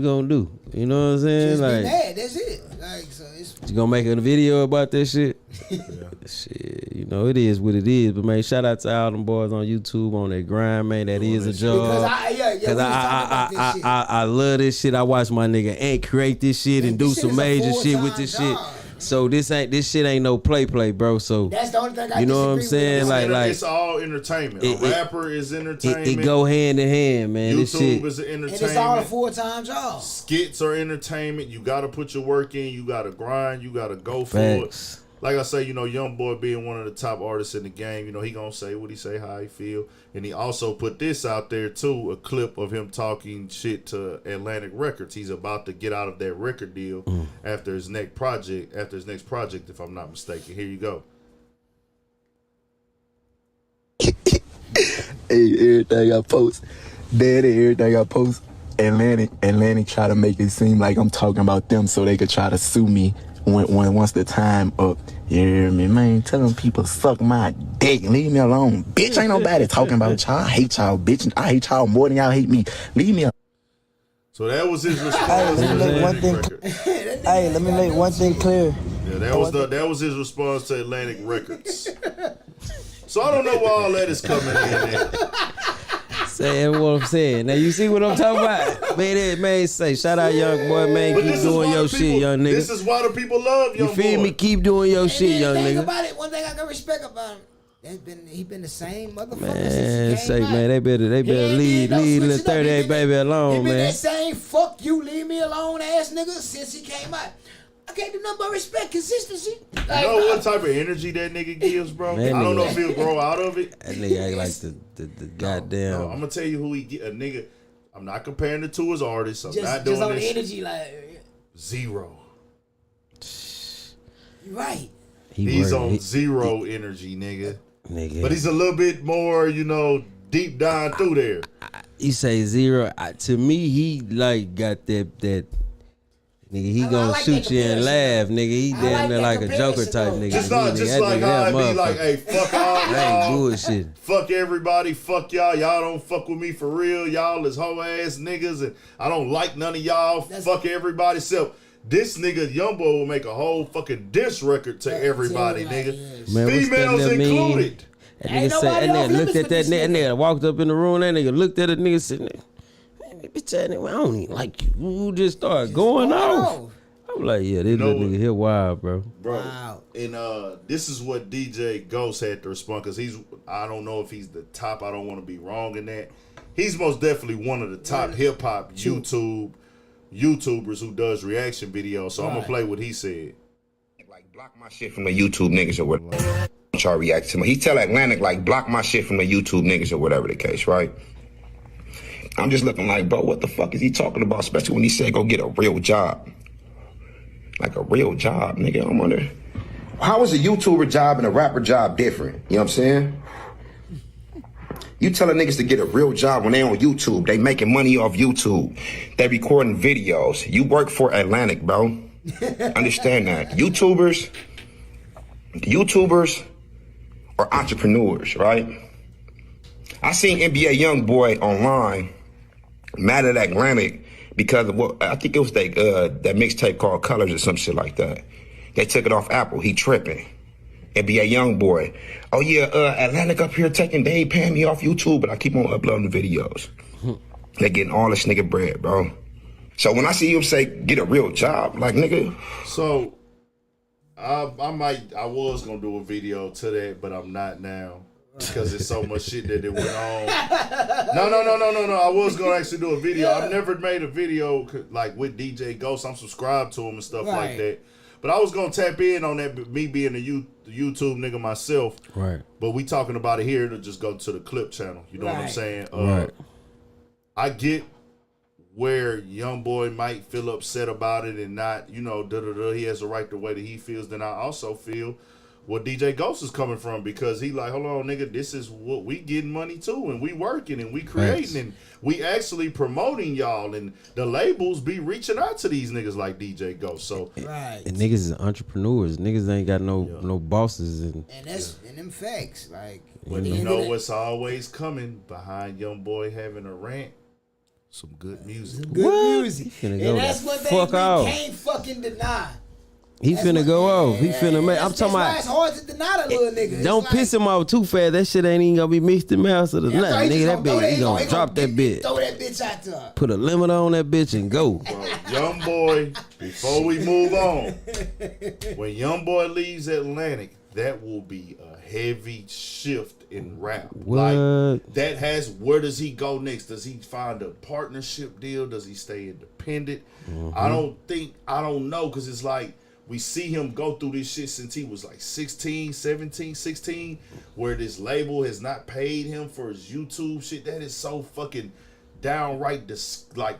gonna do? You know what I'm saying? Just like, be mad. That's it. Like, so it's. You gonna make a video about that shit? Yeah. Shit, it is what it is. But man, shout out to all them boys on YouTube on their grind, man. That is a job. Because I love this shit. I watch my nigga Ant create this shit and do some major shit with this shit. So this shit ain't no play, bro. So that's the only thing I you know what I'm saying? Like it's all entertainment. A rapper is entertainment. It go hand in hand, man. YouTube this shit is an entertainment. And it's all a full-time job. Skits are entertainment. You got to put your work in. You got to grind. You got to go for it. Like I say, Youngboy being one of the top artists in the game, he gonna say what he say, how he feel. And he also put this out there too, a clip of him talking shit to Atlantic Records. He's about to get out of that record deal after his next project, if I'm not mistaken. Here you go. Hey, everything I post, everything I post, Atlantic try to make it seem like I'm talking about them so they could try to sue me once the time up. You hear me, man? Telling people suck my dick. Leave me alone. Bitch, ain't nobody talking about y'all. I hate y'all, bitch. I hate y'all more than y'all hate me. Leave me alone. So that was his response. Let me make one thing clear. Yeah, that was his response to Atlantic Records. So I don't know why all that is coming in there. Saying what I'm saying. Now you see what I'm talking about? Man, say shout out Youngboy, man. But keep doing your shit, young nigga. This is why the people love Youngboy. You feel me? Keep doing your shit, young nigga. About it, one thing I can respect about him, he been the same motherfucker man, since he came out. Man, they better leave the 38 baby alone, he been man. that same fuck you, leave me alone ass nigga since he came out. I can't do nothing but respect consistency. You know what type of energy that nigga gives, bro? Man, I don't know if he'll grow out of it. That nigga act like the goddamn. No, I'm gonna tell you who he get. A nigga. I'm not comparing the two as artists. I'm not doing just on this. The energy, like zero. You right. He's on zero energy, nigga. But he's a little bit more, deep down through there. You say zero. To me, he like got that. Nigga, he gonna like shoot you and laugh, nigga. He damn near like a Joker type nigga. Just like how I be like, hey, fuck all y'all. Ain't bullshit. Fuck everybody. Fuck y'all. Y'all don't fuck with me for real. Y'all is hoe ass niggas, and I don't like none of y'all. Fuck everybody. Except this nigga Youngboy will make a whole fucking diss record to everybody, nigga. Man, females included. That nigga said, that nigga looked at that nigga, and nigga walked up in the room, that nigga looked at the nigga, said, bitch, I don't even like you. Who just started going off? I'm like, yeah, this little nigga here wild, bro. Wow. And this is what DJ Ghost had to respond, because I don't know if he's the top. I don't want to be wrong in that. He's most definitely one of the top hip hop YouTubers who does reaction videos. So I'm gonna play what he said. Like, block my shit from the YouTube niggas or whatever. Y'all react to me. He tell Atlantic, like, block my shit from the YouTube niggas or whatever the case, right? I'm just looking like, bro, what the fuck is he talking about? Especially when he said go get a real job. Like a real job, nigga. I'm wondering, how is a YouTuber job and a rapper job different? You know what I'm saying? You telling niggas to get a real job when they on YouTube. They making money off YouTube. They recording videos. You work for Atlantic, bro. Understand that. YouTubers are entrepreneurs, right? I seen NBA Youngboy online mad at Atlantic because of what I think it was that mixtape called Colors or some shit like that. They took it off Apple. He tripping. NBA Youngboy. Oh yeah, Atlantic up here they ain't paying me off YouTube, but I keep on uploading the videos. They getting all this nigga bread, bro. So when I see him say get a real job, like nigga. So I was gonna do a video to that, but I'm not now. Because there's so much shit that went on. No. I was going to actually do a video. I've never made a video like with DJ Ghost. I'm subscribed to him and stuff like that. But I was going to tap in on that, me being a YouTube nigga myself. Right. But we talking about it here to just go to the clip channel. You know what I'm saying? Right. I get where Youngboy might feel upset about it and not, he has a right the way that he feels. Then I also feel where DJ Ghost is coming from, because he like, hold on, nigga, this is what we getting money too, and we working and we creating and we actually promoting y'all, and the labels be reaching out to these niggas like DJ Ghost. So and niggas is entrepreneurs. Niggas ain't got no bosses and that's and them facts. Like, but you know what's always coming behind Youngboy having a rant? Some good music. Some good music. And that's what they can't fucking deny. He finna go off. He finna make. I'm talking about. It's hard to deny that little nigga. Don't piss him off too fast. That shit ain't even gonna be mixed in mouse or nothing. Nigga, that bitch, he gonna drop that bitch. Throw that bitch out to her. Put a limit on that bitch and go. Bro, Youngboy, before we move on, when Youngboy leaves Atlantic, that will be a heavy shift in rap. What? Like, where does he go next? Does he find a partnership deal? Does he stay independent? I don't know, because it's like, we see him go through this shit since he was like 16, where this label has not paid him for his YouTube shit. That is so fucking downright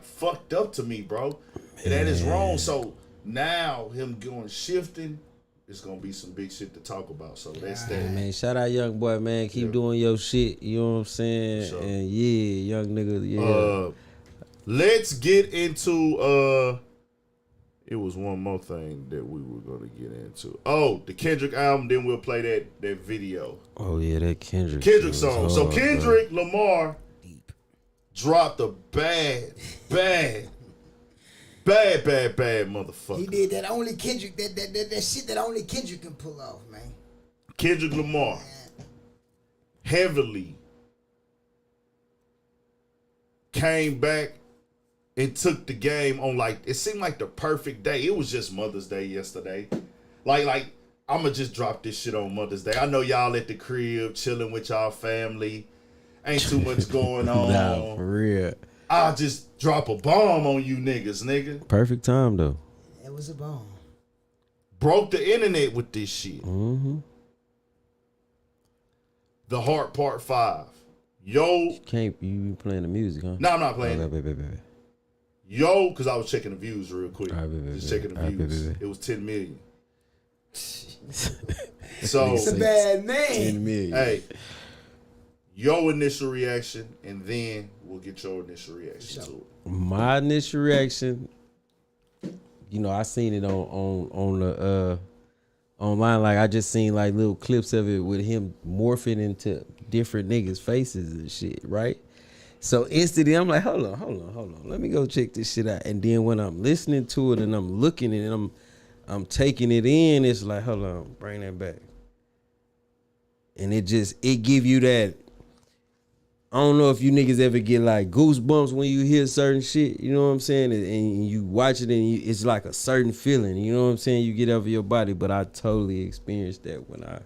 fucked up to me, bro. And that is wrong. So now him shifting, it's gonna be some big shit to talk about. So that's that. Man, shout out Youngboy, man. Keep doing your shit. You know what I'm saying? Sure. And young nigga, let's get into it was one more thing that we were going to get into. Oh, the Kendrick album, then we'll play that video. Oh, yeah, that Kendrick song. So Kendrick Lamar dropped a bad motherfucker. He did that only Kendrick, that shit that only Kendrick can pull off, man. Kendrick Lamar heavily came back and took the game on, it seemed like the perfect day. It was just Mother's Day yesterday. Like I'ma just drop this shit on Mother's Day. I know y'all at the crib chilling with y'all family. Ain't too much going on. Nah, for real. I'll just drop a bomb on you niggas, nigga. Perfect time though. It was a bomb. Broke the internet with this shit. The Heart Part 5. You playing the music, huh? No, I'm not playing it. Baby. Because I was checking the views real quick. Just checking the views. It was 10 million. So it's a bad name. 10 million. Hey, your initial reaction, and then we'll get your initial reaction to it. My initial reaction, I seen it on the online. Like I just seen like little clips of it with him morphing into different niggas' faces and shit, right? So instantly I'm like, hold on. Let me go check this shit out. And then when I'm listening to it and I'm looking at it, I'm taking it in, it's like, hold on, bring that back. And it give you that. I don't know if you niggas ever get like goosebumps when you hear certain shit, you know what I'm saying? And you watch it and it's like a certain feeling, you know what I'm saying? You get over your body, but I totally experienced that when I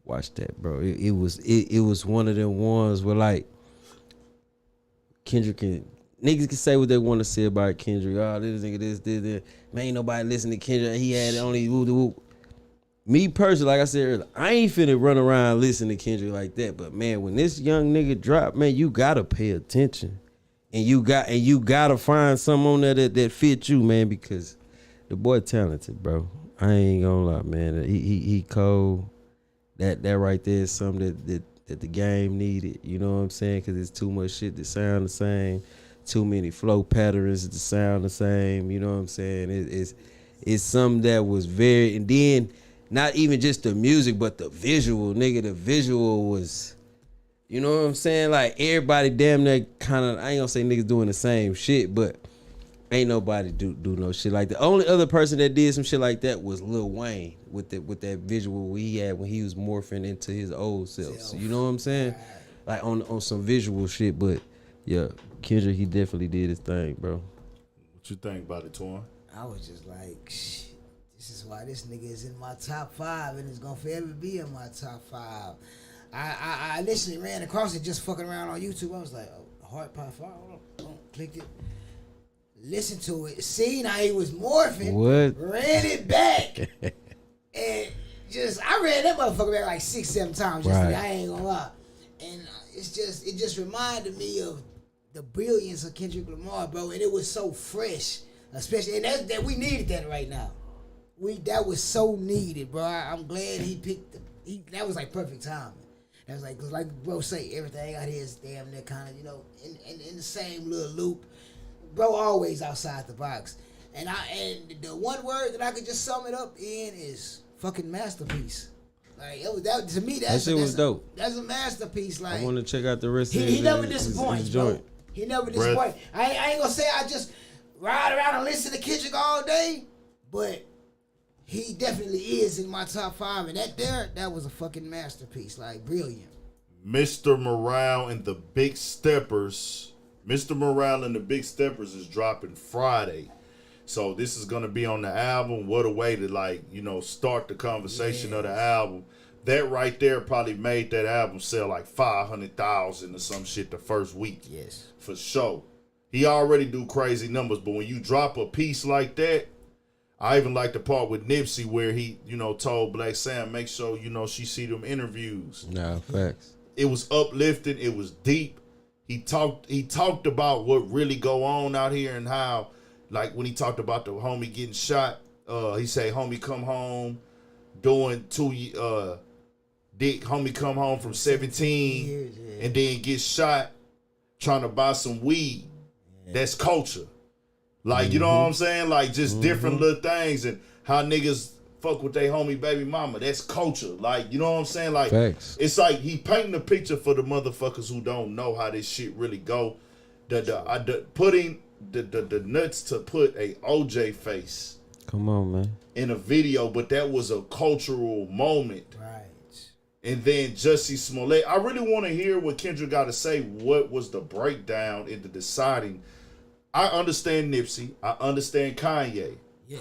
watched that, bro. It was one of them ones where like niggas can say what they want to say about Kendrick. Oh, this nigga, this. Man, ain't nobody listen to Kendrick. He had only woo. Me personally, like I said earlier, I ain't finna run around listening to Kendrick like that. But man, when this young nigga drop, man, you gotta pay attention, and you gotta find something on there that fit you, man, because the boy talented, bro. I ain't gonna lie, man. He cold. That right there is something that the game needed. You know what I'm saying? Because it's too much shit that sound the same, too many flow patterns that sound the same. You know what I'm saying? It's something that was very, and then. Not even just the music, but the visual, nigga. The visual was, you know what I'm saying? Like, everybody damn near kind of, I ain't gonna say niggas doing the same shit, but ain't nobody do no shit like that. The only other person that did some shit like that was Lil Wayne with that visual he had when he was morphing into his old self. So, you know what I'm saying? Like, on some visual shit, but, yeah, Kendrick, he definitely did his thing, bro. What you think about it, Torn? I was just like, shit. This is why this nigga is in my top 5 and it's gonna forever be in my top 5. I initially ran across it just fucking around on YouTube. I was like, oh, Heart Pop 5, clicked it, listened to it, seen how he was morphing, ran it back, and I ran that motherfucker back like 6-7 times. Right. I ain't gonna lie, and it just reminded me of the brilliance of Kendrick Lamar, bro, and it was so fresh, especially, and that we needed that right now. That was so needed, bro. I'm glad he picked. That was like perfect timing. That was like, cause like bro say, everything out here is damn near kind of in the same little loop. Bro, always outside the box. And the one word that I could just sum it up in is fucking masterpiece. Like that to me, that shit was dope. That's a masterpiece. Like I want to check out the rest of it. He never disappoints, bro. He never disappoints. I ain't gonna say I just ride around and listen to Kendrick all day, but. He definitely is in my top 5, and that was a fucking masterpiece, like brilliant. Mr. Morale and the Big Steppers. Mr. Morale and the Big Steppers is dropping Friday. So this is gonna be on the album. What a way to start the conversation of the album. That right there probably made that album sell like 500,000 or some shit the first week. Yes. For sure. He already do crazy numbers, but when you drop a piece like that, I even like the part with Nipsey where he, told Black Sam, make sure, she see them interviews. No, facts. It was uplifting. It was deep. He talked about what really go on out here and how, like when he talked about the homie getting shot, he said, homie come home doing homie come home from 17 years, and then get shot trying to buy some weed. Yeah. That's culture. Like, you know what I'm saying? Like, just different little things and how niggas fuck with their homie baby mama. That's culture. Like, you know what I'm saying? Like, facts. It's like he painting a picture for the motherfuckers who don't know how this shit really go. Putting the nuts to put a OJ face. Come on, man. In a video, but that was a cultural moment. Right. And then Jussie Smollett. I really want to hear what Kendrick got to say. What was the breakdown in the deciding? I understand Nipsey. I understand Kanye. Yeah.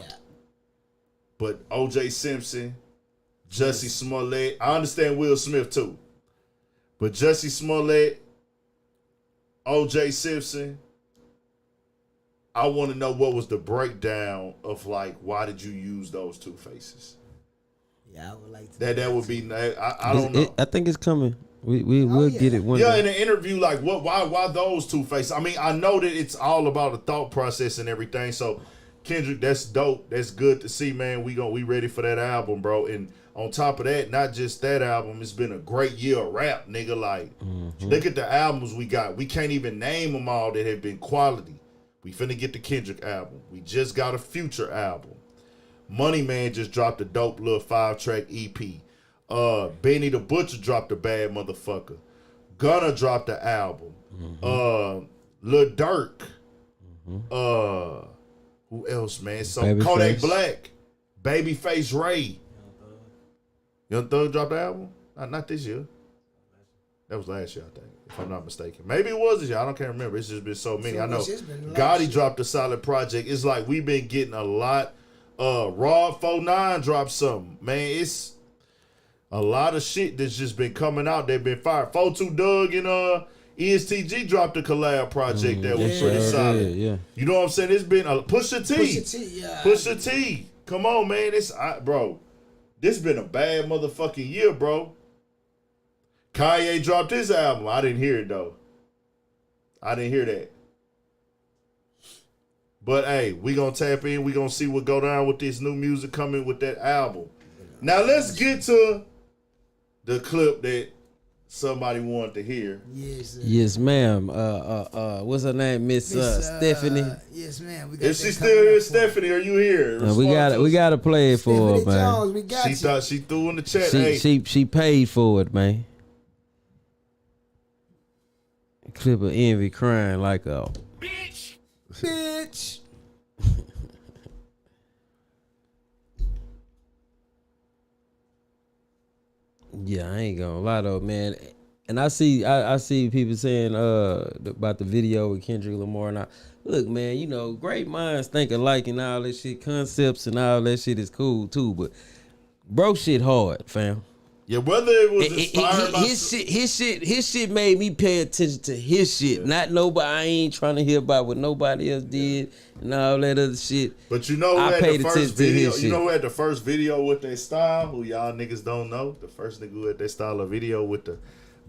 But O.J. Simpson, Jussie Smollett. I understand Will Smith too. But Jussie Smollett, O.J. Simpson, I want to know what was the breakdown of like, why did you use those two faces? Yeah, I would like to. That would be, I don't know. I think it's coming. We'll get it one day. Yeah, in an interview, like why those two faces? I mean, I know that it's all about the thought process and everything. So, Kendrick, that's dope. That's good to see, man. We ready for that album, bro. And on top of that, not just that album, it's been a great year of rap, nigga. Like, look at the albums we got. We can't even name them all that have been quality. We finna get the Kendrick album. We just got a Future album. Money Man just dropped a dope little 5-track EP. Benny the Butcher dropped a bad motherfucker. Gunna dropped the album. Lil Durk. Who else, man? So Babyface. Kodak Black. Babyface Ray. Young Thug dropped the album? Not this year. That was last year, I think, if I'm not mistaken. Maybe it was this year. Can't remember. It's just been so many. I know Gotti dropped a solid project. It's like we've been getting a lot. Raw 49 dropped something. Man, it's a lot of shit that's just been coming out. They've been fired. 42 Doug and ESTG dropped a collab project that was pretty solid. Yeah. You know what I'm saying? It's been a Pusha T. Pusha T. Come on, man. Bro. This been a bad motherfucking year, bro. Kanye dropped his album. I didn't hear it, though. I didn't hear that. But, hey, we going to tap in. We going to see what go down with this new music coming with that album. Now, let's get to the clip that somebody wanted to hear. Yes, ma'am. What's her name? Miss Stephanie. Yes, ma'am. Is she still here, Stephanie? Are you here? We gotta play it for her, man. Jones, we got She thought she threw in the chat. She paid for it, man. Clip of Envy crying like a bitch. Yeah, I ain't gonna lie though, man. And I see people saying about the video with Kendrick Lamar and look, man, you know, great minds think alike and all that shit, concepts and all that shit is cool too, but bro shit hard, fam. Yeah, whether it was inspired by his shit made me pay attention to his shit. Not nobody. I ain't trying to hear about what nobody else did and all that other shit. But you know who had the first video? You know who had the first video with their style? Who y'all niggas don't know? The first nigga who had their style of video with the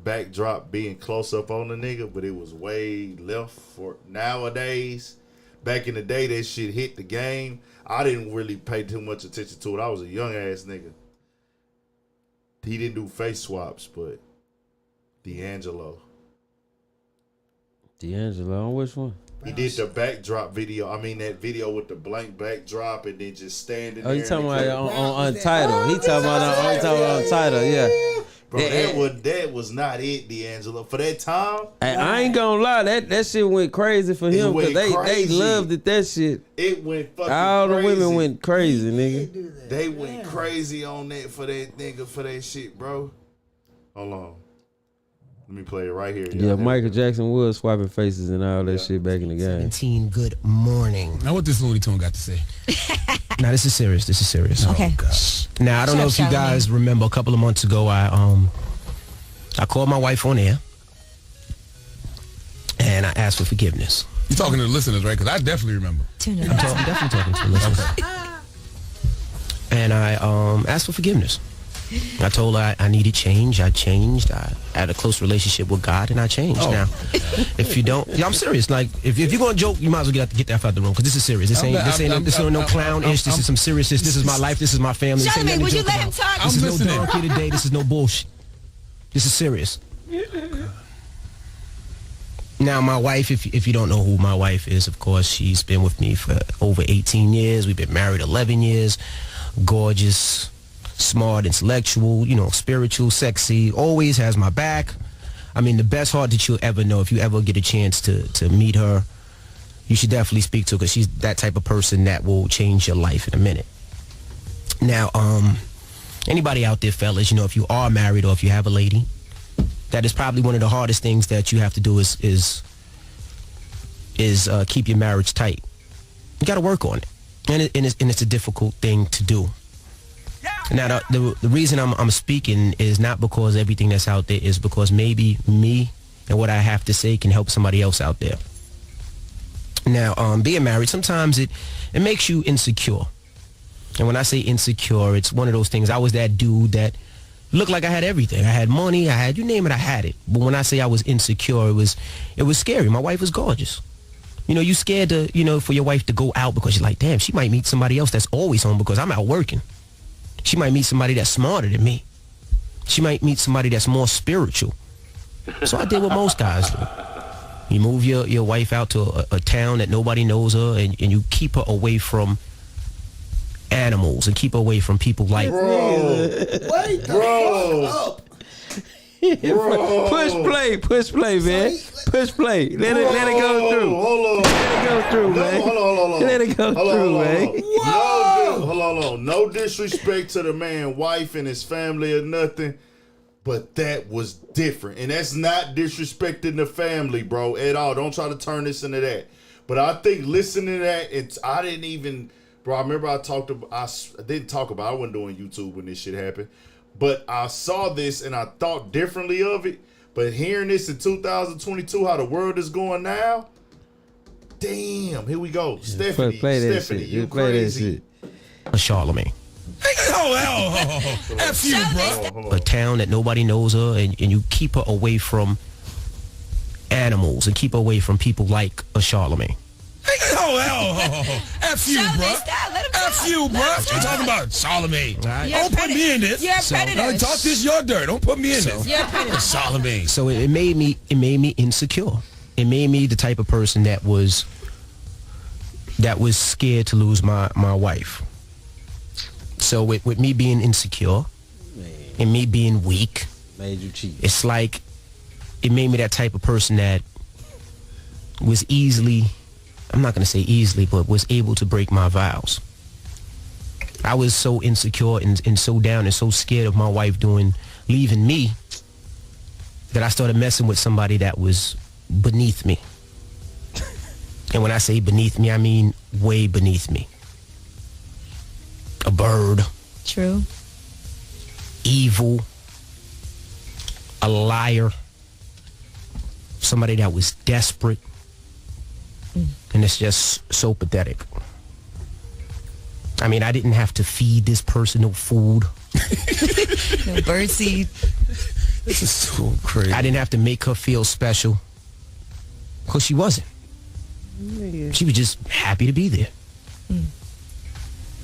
backdrop being close up on the nigga, but it was way left for nowadays. Back in the day, that shit hit the game. I didn't really pay too much attention to it. I was a young ass nigga. He didn't do face swaps, but D'Angelo. D'Angelo, on which one? He did the backdrop video. I mean, that video with the blank backdrop and then just standing there. Oh, you talking about on Untitled. He talking about Untitled, yeah. Bro, that was not it, D'Angelo. For that time, I ain't gonna lie, that shit went crazy for him because they loved it. That shit. It went fucking all crazy. The women went crazy, nigga. They went crazy on that for that nigga for that shit, bro. Hold on, let me play it right here. Yeah, Michael Jackson was swiping faces and all that shit back in the game. 17, good morning. Now what this Looney Tune got to say? Now this is serious. Okay. Oh, God. Now I don't know if you guys remember a couple of months ago I called my wife on air and I asked for forgiveness. You're talking to the listeners, right? Because I definitely remember. I'm definitely talking to the listeners. And I asked for forgiveness. I told her I needed change. I changed. I had a close relationship with God, and I changed. Now, if you don't, I'm serious. Like, if you're gonna joke, you might as well get that out the room because this is serious. This ain't no clown-ish. This is some seriousness. This is my life. This is my family. Charlamagne, would you let him talk? This is no donkey today. This is no bullshit. This is serious. Now, my wife, if you don't know who my wife is, of course, she's been with me for over 18 years. We've been married 11 years. Gorgeous, smart, intellectual, you know, spiritual, sexy, always has my back. I mean, the best heart that you'll ever know. If you ever get a chance to meet her, you should definitely speak to her because she's that type of person that will change your life in a minute. Now, anybody out there, fellas, you know, if you are married or if you have a lady, that is probably one of the hardest things that you have to do is keep your marriage tight. You got to work on it, and it's a difficult thing to do. Now, the reason I'm speaking is not because everything that's out there, is because maybe me and what I have to say can help somebody else out there. Now, being married, sometimes it makes you insecure. And when I say insecure, it's one of those things. I was that dude that looked like I had everything. I had money. I had, you name it, I had it. But when I say I was insecure, it was scary. My wife was gorgeous. You know, you scared to, you know, for your wife to go out because you're like, damn, she might meet somebody else that's always home because I'm out working. She might meet somebody that's smarter than me. She might meet somebody that's more spiritual. So I did what most guys do. You move your wife out to a town that nobody knows her, and you keep her away from animals and keep her away from people like... Bro. Wait the fuck up. Bro. Push play, man. Push play. Let it go through. Hold on. Let it go through, man. Hold on. Let it go through, man. Hold on. No disrespect to the man, wife, and his family or nothing, but that was different. And that's not disrespecting the family, bro, at all. Don't try to turn this into that. But I think listening to that, I didn't even, bro, I remember I didn't talk about, I wasn't doing YouTube when this shit happened. But I saw this and I thought differently of it. But hearing this in 2022, how the world is going now, damn, here we go. Stephanie, you crazy. Charlemagne. F you, bro. A town that nobody knows her, and you keep her away from animals and keep her away from people like a Charlemagne. F you, bro. F you, bro. You're talking about Charlemagne. Don't put me in this. You're a predator. Talk this your dirt. Don't put me in this. You're a predator. Charlemagne. So it made me insecure. It made me the type of person that was scared to lose my wife. So with me being insecure and me being weak, made you cheat. It's like it made me that type of person that was easily, I'm not going to say easily, but was able to break my vows. I was so insecure and so down and so scared of my wife leaving me that I started messing with somebody that was beneath me. And when I say beneath me, I mean way beneath me. A bird. True. Evil. A liar. Somebody that was desperate. And it's just so pathetic. I mean, I didn't have to feed this person no food. No birdseed. This is so crazy. I didn't have to make her feel special. Because she wasn't. She was just happy to be there.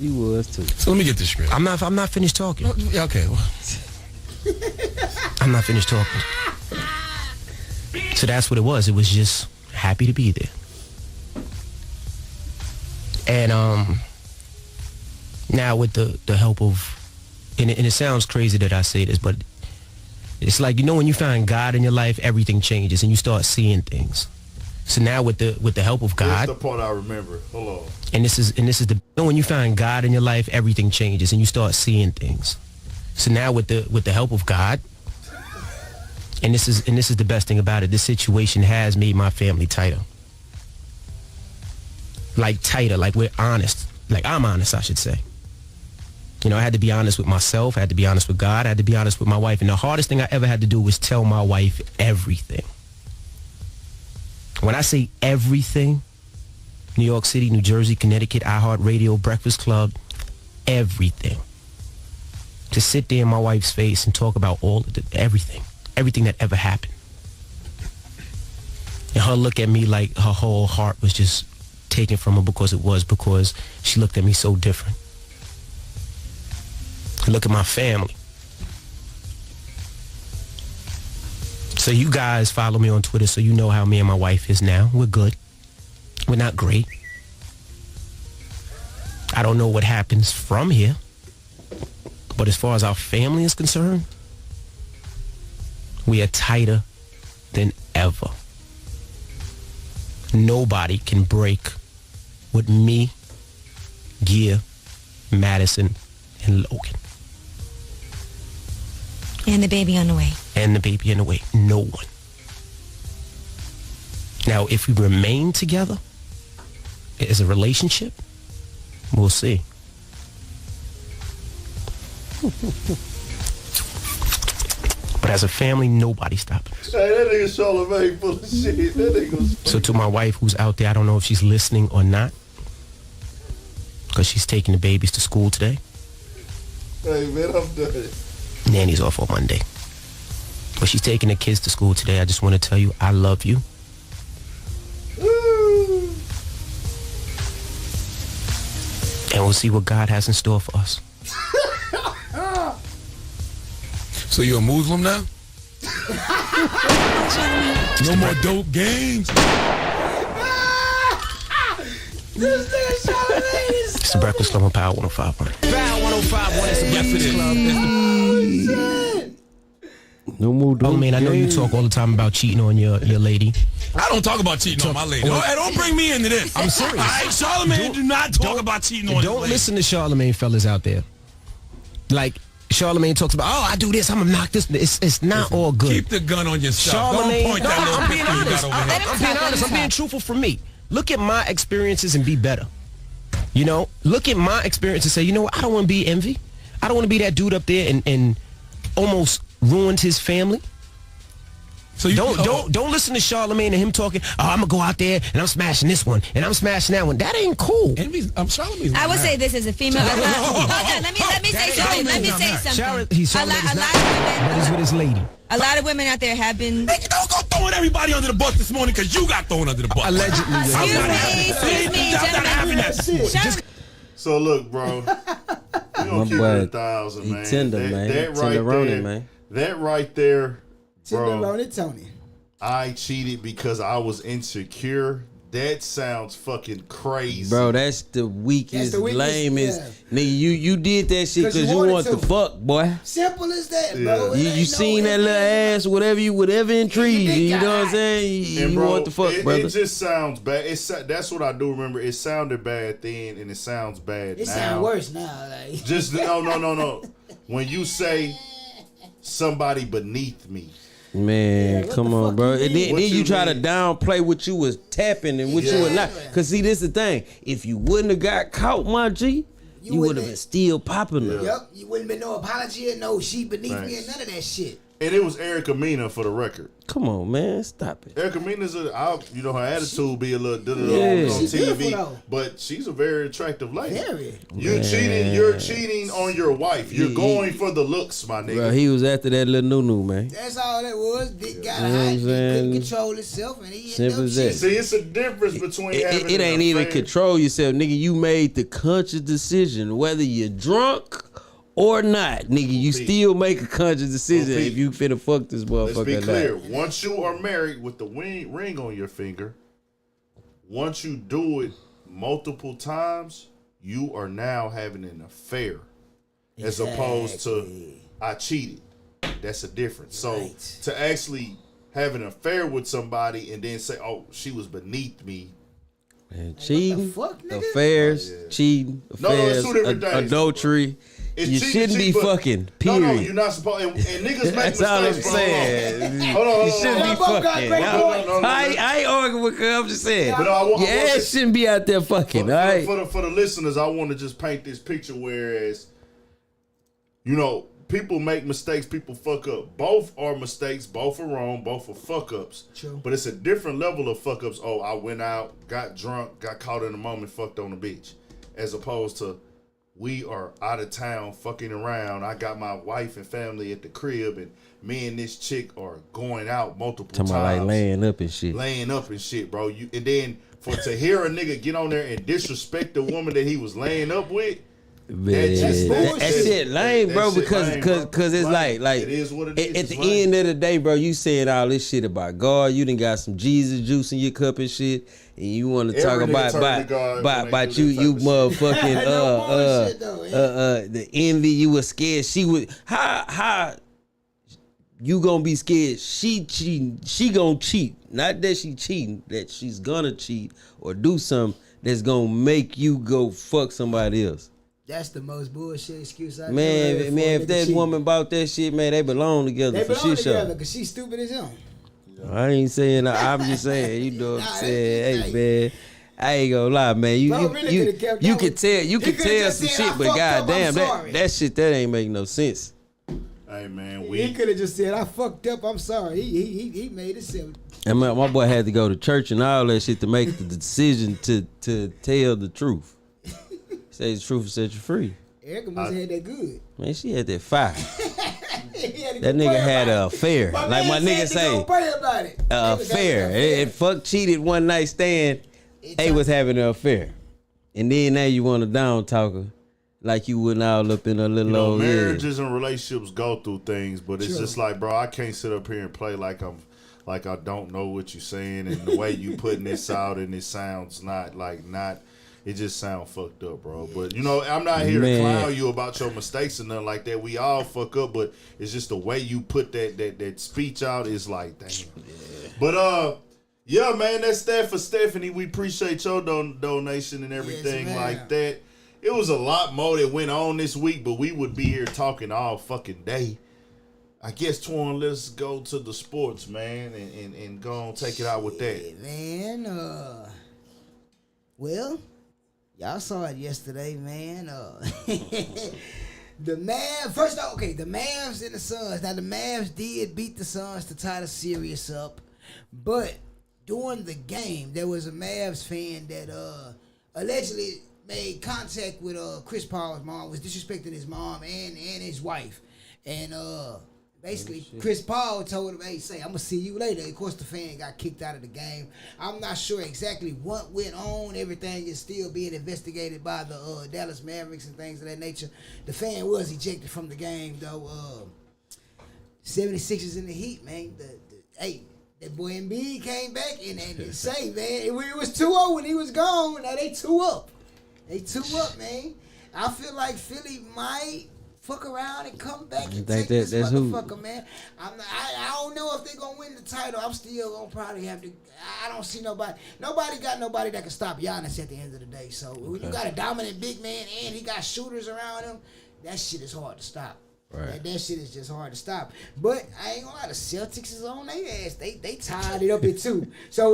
You was too. So let me get this straight. I'm not finished talking. Okay. Well. I'm not finished talking. So that's what it was. It was just happy to be there. And now with the help of, and it sounds crazy that I say this, but it's like, when you find God in your life, everything changes and you start seeing things. So now with the help of God, that's the part I remember. Hold on. And this is when you find God in your life, everything changes and you start seeing things. So now with the help of God, and this is the best thing about it, this situation has made my family tighter. Like tighter, like we're honest. Like I'm honest, I should say. I had to be honest with myself, I had to be honest with God, I had to be honest with my wife. And the hardest thing I ever had to do was tell my wife everything. When I say everything, New York City, New Jersey, Connecticut, iHeartRadio, Breakfast Club, everything. To sit there in my wife's face and talk about everything that ever happened. And her look at me like her whole heart was just taken from her because she looked at me so different. Look at my family. So you guys follow me on Twitter so you know how me and my wife is now. We're good. We're not great. I don't know what happens from here. But as far as our family is concerned, we are tighter than ever. Nobody can break with me, Gia, Madison, and Logan. And the baby on the way. No one. Now, if we remain together as a relationship, we'll see. But as a family, nobody stopping us. Hey, that nigga Charlemagne full of shit. That nigga was... So to my wife who's out there, I don't know if she's listening or not, because she's taking the babies to school today. Hey, man, I'm done. Nanny's off on Monday. But she's taking the kids to school today. I just want to tell you, I love you. And we'll see what God has in store for us. So you a Muslim now? No more dope games. This nigga Charlamagne is It's the Breakfast Club on Power 105.1. Power 105.1 is the Breakfast Club. No more dope. Oh man, I know you talk all the time about cheating on your lady. I don't talk about cheating on my lady. Don't bring me into this. I'm serious. All right, Charlamagne, do not talk about cheating on his Don't lady. listen to Charlamagne, fellas out there. Like Charlamagne talks about, I do this, I'm gonna knock this. It's not all good. Keep the gun on yourself. Charlamagne, Don't point that little I'm being pistol you honest. got over here. I'm being honest. I'm being truthful for me. Look at my experiences and be better. You know, look at my experience and say, you know what? I don't want to be envy. I don't want to be that dude up there and almost ruined his family. So you don't listen to Charlamagne and him talking. Oh, I'm gonna go out there and I'm smashing this one and I'm smashing that one. That ain't cool. Charlamagne's I would say this as a female. Let me say something. Let me say something. He's A lot of women. but he's with his lady. A lot of women out there have been. Nigga, don't go throwing everybody under the bus this morning because you got thrown under the bus. Allegedly. Excuse me, gentlemen. So look, bro, we gonna keep it 1,000, man. He tender, man. That right Tenderoni, there, man. That right there, bro. Tenderoni Tony. I cheated because I was insecure. That sounds fucking crazy, Bro, that's the weakest, lamest. Yeah. Nigga, you did that shit because you want to fuck, boy. Simple as that, bro. You seen that little ass, whatever intrigued you. You know what I'm saying? And You bro, want to fuck, brother. It just sounds bad. That's what I do remember. It sounded bad then, and it sounds bad now. It sounds worse now. Like. Just no. When you say somebody beneath me. Man, come on, bro. And then you try to downplay what you was tapping and what you were not. Because, see, this is the thing. If you wouldn't have got caught, my G, you would have been still popular. Yep. You wouldn't been no apology or no she beneath me and none of that shit. And it was Erica Mena for the record. Come on, man. Stop it. Erica Mena's her attitude be a little on TV, but she's a very attractive lady. Very. You're cheating on your wife. You're going for the looks, my nigga. Bro, he was after that little nunu, man. That's all that was. Big guy, You know what I'm he couldn't saying? control himself, and he Simple ended as up that. cheating. See, it's a difference between having it an ain't even affair. control yourself, nigga. You made the conscious decision, whether you're drunk or not, nigga. You still make a conscious decision if you finna fuck this motherfucker. Let's be or clear. not. Once you are married with the ring on your finger, once you do it multiple times, you are now having an affair, as opposed to I cheated. That's a difference. So to actually have an affair with somebody and then say, "Oh, she was beneath me." Man, cheating, fuck, nigga? affairs, cheating, affairs, it's two different things, adultery. It's You cheating, shouldn't be but- fucking. Period. No, you're not supposed. And niggas make That's mistakes. all I'm bro. saying. Hold on. You shouldn't be fucking. No. I ain't arguing with her. I'm just saying. But I want Your ass shouldn't be out there fucking. All right. For the listeners, I want to just paint this picture. Whereas, people make mistakes, people fuck up. Both are mistakes, both are wrong, both are fuck ups. True. But it's a different level of fuck ups. Oh, I went out, got drunk, got caught in the moment, fucked on the beach. As opposed to, we are out of town fucking around. I got my wife and family at the crib, and me and this chick are going out multiple times. Talking about like laying up and shit. Laying up and shit, bro. And then to hear a nigga get on there and disrespect the woman that he was laying up with. Man, that shit lame, bro. Because it's like it is what it is. At the end of the day, bro, you saying all this shit about God. You done got some Jesus juice in your cup and shit, and you want to talk about you motherfucking the envy. You was scared. She would how you gonna be scared? She cheating. She gonna cheat. Not that she cheating. That she's gonna cheat or do something that's gonna make you go fuck somebody else. That's the most bullshit excuse I've Man, ever heard. if that woman bought that shit, man, they belong together. They for belong shit together show. because she's stupid as hell. I ain't saying. I'm just saying. You know what I'm saying? Hey, man, I ain't gonna lie, man. You can tell some shit, but goddamn, that shit that ain't make no sense. Hey man, he could have just said, "I fucked up. I'm sorry." He made it simple. And my boy had to go to church and all that shit to make the decision to tell the truth. Say the truth will set you free. Erica must have had that good. Man, she had that fire. That nigga had an affair. Like my nigga say, affair. And fuck cheated one night stand. They was having an affair. And then now you want to down talk her. like you went all up in a little old marriages and relationships go through things, but it's just like, bro, I can't sit up here and play like I don't know what you're saying, and the way you putting this out, and it sounds not. It just sound fucked up, bro. But I'm not here to clown you about your mistakes and nothing like that. We all fuck up, but it's just the way you put that speech out is like, damn. Yeah. But yeah, man, that's that for Stephanie. We appreciate your donation and everything like that. It was a lot more that went on this week, but we would be here talking all fucking day. I guess, Twan, let's go to the sports, man, and go on take it out with that. Man, well, y'all saw it yesterday, man. The Mavs, the Mavs and the Suns. Now, the Mavs did beat the Suns to tie the series up, but during the game, there was a Mavs fan that allegedly made contact with Chris Paul's mom, was disrespecting his mom and his wife. And basically, Chris Paul told him, hey, I'm going to see you later. Of course, the fan got kicked out of the game. I'm not sure exactly what went on. Everything is still being investigated by the Dallas Mavericks and things of that nature. The fan was ejected from the game, though. 76ers in the Heat, man. That boy Embiid came back and say, man, it was 2-0 when he was gone. Now they 2 up. They 2 up, man. I feel like Philly might fuck around and come back and take this motherfucker, man. I don't know if they're gonna win the title. I'm still gonna probably have to. I don't see nobody. Nobody got nobody that can stop Giannis at the end of the day. So when you got a dominant big man and he got shooters around him, that shit is hard to stop. Right. That shit is just hard to stop. But I ain't gonna lie, the Celtics is on their ass. They tied it up at 2. So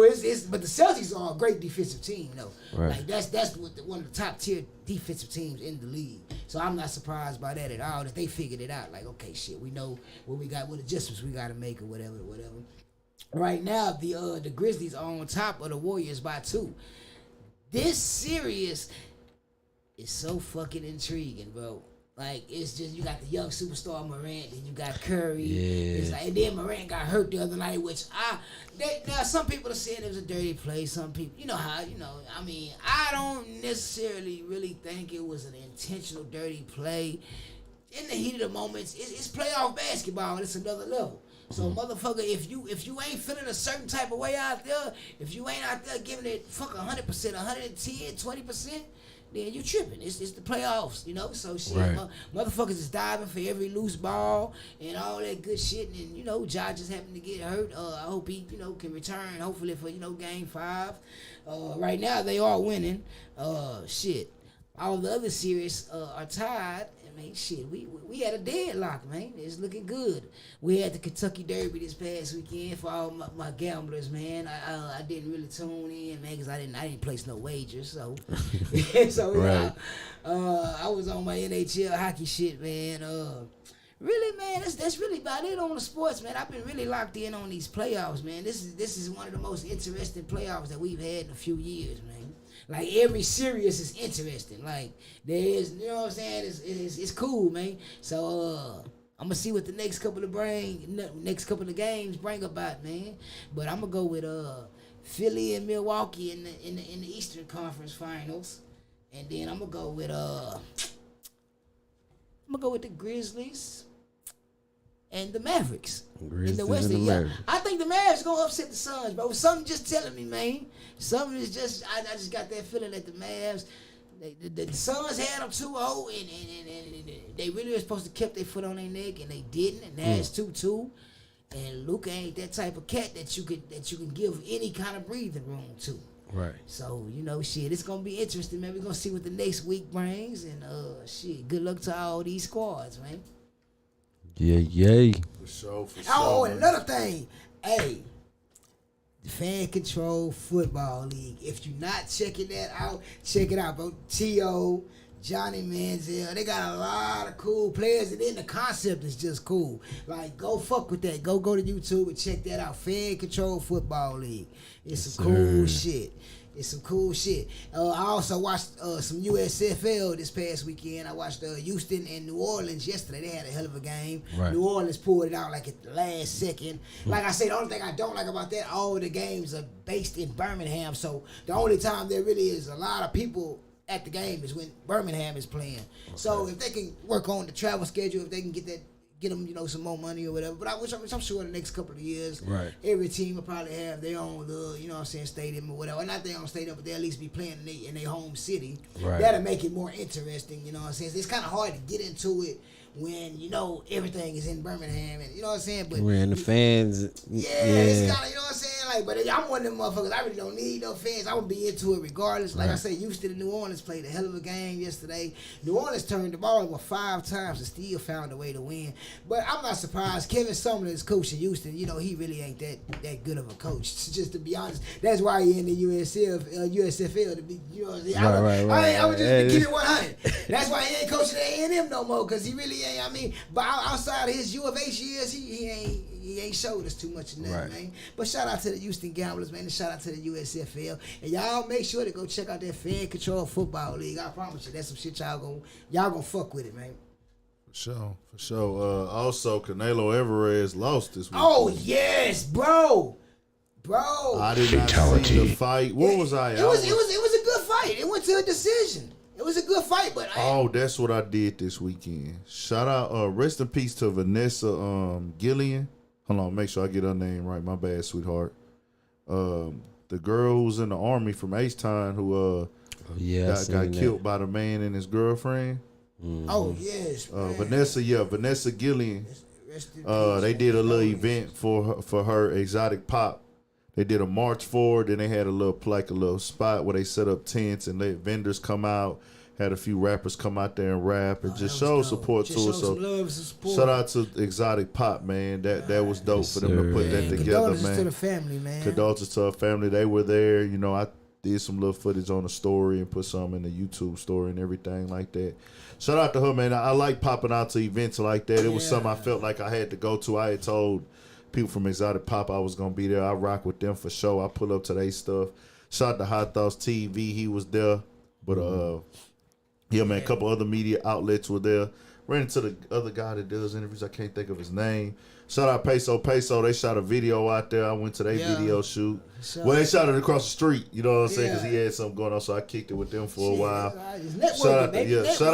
but the Celtics are a great defensive team though. Right. Like that's one of the top tier defensive teams in the league. So I'm not surprised by that at all. That they figured it out. Like, okay, shit, we know what we got, what adjustments we gotta make or whatever. Right now, the Grizzlies are on top of the Warriors by 2. This series is so fucking intriguing, bro. Like, it's just, you got the young superstar Morant, and you got Curry. Yeah. It's like, and then Morant got hurt the other night, which now some people are saying it was a dirty play. Some people, I don't necessarily really think it was an intentional dirty play. In the heat of the moments, it's playoff basketball, and it's another level. So, motherfucker, if you ain't feeling a certain type of way out there, if you ain't out there giving it 100%, 110, 20%, then you tripping. It's the playoffs, So shit, motherfuckers is diving for every loose ball and all that good shit. And Ja just happened to get hurt. I hope he can return. Hopefully for Game 5. Right now they are winning. Shit, all the other series are tied. I mean, shit, we had a deadlock, man. It's looking good. We had the Kentucky Derby this past weekend for all my gamblers, man. I didn't really tune in, man, because I didn't place no wagers, so I was on my NHL hockey shit, man. Really, man, that's really about it on the sports, man. I've been really locked in on these playoffs, man. This is one of the most interesting playoffs that we've had in a few years, man. Like, every series is interesting. Like, there is, you know what I'm saying? It's cool, man. So, I'm gonna see what the next couple of games bring about, man. But I'm gonna go with Philly and Milwaukee in the Eastern Conference Finals, and then I'm gonna go with the Grizzlies and the Mavericks in the West. I think the Mavs gonna upset the Suns, bro. Something just telling me, man. Something is just, I just got that feeling that the Mavs, the Suns had them 2-0, and they really were supposed to keep their foot on their neck, and they didn't, and now it's 2-2. And Luka ain't that type of cat that you can give any kind of breathing room to. Right. So, shit, it's gonna be interesting, man. We're gonna see what the next week brings, and shit, good luck to all these squads, man. Yeah. For sure. Oh, and another thing, hey, the Fan Control Football League. If you're not checking that out, check it out, bro. T.O., Johnny Manziel, they got a lot of cool players, and then the concept is just cool. Like, go fuck with that. Go to YouTube and check that out. Fan Control Football League. It's some cool shit. It's some cool shit. I also watched some USFL this past weekend. I watched Houston and New Orleans yesterday. They had a hell of a game. Right. New Orleans pulled it out like at the last second. Like I said, the only thing I don't like about that, all the games are based in Birmingham. So the only time there really is a lot of people at the game is when Birmingham is playing. Okay. So if they can work on the travel schedule, if they can get them, some more money or whatever. But I'm sure in the next couple of years, every team will probably have their own little, stadium or whatever. Not their own stadium, but they'll at least be playing in their home city. Right. That'll make it more interesting, It's kind of hard to get into it when, everything is in Birmingham and, But when the fans. It's kind of, Like, but I'm one of them motherfuckers. I really don't need no fans. I'm gonna be into it regardless. Like I said, Houston and New Orleans played a hell of a game yesterday. New Orleans turned the ball over 5 times and still found a way to win. But I'm not surprised. Kevin Sumner is coaching Houston. He really ain't that good of a coach. Just to be honest, that's why he in the USFL to be. I was just keep it 100. That's why he ain't coaching at A&M no more because he really ain't. But outside of his U of H years, he ain't showed us too much of nothing, man. But shout out to the Houston Gamblers, man, and shout out to the USFL. And y'all make sure to go check out that Fan Control Football League. I promise you, that's some shit y'all gonna fuck with it, man. For sure. Also, Canelo Alvarez lost this week. Oh yes, bro. I did not see the fight. What was I? It was a good fight. It went to a decision. It was a good fight, but that's what I did this weekend. Shout out, rest in peace to Vanessa Gillian. Hold on, make sure I get her name right. My bad, sweetheart. The girl who was in the army from H-Town who got killed by the man and his girlfriend. Mm-hmm. Oh yes, Vanessa Gillian. They did a little event for her exotic pop. They did a march forward, then they had a little spot where they set up tents and let vendors come out. Had a few rappers come out there and rap and just show support to us. So shout out to Exotic Pop, man. That was dope for them to put that together, man. Condolences to the family, man. Condolences to her family. They were there. I did some little footage on the story and put some in the YouTube story and everything like that. Shout out to her, man. I like popping out to events like that. It was something I felt like I had to go to. I had told people from Exotic Pop I was gonna be there. I rock with them for sure. I pull up to their stuff. Shout out to Hot Thoughts TV. He was there, but man, a couple other media outlets were there. Ran into the other guy that does interviews. I can't think of his name. Shout out Peso. They shot a video out there. I went to their video shoot. They shot it across the street. You know what I'm saying? Because he had something going on, so I kicked it with them for a while. Shout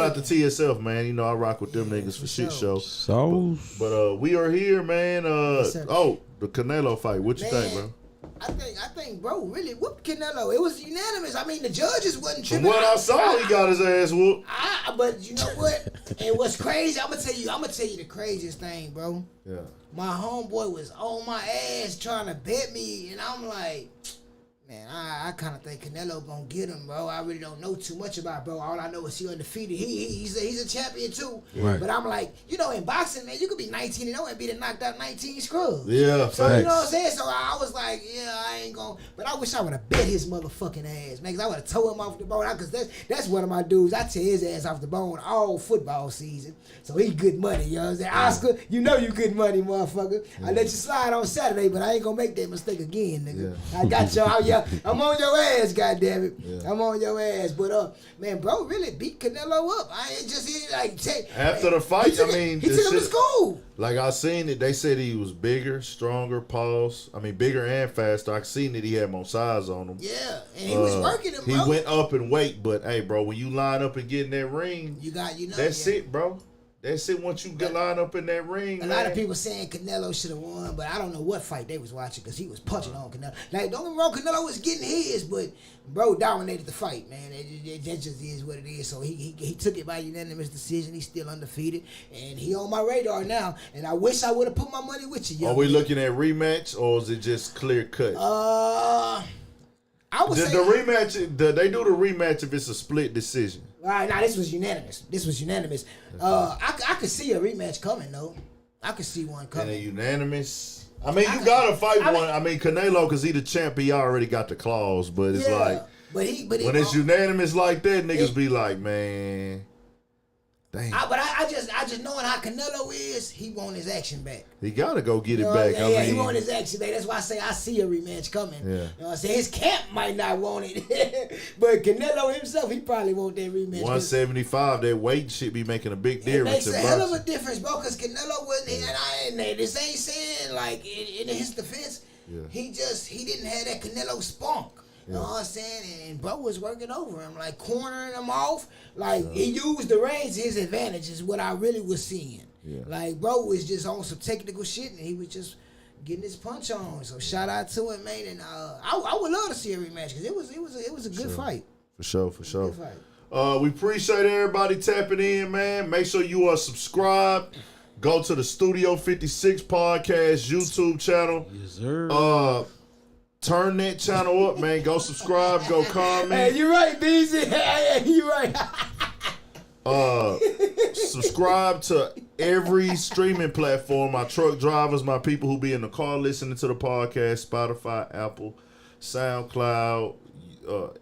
out to TSF, man. I rock with them niggas for shit show. But we are here, man. The Canelo fight. What you think, bro? I think, bro, really whooped Canelo. It was unanimous. The judges wasn't tripping. From what I saw, he got his ass whooped. But you know what? It was crazy. I'm gonna tell you the craziest thing, bro. Yeah. My homeboy was on my ass trying to bet me, and I'm like, man, I kind of think Canelo gonna get him, bro. I really don't know too much about it, bro. All I know is he undefeated. He's a champion too. Right. But I'm like, in boxing, man, you could be 19-0 and be the knocked out 19 scrubs. Yeah. So you know what I'm saying? So I was like, I ain't gonna. But I wish I would have bet his motherfucking ass, man, because I would have tore him off the bone. Because that's one of my dudes. I tear his ass off the bone all football season. So he good money, you know what I'm saying? Oscar, you good money, motherfucker. Yeah. I let you slide on Saturday, but I ain't gonna make that mistake again, nigga. Yeah. I got y'all. I'm on your ass, goddammit. Yeah. I'm on your ass. But man, bro really beat Canelo up. I ain't just after the fight, he took him to school. Like I seen it, they said he was bigger, stronger, bigger and faster. I seen that he had more size on him. Yeah, and he was working him, bro. He went up in weight, but hey, bro, when you line up and get in that ring, that's it, bro. That's it. Once you get lined up in that ring, a lot of people saying Canelo should have won, but I don't know what fight they was watching because he was punching on Canelo. Like, don't get me wrong, Canelo was getting his, but bro dominated the fight, man. That just is what it is. So he took it by unanimous decision. He's still undefeated, and he on my radar now. And I wish I would have put my money with you. Are we looking at rematch or is it just clear cut? I would say the rematch. They do the rematch if it's a split decision. All right, now this was unanimous. I could see a rematch coming though. I could see one coming. And a unanimous. You gotta fight one. Canelo, because he the champ, he already got the clause. But it's when it's unanimous like that, niggas be like, man. Damn. But I just knowing how Canelo is, he want his action back. He gotta go get it back. He want his action back. That's why I say I see a rematch coming. Yeah. You know what I'm saying? His camp might not want it, but Canelo himself, he probably want that rematch. 175, that weight should be making a big difference. It makes a hell of a difference, bro. Because Canelo wasn't. And this ain't saying like in his defense. Yeah. He didn't have that Canelo spunk. You know what I'm saying? And bro was working over him, like cornering him off. Like he used the range to his advantage is what I really was seeing. Yeah. Like bro was just on some technical shit and he was just getting his punch on. So shout out to him, man. And I would love to see a rematch because it was a good fight. For sure. Good fight. We appreciate everybody tapping in, man. Make sure you are subscribed. Go to the Studio 56 Podcast YouTube channel. Yes, sir. Turn that channel up, man. Go subscribe. Go comment. Hey, you right, BZ. Hey, you right. Subscribe to every streaming platform. My truck drivers, my people who be in the car listening to the podcast, Spotify, Apple, SoundCloud,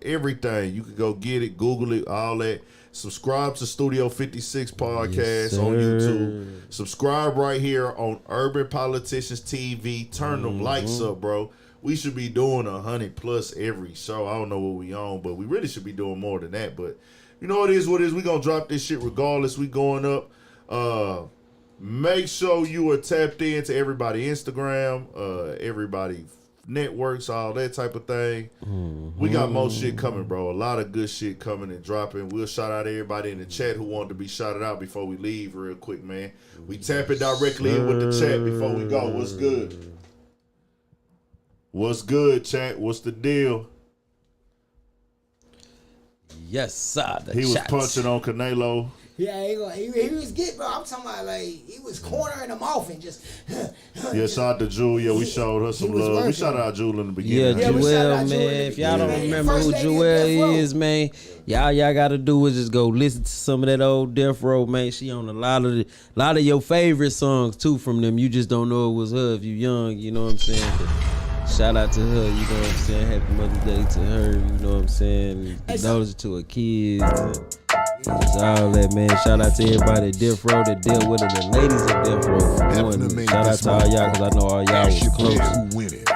everything. You can go get it, Google it, all that. Subscribe to Studio 56 Podcast on YouTube. Subscribe right here on Urban Politicians TV. Turn them lights up, bro. We should be doing 100+ every show. I don't know what we on, but we really should be doing more than that. But you know it is what it is. We gonna drop this shit regardless. We going up. Make sure you are tapped into everybody Instagram, everybody networks, all that type of thing. We got more shit coming, bro. A lot of good shit coming and dropping. We'll shout out everybody in the chat who wanted to be shouted out before we leave real quick, man. We tap it directly in with the chat before we go. What's good? What's good, chat? What's the deal? Yes, sir. He was punching on Canelo. Yeah, he was getting, bro. I'm talking about like he was cornering him off and just. Yeah, shout out to Jewel. Yeah, we showed her some love. We shouted out Jewel in the beginning. Yeah, Jewel, man. If y'all don't remember who Jewel is, man, y'all got to do is just go listen to some of that old Death Row, man. She on a lot of your favorite songs too from them. You just don't know it was her if you young. You know what I'm saying? But shout out to her, you know what I'm saying? Happy Mother's Day to her, you know what I'm saying? Condolences to her kids. Just all that, man. Shout out to everybody at Death Row that dealt with it. The ladies at Death Row. Shout out to all y'all, because I know all y'all was close. You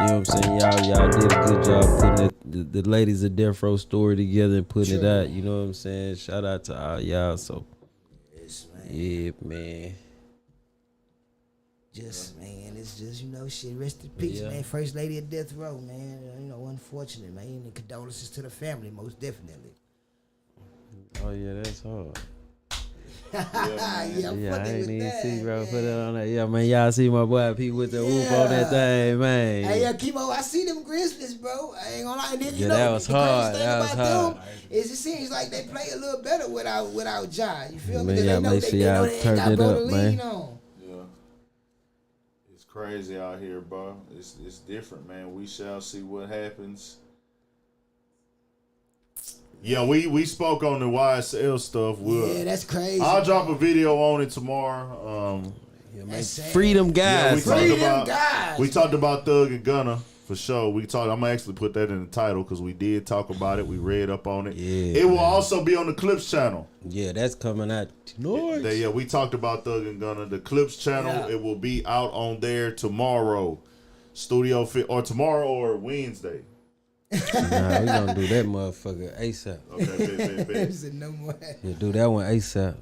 know what I'm saying? Y'all did a good job putting the ladies at Death Row story together and putting it out. You know what I'm saying? Shout out to all y'all. So, yeah, man. Just, man, it's just, you know, shit, rest in peace, man. First lady of Death Row, man. You know, unfortunate, man. And condolences to the family, most definitely. Oh, yeah, that's hard. I ain't even see, bro. Put it on that. Yeah, man, y'all see my boy P with the whoop on that thing, man. Hey, Kimo, I see them Grizzlies, bro. I ain't gonna lie. And then, you know, that was hard. That was hard. Is it seems like they play a little better without Ja. You feel me? Man, y'all make sure y'all turn it up, man. Crazy out here, bro. It's different, man. We shall see what happens. Yeah, we spoke on the YSL stuff. That's crazy. I'll drop a video on it tomorrow. Freedom guys. We talked about Thug and Gunna for sure. I'm gonna actually put that in the title because we did talk about it. We read up on it. Yeah, it will also be on the Clips channel. Yeah, that's coming out tonight. Yeah, we talked about Thug and Gunna. The Clips channel, it will be out on there tomorrow. Or tomorrow or Wednesday. Nah, we gonna do that motherfucker ASAP. Okay, bet. No more. Yeah, do that one ASAP.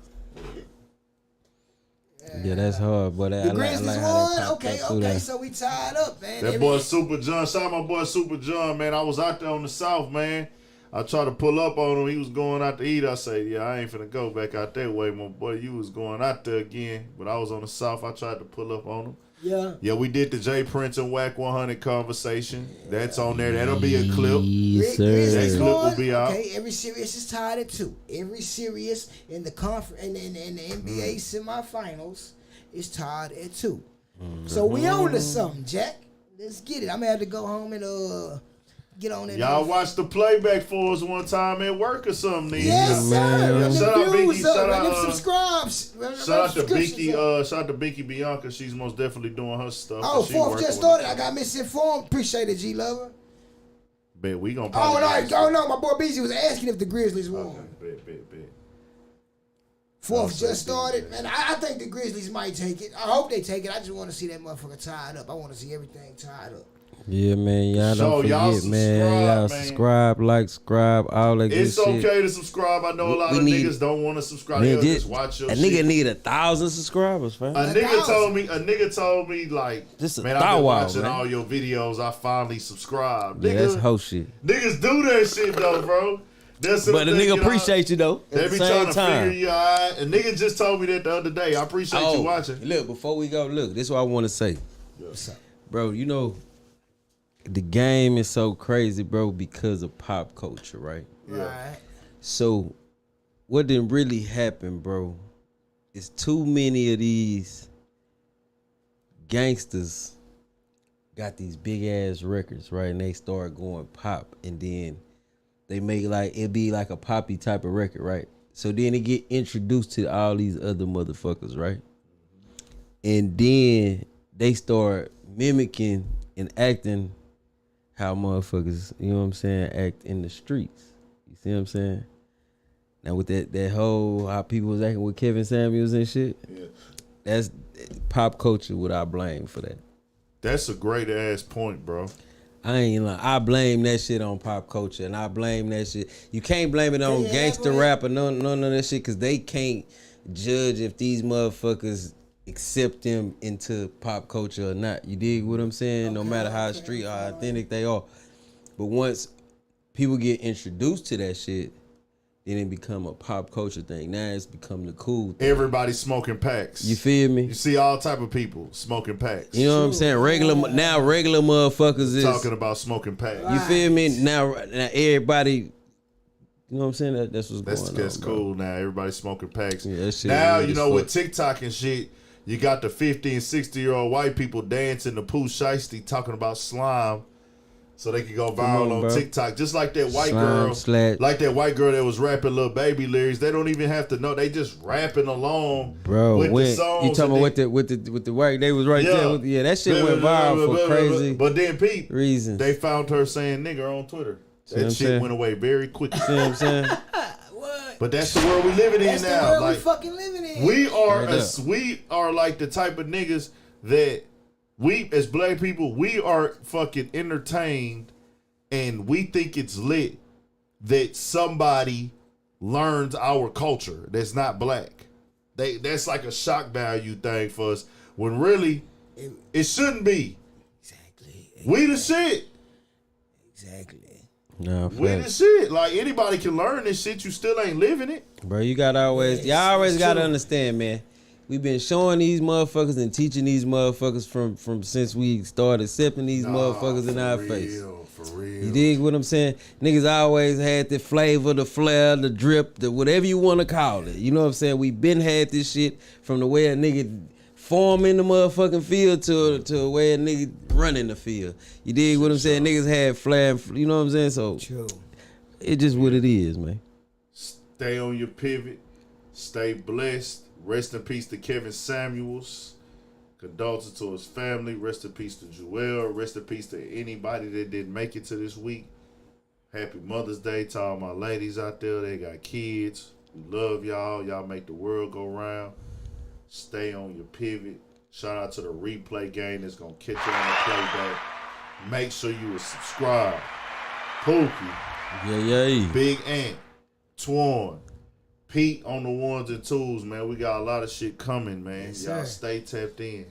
Yeah, that's hard, but the Grizzlies won. Okay, so we tied up, man. That boy Super John, shout out my boy Super John, man. I was out there on the South, man. I tried to pull up on him. He was going out to eat. I say, yeah, I ain't finna go back out that way, my boy. You was going out there again, but I was on the South. I tried to pull up on him. Yeah, we did the J Prince and Whack 100 conversation. That's on there. That'll be a clip. Yes, sir. That clip will be out. Okay, every series is tied at 2. Every series in the in the NBA semifinals is tied at 2. So we on to something, Jack. Let's get it. I'm gonna have to go home and get on it. Y'all watched the playback for us one time at work or something. Yes, sir. Shout out Binky. Shout out to Binky. Shout out to Binky Bianca. She's most definitely doing her stuff. Oh, 4th just started. I got misinformed. Appreciate it, G Lover. Bet we gonna. Oh no, my boy BZ was asking if the Grizzlies won. Bet. 4th just started, man. I think the Grizzlies might take it. I hope they take it. I just want to see that motherfucker tied up. I want to see everything tied up. Yeah, man. Y'all So, don't y'all forget, man. Y'all subscribe, like, subscribe, all that good shit. It's okay to subscribe. I know a lot of niggas don't want to subscribe. Man, They'll just watch your a shit. nigga need 1,000 subscribers, fam. A nigga told me like, man, I've been watching all your videos. I finally subscribed. Yeah, nigga, that's whole shit. Niggas do that shit though, bro. But the nigga appreciate you though. They be trying to figure you out. A nigga just told me that the other day. I appreciate you watching. Look, before we go, this is what I want to say. What's up? Bro, you know, the game is so crazy, bro, because of pop culture, right? Yeah. Right. So, what didn't really happen, bro, is too many of these gangsters got these big ass records, right? And they start going pop, and then they make it be like a poppy type of record, right? So then they get introduced to all these other motherfuckers, right? And then they start mimicking and acting how motherfuckers, you know what I'm saying, act in the streets. You see what I'm saying? Now with that whole how people was acting with Kevin Samuels and shit, that's pop culture what I blame for that. That's a great ass point, bro. I ain't lying. I blame that shit on pop culture, and I blame that shit. You can't blame it on gangster rap or none of that shit, because they can't judge if these motherfuckers accept them into pop culture or not. You dig what I'm saying? No matter how street or how authentic they are. But once people get introduced to that shit, then it become a pop culture thing. Now it's become the cool thing. Everybody smoking packs. You feel me? You see all type of people smoking packs. You know what I'm saying? Regular motherfuckers is talking about smoking packs. You feel me? Now everybody, you know what I'm saying? That's what's going on. That's cool now. Everybody smoking packs. Yeah, that shit now, is you know, with TikTok and shit, you got the 50 and 60-year-old white people dancing to Pooh Shiesty talking about slime so they could go viral on TikTok. Just like that white girl. Like that white girl that was rapping Lil Baby lyrics. They don't even have to know. They just rapping along with the songs. You talking about with the white, they was right there. That shit went viral for crazy But then Pete, reasons. They found her saying nigger on Twitter. That shit went away very quickly. See what I'm saying? But that's the world we living in now. That's the world we fucking living in. We are like the type of niggas that we as black people, we are fucking entertained, and we think it's lit that somebody learns our culture that's not black. That's like a shock value thing for us, when really it shouldn't be. Exactly. We the shit. Exactly. No, we the shit. Like, anybody can learn this shit. You still ain't living it, bro. Y'all always gotta understand, man. We've been showing these motherfuckers and teaching these motherfuckers from since we started accepting these motherfuckers in our face. For real. You dig what I'm saying? Niggas always had the flavor, the flair, the drip, the whatever you want to call it. You know what I'm saying? We been had this shit from the way a nigga form in the motherfucking field to where a nigga run in the field. You dig what I'm saying? Niggas had flair, you know what I'm saying? So it just what it is, man. Stay on your pivot. Stay blessed. Rest in peace to Kevin Samuels. Condolences to his family. Rest in peace to Joel. Rest in peace to anybody that didn't make it to this week. Happy Mother's Day to all my ladies out there. They got kids. We love y'all. Y'all make the world go round. Stay on your pivot. Shout out to the replay game that's going to catch you on the playback. Make sure you subscribe. Pookie. Yeah. Big Ant. Twan. Pete on the ones and twos, man. We got a lot of shit coming, man. Yes, y'all sir. stay tapped in.